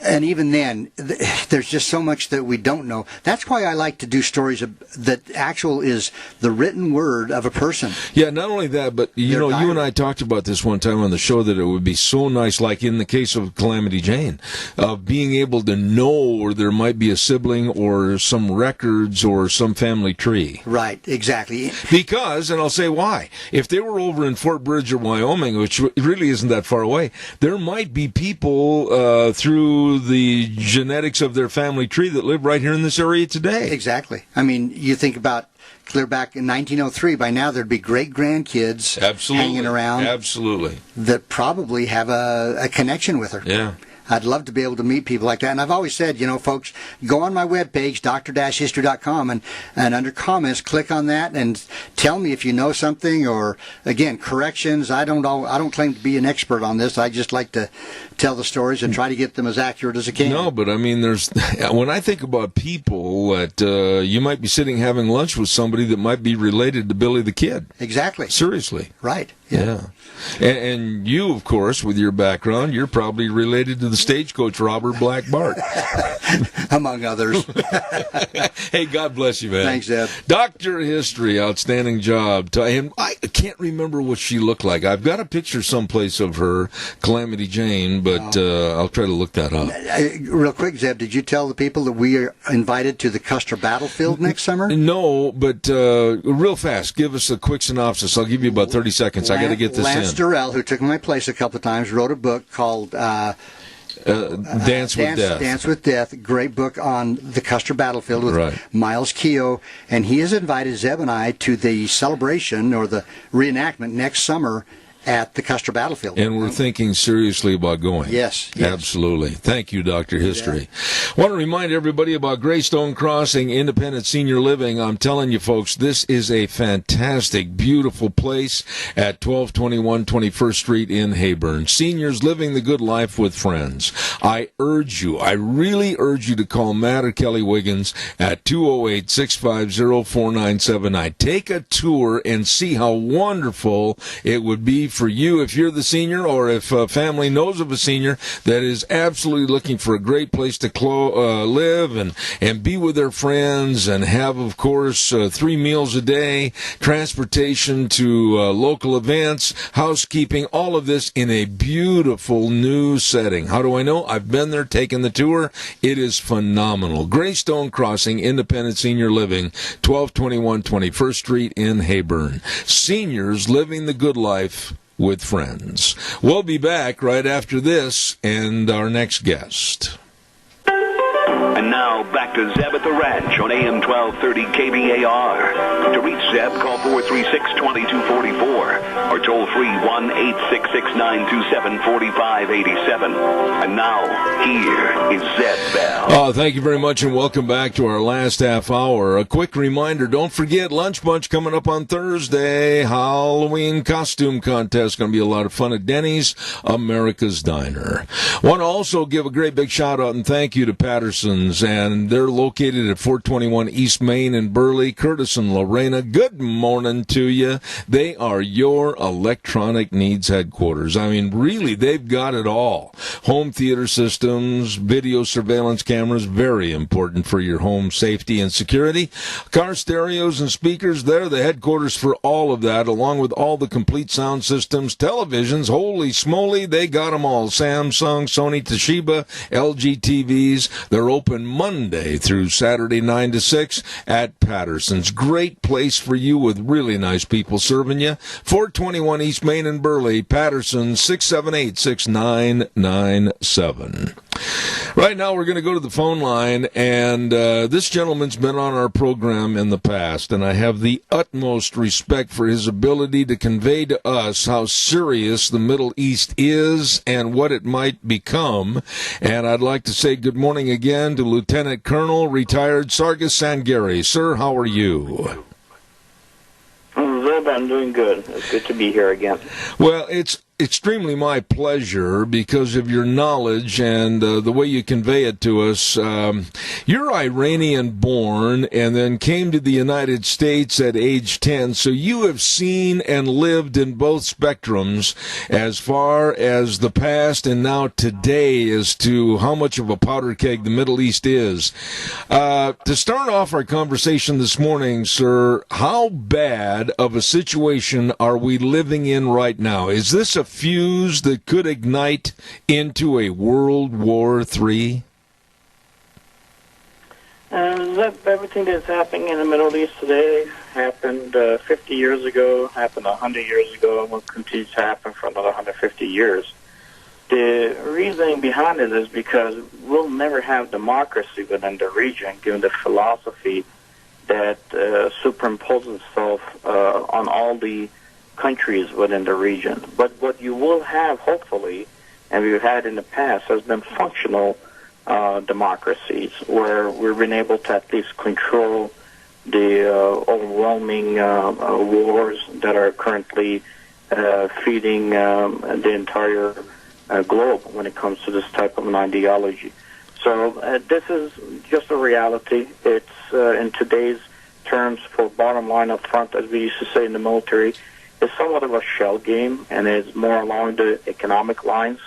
And even then, there's just so much that we don't know. That's why I like to do stories that actual is the written word of a person. Yeah, not only that, but you and I talked about this one time on the show, that it would be so nice, like in the case of Calamity Jane, of being able to know, or there might be a sibling or some records or some family tree. Right, exactly. Because, and I'll say why, if they were over in Fort Bridger, Wyoming, which really isn't that far away, there might be people through the genetics of their family tree that live right here in this area today. Exactly. I mean, you think about clear back in 1903, by now there'd be great-grandkids hanging around. Absolutely. That probably have a connection with her. Yeah. I'd love to be able to meet people like that. And I've always said, folks, go on my webpage, dr-history.com, and under comments, click on that and tell me if you know something, or, again, corrections. I don't claim to be an expert on this. I just like to tell the stories and try to get them as accurate as I can. No, but I mean, when I think about people that you might be sitting having lunch with somebody that might be related to Billy the Kid. Exactly. Seriously. Right. Yeah. And you, of course, with your background, you're probably related to the stagecoach robber Black Bart. Among others. Hey, God bless you, man. Thanks, Ed. Dr. History, outstanding job. And I can't remember what she looked like. I've got a picture someplace of her, Calamity Jane, but I'll try to look that up. Real quick, Zeb, did you tell the people that we are invited to the Custer Battlefield next summer? No, but real fast, give us a quick synopsis. I'll give you about 30 seconds. I got to get this Lance in. Durrell, who took my place a couple of times, wrote a book called Dance with Death. Dance with Death. Great book on the Custer Battlefield with Miles Keogh. And he has invited Zeb and I to the celebration or the reenactment next summer at the Custer Battlefield. And we're thinking seriously about going. Yes. Absolutely. Thank you, Dr. History. Want to remind everybody about Greystone Crossing Independent Senior Living. I'm telling you, folks, this is a fantastic, beautiful place at 1221 21st Street in Heyburn. Seniors living the good life with friends. I really urge you to call Matt or Kelly Wiggins at 208-650-4979. Take a tour and see how wonderful it would be for you if you're the senior, or if a family knows of a senior that is absolutely looking for a great place to live and be with their friends and have, of course, 3 meals a day, transportation to local events, housekeeping, all of this in a beautiful new setting. How do I know? I've been there, taken the tour. It is phenomenal. Greystone Crossing Independent Senior Living, 1221 21st Street in Heyburn. Seniors living the good life with friends. We'll be back right after this and our next guest. And now back to Zeb at the Ranch on AM 1230 KBAR. To reach Zeb, call 436-2244 or toll free 1-866-927-4587. And now, here is Zeb Bell. Thank you very much and welcome back to our last half hour. A quick reminder, don't forget Lunch Bunch coming up on Thursday. Halloween costume contest. Going to be a lot of fun at Denny's, America's Diner. Want to also give a great big shout out and thank you to Patterson's, and they're located at 421 East Main in Burley. Curtis and Lorena, good morning to you. They are your electronic needs headquarters. I mean, really, they've got it all. Home theater systems, video surveillance cameras, very important for your home safety and security. Car stereos and speakers, they're the headquarters for all of that, along with all the complete sound systems. Televisions, holy smoly, they got them all. Samsung, Sony, Toshiba, LG TVs. They're open Monday through Saturday 9 to 6 at Patterson's. Great place for you with really nice people serving you. 421 East Main in Burley, Patterson, 678-6997. Right now we're going to go to the phone line, and this gentleman's been on our program in the past, and I have the utmost respect for his ability to convey to us how serious the Middle East is and what it might become. And I'd like to say good morning again to Lieutenant Colonel retired Sargis Sangari. Sir, how are you? Zeb, I'm doing good. It's good to be here again. Well, it's extremely my pleasure because of your knowledge and the way you convey it to us. You're Iranian-born and then came to the United States at age 10, so you have seen and lived in both spectrums as far as the past and now today as to how much of a powder keg the Middle East is. To start off our conversation this morning, sir, how bad of a situation are we living in right now? Is this a fuse that could ignite into a World War III? Everything that's happening in the Middle East today happened 50 years ago, happened 100 years ago, and will continue to happen for another 150 years. The reasoning behind it is because we'll never have democracy within the region, given the philosophy that superimposes itself on all the countries within the region. But what you will have, hopefully, and we've had in the past, has been functional democracies where we've been able to at least control the overwhelming wars that are currently feeding the entire globe when it comes to this type of an ideology. So this is just a reality. It's in today's terms, for bottom line up front, as we used to say in the military, it's somewhat of a shell game, and it's more along the economic lines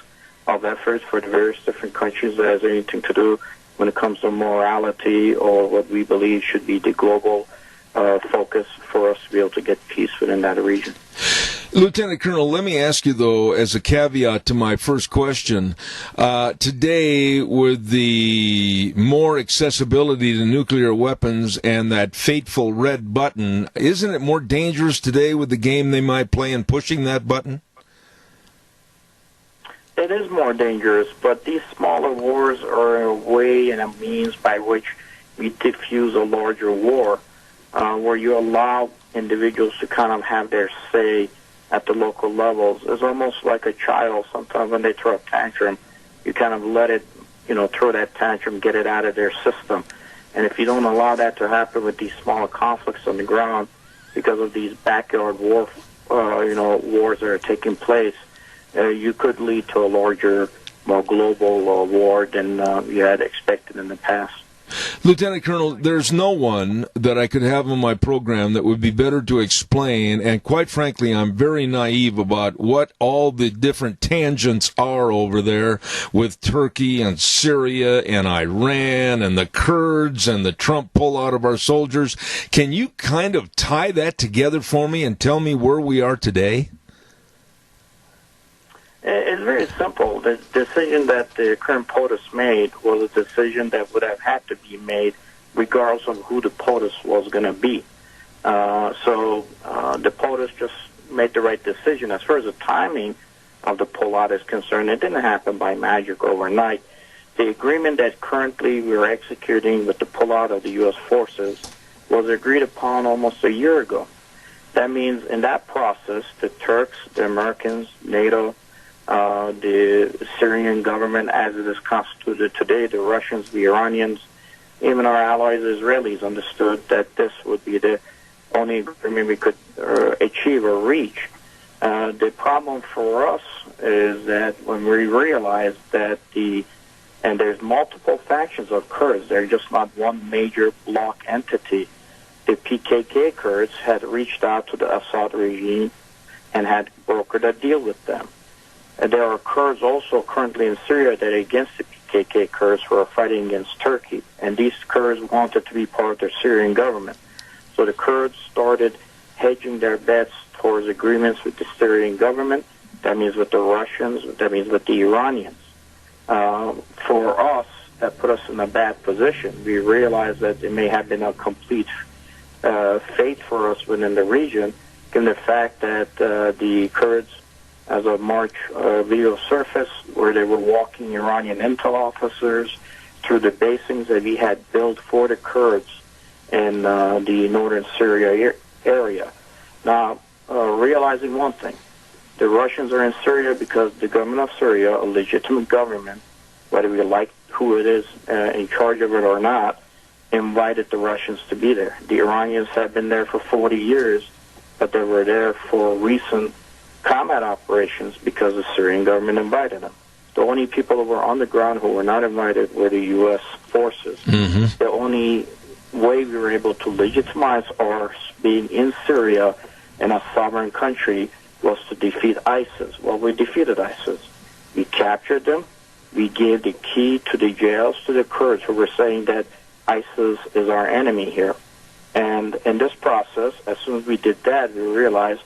of efforts for the various different countries that has anything to do when it comes to morality or what we believe should be the global focus for us to be able to get peace within that region. Lieutenant Colonel, let me ask you, though, as a caveat to my first question, today with the more accessibility to nuclear weapons and that fateful red button, isn't it more dangerous today with the game they might play in pushing that button? It is more dangerous, but these smaller wars are a way and a means by which we diffuse a larger war, where you allow individuals to kind of have their say at the local levels. It's almost like a child. Sometimes when they throw a tantrum, you kind of let it, throw that tantrum, get it out of their system. And if you don't allow that to happen with these smaller conflicts on the ground because of these backyard wars that are taking place, you could lead to a larger, more global war than you had expected in the past. Lieutenant Colonel, there's no one that I could have on my program that would be better to explain, and quite frankly, I'm very naive about what all the different tangents are over there with Turkey and Syria and Iran and the Kurds and the Trump pullout of our soldiers. Can you kind of tie that together for me and tell me where we are today? It's very simple. The decision that the current POTUS made was a decision that would have had to be made regardless of who the POTUS was going to be. So the POTUS just made the right decision. As far as the timing of the pullout is concerned, it didn't happen by magic overnight. The agreement that currently we're executing with the pullout of the U.S. forces was agreed upon almost a year ago. That means in that process, the Turks, the Americans, NATO, the Syrian government as it is constituted today, the Russians, the Iranians, even our allies, the Israelis, understood that this would be the only agreement we could achieve or reach. The problem for us is that when we realized that and there's multiple factions of Kurds, they're just not one major bloc entity. The PKK Kurds had reached out to the Assad regime and had brokered a deal with them. And there are Kurds also currently in Syria that are against the PKK Kurds who are fighting against Turkey. And these Kurds wanted to be part of the Syrian government. So the Kurds started hedging their bets towards agreements with the Syrian government. That means with the Russians. That means with the Iranians. For us, that put us in a bad position. We realized that it may have been a complete fate for us within the region, given the fact that the Kurds, as of March, video surfaced where they were walking Iranian intel officers through the basins that we had built for the Kurds in the northern Syria area. Now, realizing one thing, the Russians are in Syria because the government of Syria, a legitimate government, whether we like who it is in charge of it or not, invited the Russians to be there. The Iranians have been there for 40 years, but they were there for recent combat operations because the Syrian government invited them. The only people who were on the ground who were not invited were the U.S. forces. Mm-hmm. The only way we were able to legitimize our being in Syria in a sovereign country was to defeat ISIS. Well, we defeated ISIS. We captured them. We gave the key to the jails to the Kurds who were saying that ISIS is our enemy here. And in this process, as soon as we did that, we realized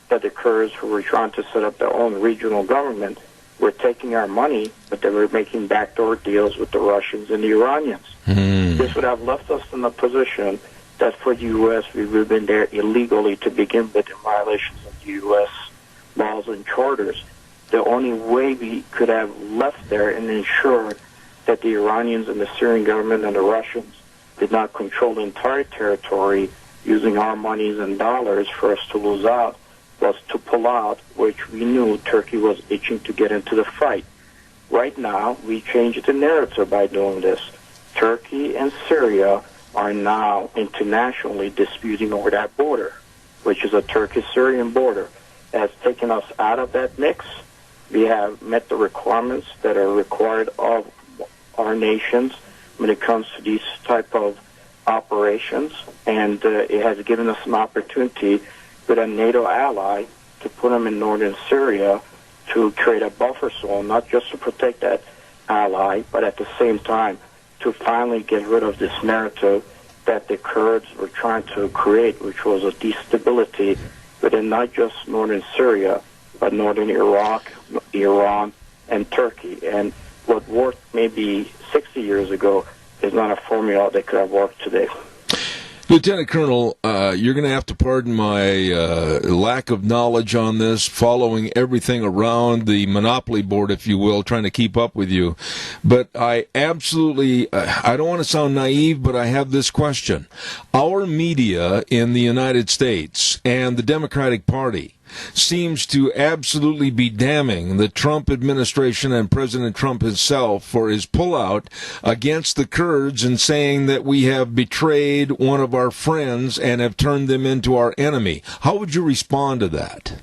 that the Kurds who were trying to set up their own regional government were taking our money, but they were making backdoor deals with the Russians and the Iranians. This would have left us in a position that for the U.S., we would have been there illegally to begin with in violations of the U.S. laws and charters. The only way we could have left there and ensured that the Iranians and the Syrian government and the Russians did not control the entire territory using our monies and dollars for us to lose out was to pull out, which we knew Turkey was itching to get into the fight. Right now, we changed the narrative by doing this. Turkey and Syria are now internationally disputing over that border, which is a Turkish-Syrian border. It has taken us out of that mix. We have met the requirements that are required of our nations when it comes to these type of operations, and it has given us an opportunity with a NATO ally to put them in northern Syria to create a buffer zone, not just to protect that ally, but at the same time to finally get rid of this narrative that the Kurds were trying to create, which was a destability within not just northern Syria, but northern Iraq, Iran, and Turkey. And what worked maybe 60 years ago is not a formula that could have worked today. Lieutenant Colonel, you're going to have to pardon my lack of knowledge on this, following everything around the monopoly board, if you will, trying to keep up with you. But I absolutely, I don't want to sound naive, but I have this question. Our media in the United States and the Democratic Party seems to absolutely be damning the Trump administration and President Trump himself for his pullout against the Kurds and saying that we have betrayed one of our friends and have turned them into our enemy. How would you respond to that?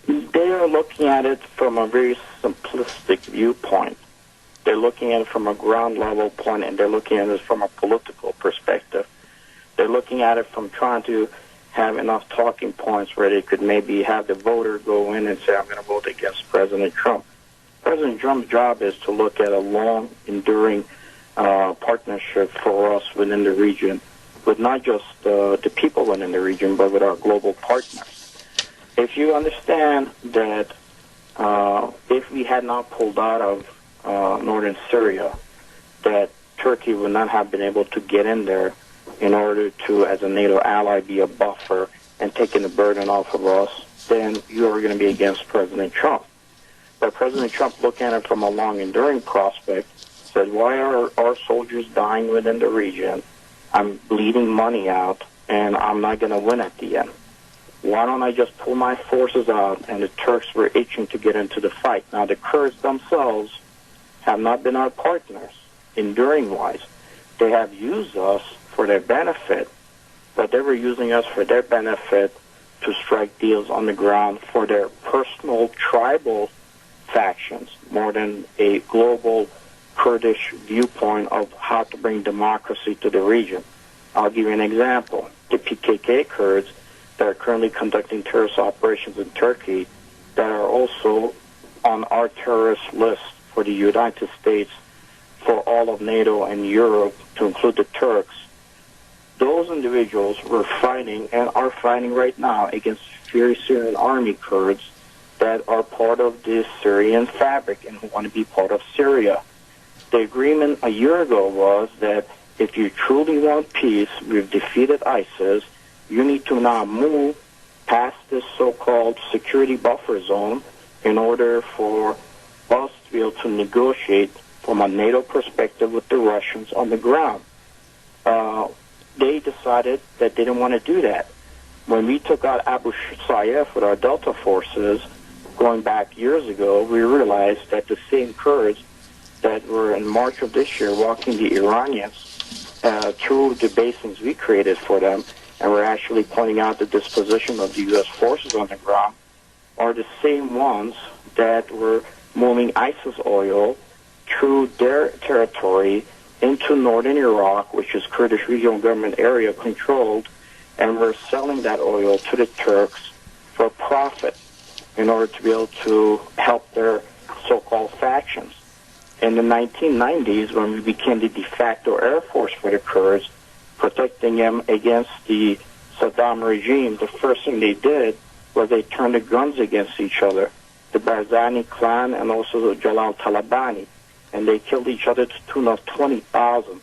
They are looking at it from a very simplistic viewpoint. They're looking at it from a ground level point, and they're looking at it from a political perspective. They're looking at it from trying to have enough talking points where they could maybe have the voter go in and say, I'm going to vote against President Trump. President Trump's job is to look at a long, enduring partnership for us within the region, with not just the people within the region, but with our global partners. If you understand that if we had not pulled out of northern Syria, that Turkey would not have been able to get in there in order to, as a NATO ally, be a buffer and taking the burden off of us, then you are going to be against President Trump. But President Trump, looking at it from a long, enduring prospect, said, why are our soldiers dying within the region? I'm bleeding money out, and I'm not going to win at the end. Why don't I just pull my forces out? And the Turks were itching to get into the fight. Now, the Kurds themselves have not been our partners, enduring-wise. They have used us for their benefit, but they were using us for their benefit to strike deals on the ground for their personal tribal factions more than a global Kurdish viewpoint of how to bring democracy to the region. I'll give you an example. The PKK Kurds that are currently conducting terrorist operations in Turkey that are also on our terrorist list for the United States, for all of NATO and Europe, to include the Turks. Those individuals were fighting and are fighting right now against very Syrian army Kurds that are part of the Syrian fabric and who want to be part of Syria. The agreement a year ago was that if you truly want peace, we've defeated ISIS, you need to now move past this so-called security buffer zone in order for us to be able to negotiate from a NATO perspective with the Russians on the ground. They decided that they didn't want to do that. When we took out Abu Sayyaf with our Delta forces going back years ago, we realized that the same Kurds that were in March of this year walking the Iranians through the basins we created for them and we're actually pointing out the disposition of the U.S. forces on the ground, are the same ones that were moving ISIS oil through their territory into northern Iraq, which is Kurdish regional government area controlled, and we're selling that oil to the Turks for profit in order to be able to help their so-called factions. In the 1990s, when we became the de facto air force for the Kurds, protecting them against the Saddam regime, the first thing they did was they turned the guns against each other, the Barzani clan and also the Jalal Talabani, and they killed each other to the tune of 20,000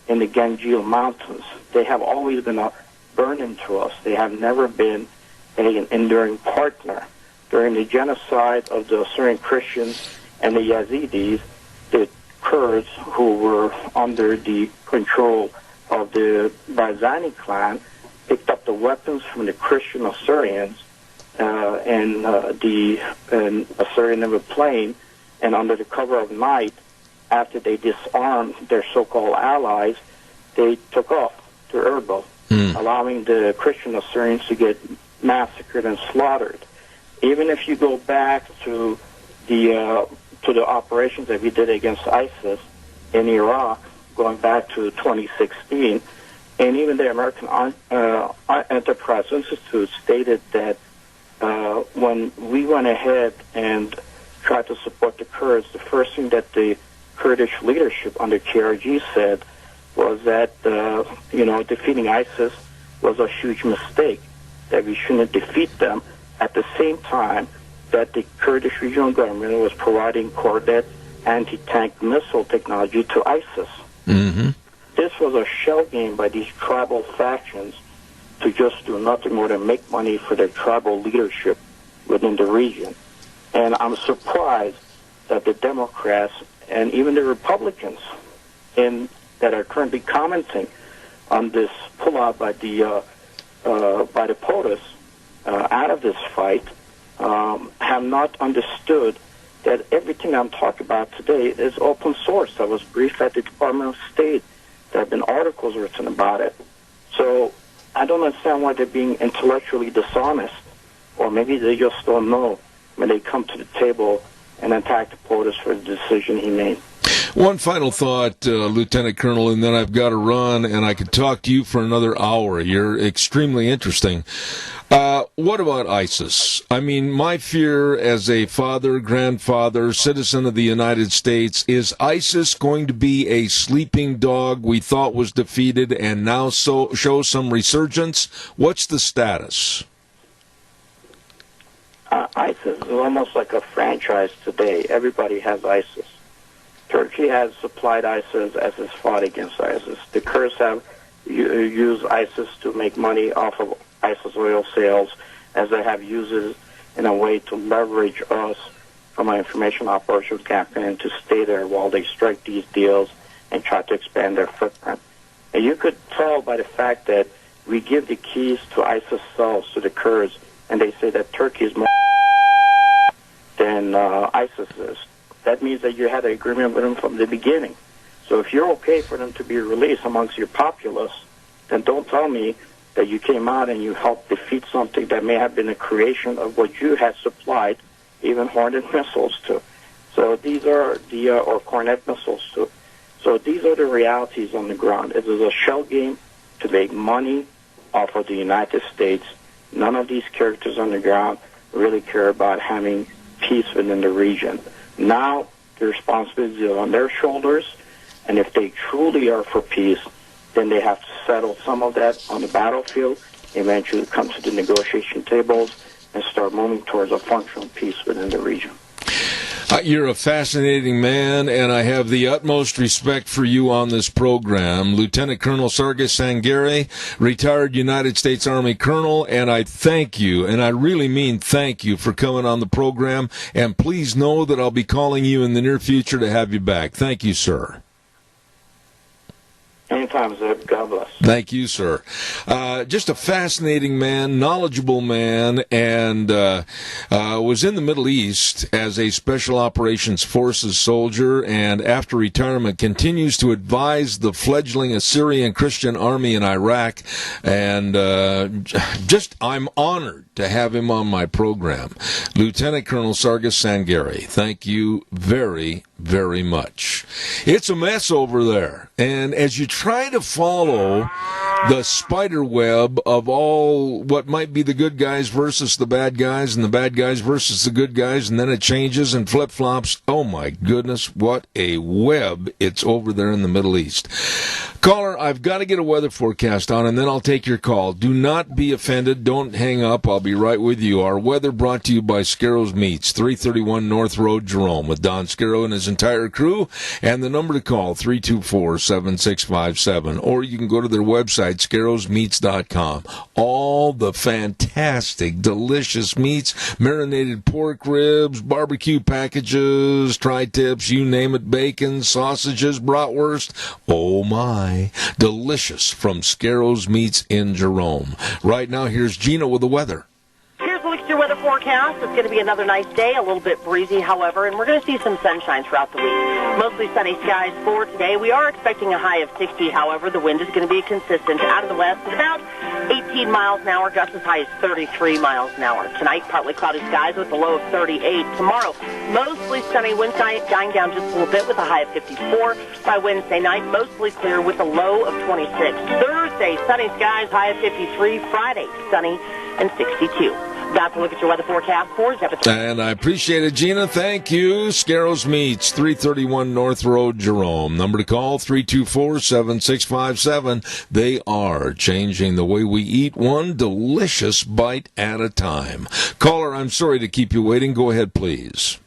in the Ganjil Mountains. They have always been a burden to us. They have never been an enduring partner. During the genocide of the Syrian Christians and the Yazidis, the Kurds, who were under the control of the Barzani clan, picked up the weapons from the Christian Assyrians and Assyrian of a plane, and under the cover of night, after they disarmed their so-called allies, they took off to Erbil, allowing the Christian Assyrians to get massacred and slaughtered. Even if you go back to the operations that we did against ISIS in Iraq, going back to 2016, and even the American Enterprise Institute stated that when we went ahead and tried to support the Kurds, the first thing that the Kurdish leadership under KRG said was that defeating ISIS was a huge mistake, that we shouldn't defeat them at the same time that the Kurdish regional government was providing Corvette anti-tank missile technology to ISIS. Mm-hmm. This was a shell game by these tribal factions to just do nothing more than make money for their tribal leadership within the region. And I'm surprised that the Democrats and even the Republicans that are currently commenting on this pullout by the POTUS out of this fight have not understood that everything I'm talking about today is open source. I was briefed at the Department of State. There have been articles written about it. So I don't understand why they're being intellectually dishonest, or maybe they just don't know when they come to the table and attack the POTUS for the decision he made. One final thought, Lieutenant Colonel, and then I've got to run, and I could talk to you for another hour. You're extremely interesting. What about ISIS? I mean, my fear as a father, grandfather, citizen of the United States, is ISIS going to be a sleeping dog we thought was defeated and now show some resurgence? What's the status? ISIS is almost like a franchise today. Everybody has ISIS. Turkey has supplied ISIS as it's fought against ISIS. The Kurds have used ISIS to make money off of ISIS oil sales, as they have used it in a way to leverage us from an information operations campaign to stay there while they strike these deals and try to expand their footprint. And you could tell by the fact that we give the keys to ISIS cells to the Kurds, and they say that Turkey is more than ISIS is. That means that you had an agreement with them from the beginning. So if you're okay for them to be released amongst your populace, then don't tell me that you came out and you helped defeat something that may have been a creation of what you had supplied, even Hornet missiles to. So these are or Cornet missiles to. So these are the realities on the ground. It is a shell game to make money off of the United States. None of these characters on the ground really care about having peace within the region. Now the responsibility is on their shoulders, and if they truly are for peace, then they have to settle some of that on the battlefield, eventually come to the negotiation tables, and start moving towards a functional peace within the region. You're a fascinating man, and I have the utmost respect for you on this program. Lieutenant Colonel Sargis Sangare, retired United States Army Colonel, and I thank you, and I really mean thank you for coming on the program, and please know that I'll be calling you in the near future to have you back. Thank you, sir. Anytime, Zeb. God bless. Thank you, sir. Just a fascinating man, knowledgeable man, and was in the Middle East as a Special Operations Forces soldier, and after retirement continues to advise the fledgling Assyrian Christian army in Iraq. And I'm honored to have him on my program. Lieutenant Colonel Sargis Sangari, thank you very, very much. It's a mess over there, and as you try to follow the spider web of all what might be the good guys versus the bad guys, and the bad guys versus the good guys, and then it changes and flip-flops. Oh my goodness, what a web it's over there in the Middle East. Caller, I've got to get a weather forecast on, and then I'll take your call. Do not be offended. Don't hang up. I'll be right with you. Our weather brought to you by Scarrows Meats, 331 North Road, Jerome, with Don Scarrow and his entire crew. And the number to call, 324-7657. Or you can go to their website, scarrowsmeats.com. All the fantastic, delicious meats, marinated pork ribs, barbecue packages, tri-tips, you name it, bacon, sausages, bratwurst. Oh, my. Delicious from Scarrows Meats in Jerome. Right now, here's Gina with the weather. Here's a look at your weather forecast. It's going to be another nice day, a little bit breezy, however, and we're going to see some sunshine throughout the week. Mostly sunny skies for today. We are expecting a high of 60, however. The wind is going to be consistent out of the west at about 18 miles an hour, gusts as high as 33 miles an hour. Tonight, partly cloudy skies with a low of 38. Tomorrow, mostly sunny, wind dying down just a little bit with a high of 54. By Wednesday night, mostly clear with a low of 26. Thursday, sunny skies, high of 53. Friday, sunny and 62. That's a look at your weather forecast for Zeb. And I appreciate it, Gina. Thank you. Scarrows Meats, 331 North Road, Jerome. Number to call, 324-7657. They are changing the way we eat, one delicious bite at a time. Caller, I'm sorry to keep you waiting. Go ahead, please.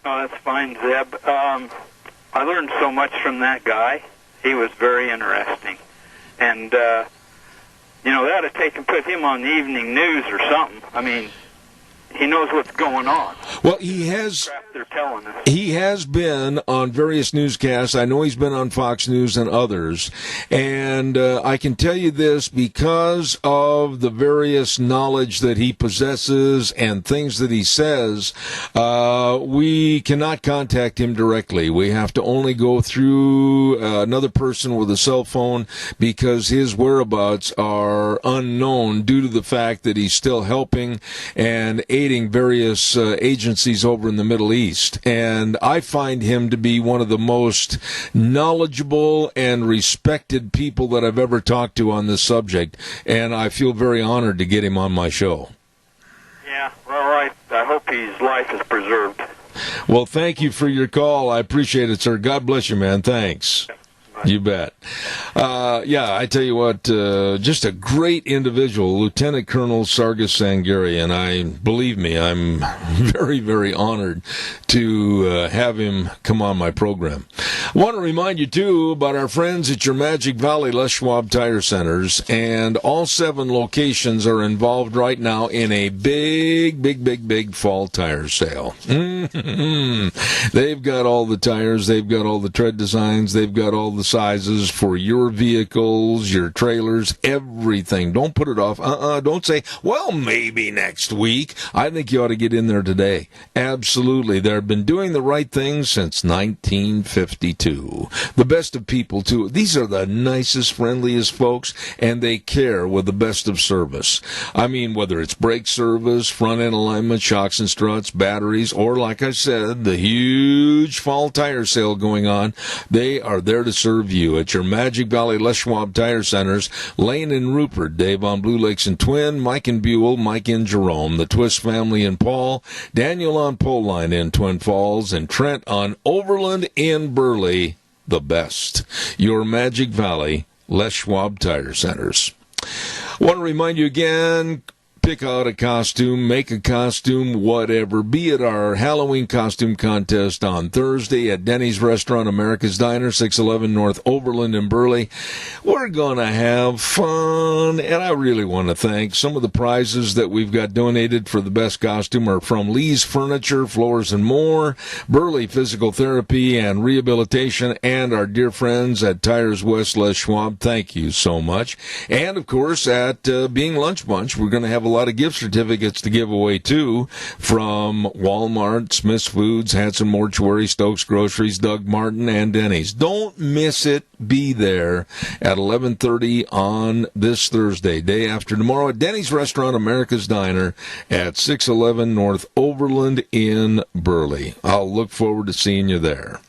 Oh, that's fine, Zeb. I learned so much from that guy. He was very interesting. And, they ought to put him on the evening news or something. I mean, he knows what's going on. Well, he has. Crap they're telling us. He has been on various newscasts. I know he's been on Fox News and others. And I can tell you this, because of the various knowledge that he possesses and things that he says, we cannot contact him directly. We have to only go through another person with a cell phone, because his whereabouts are unknown due to the fact that he's still helping and aiding various agencies over in the Middle East. And I find him to be one of the most knowledgeable and respected people that I've ever talked to on this subject, and I feel very honored to get him on my show. Yeah, well, I hope his life is preserved. Well, thank you for your call. I appreciate it, sir. God bless you, man. Thanks. You bet. I tell you what, just a great individual, Lieutenant Colonel Sargis Sangari, and believe me, I'm very, very honored to have him come on my program. I want to remind you, too, about our friends at your Magic Valley Les Schwab Tire Centers, and all 7 locations are involved right now in a big fall tire sale. They've got all the tires, they've got all the tread designs, they've got all the sizes for your vehicles, your trailers, everything. Don't put it off. Don't say, well, maybe next week. I think you ought to get in there today. Absolutely. They've been doing the right thing since 1952. The best of people, too. These are the nicest, friendliest folks, and they care with the best of service. I mean, whether it's brake service, front-end alignment, shocks and struts, batteries, or, like I said, the huge fall tire sale going on, they are there to serve you at your Magic Valley Les Schwab Tire Centers. Lane and Rupert, Dave on Blue Lakes and Twin, Mike and Buell, Mike in Jerome, the Twist family in Paul, Daniel on Pole Line in Twin Falls, and Trent on Overland in Burley. The best. Your Magic Valley Les Schwab Tire Centers. I want to remind you again, pick out a costume, make a costume, whatever. Be it our Halloween costume contest on Thursday at Denny's Restaurant, America's Diner, 611 North Overland in Burley. We're going to have fun, and I really want to thank some of the prizes that we've got donated for the best costume are from Lee's Furniture, Floors and More, Burley Physical Therapy and Rehabilitation, and our dear friends at Tires West Les Schwab. Thank you so much. And, of course, at Being Lunch Bunch, we're going to have a lot of gift certificates to give away, too, from Walmart, Smith's Foods, Hanson Mortuary, Stokes Groceries, Doug Martin, and Denny's. Don't miss it. Be there at 11:30 on this Thursday, day after tomorrow, at Denny's Restaurant, America's Diner, at 611 North Overland in Burley. I'll look forward to seeing you there.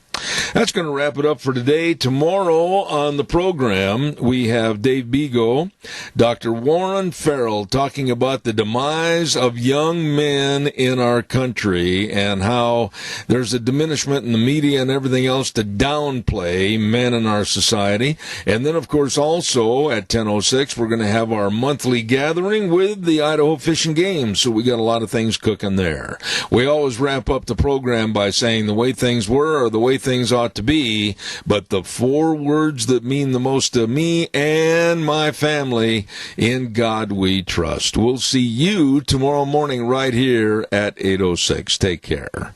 That's going to wrap it up for today. Tomorrow on the program, we have Dave Bego, Dr. Warren Farrell talking about the demise of young men in our country and how there's a diminishment in the media and everything else to downplay men in our society. And then, of course, also at 10:06, we're going to have our monthly gathering with the Idaho Fish and Game. So we got a lot of things cooking there. We always wrap up the program by saying the way things were or the way things ought to be, but the 4 words that mean the most to me and my family: in God we trust. We'll see you tomorrow morning right here at 8:06. Take care.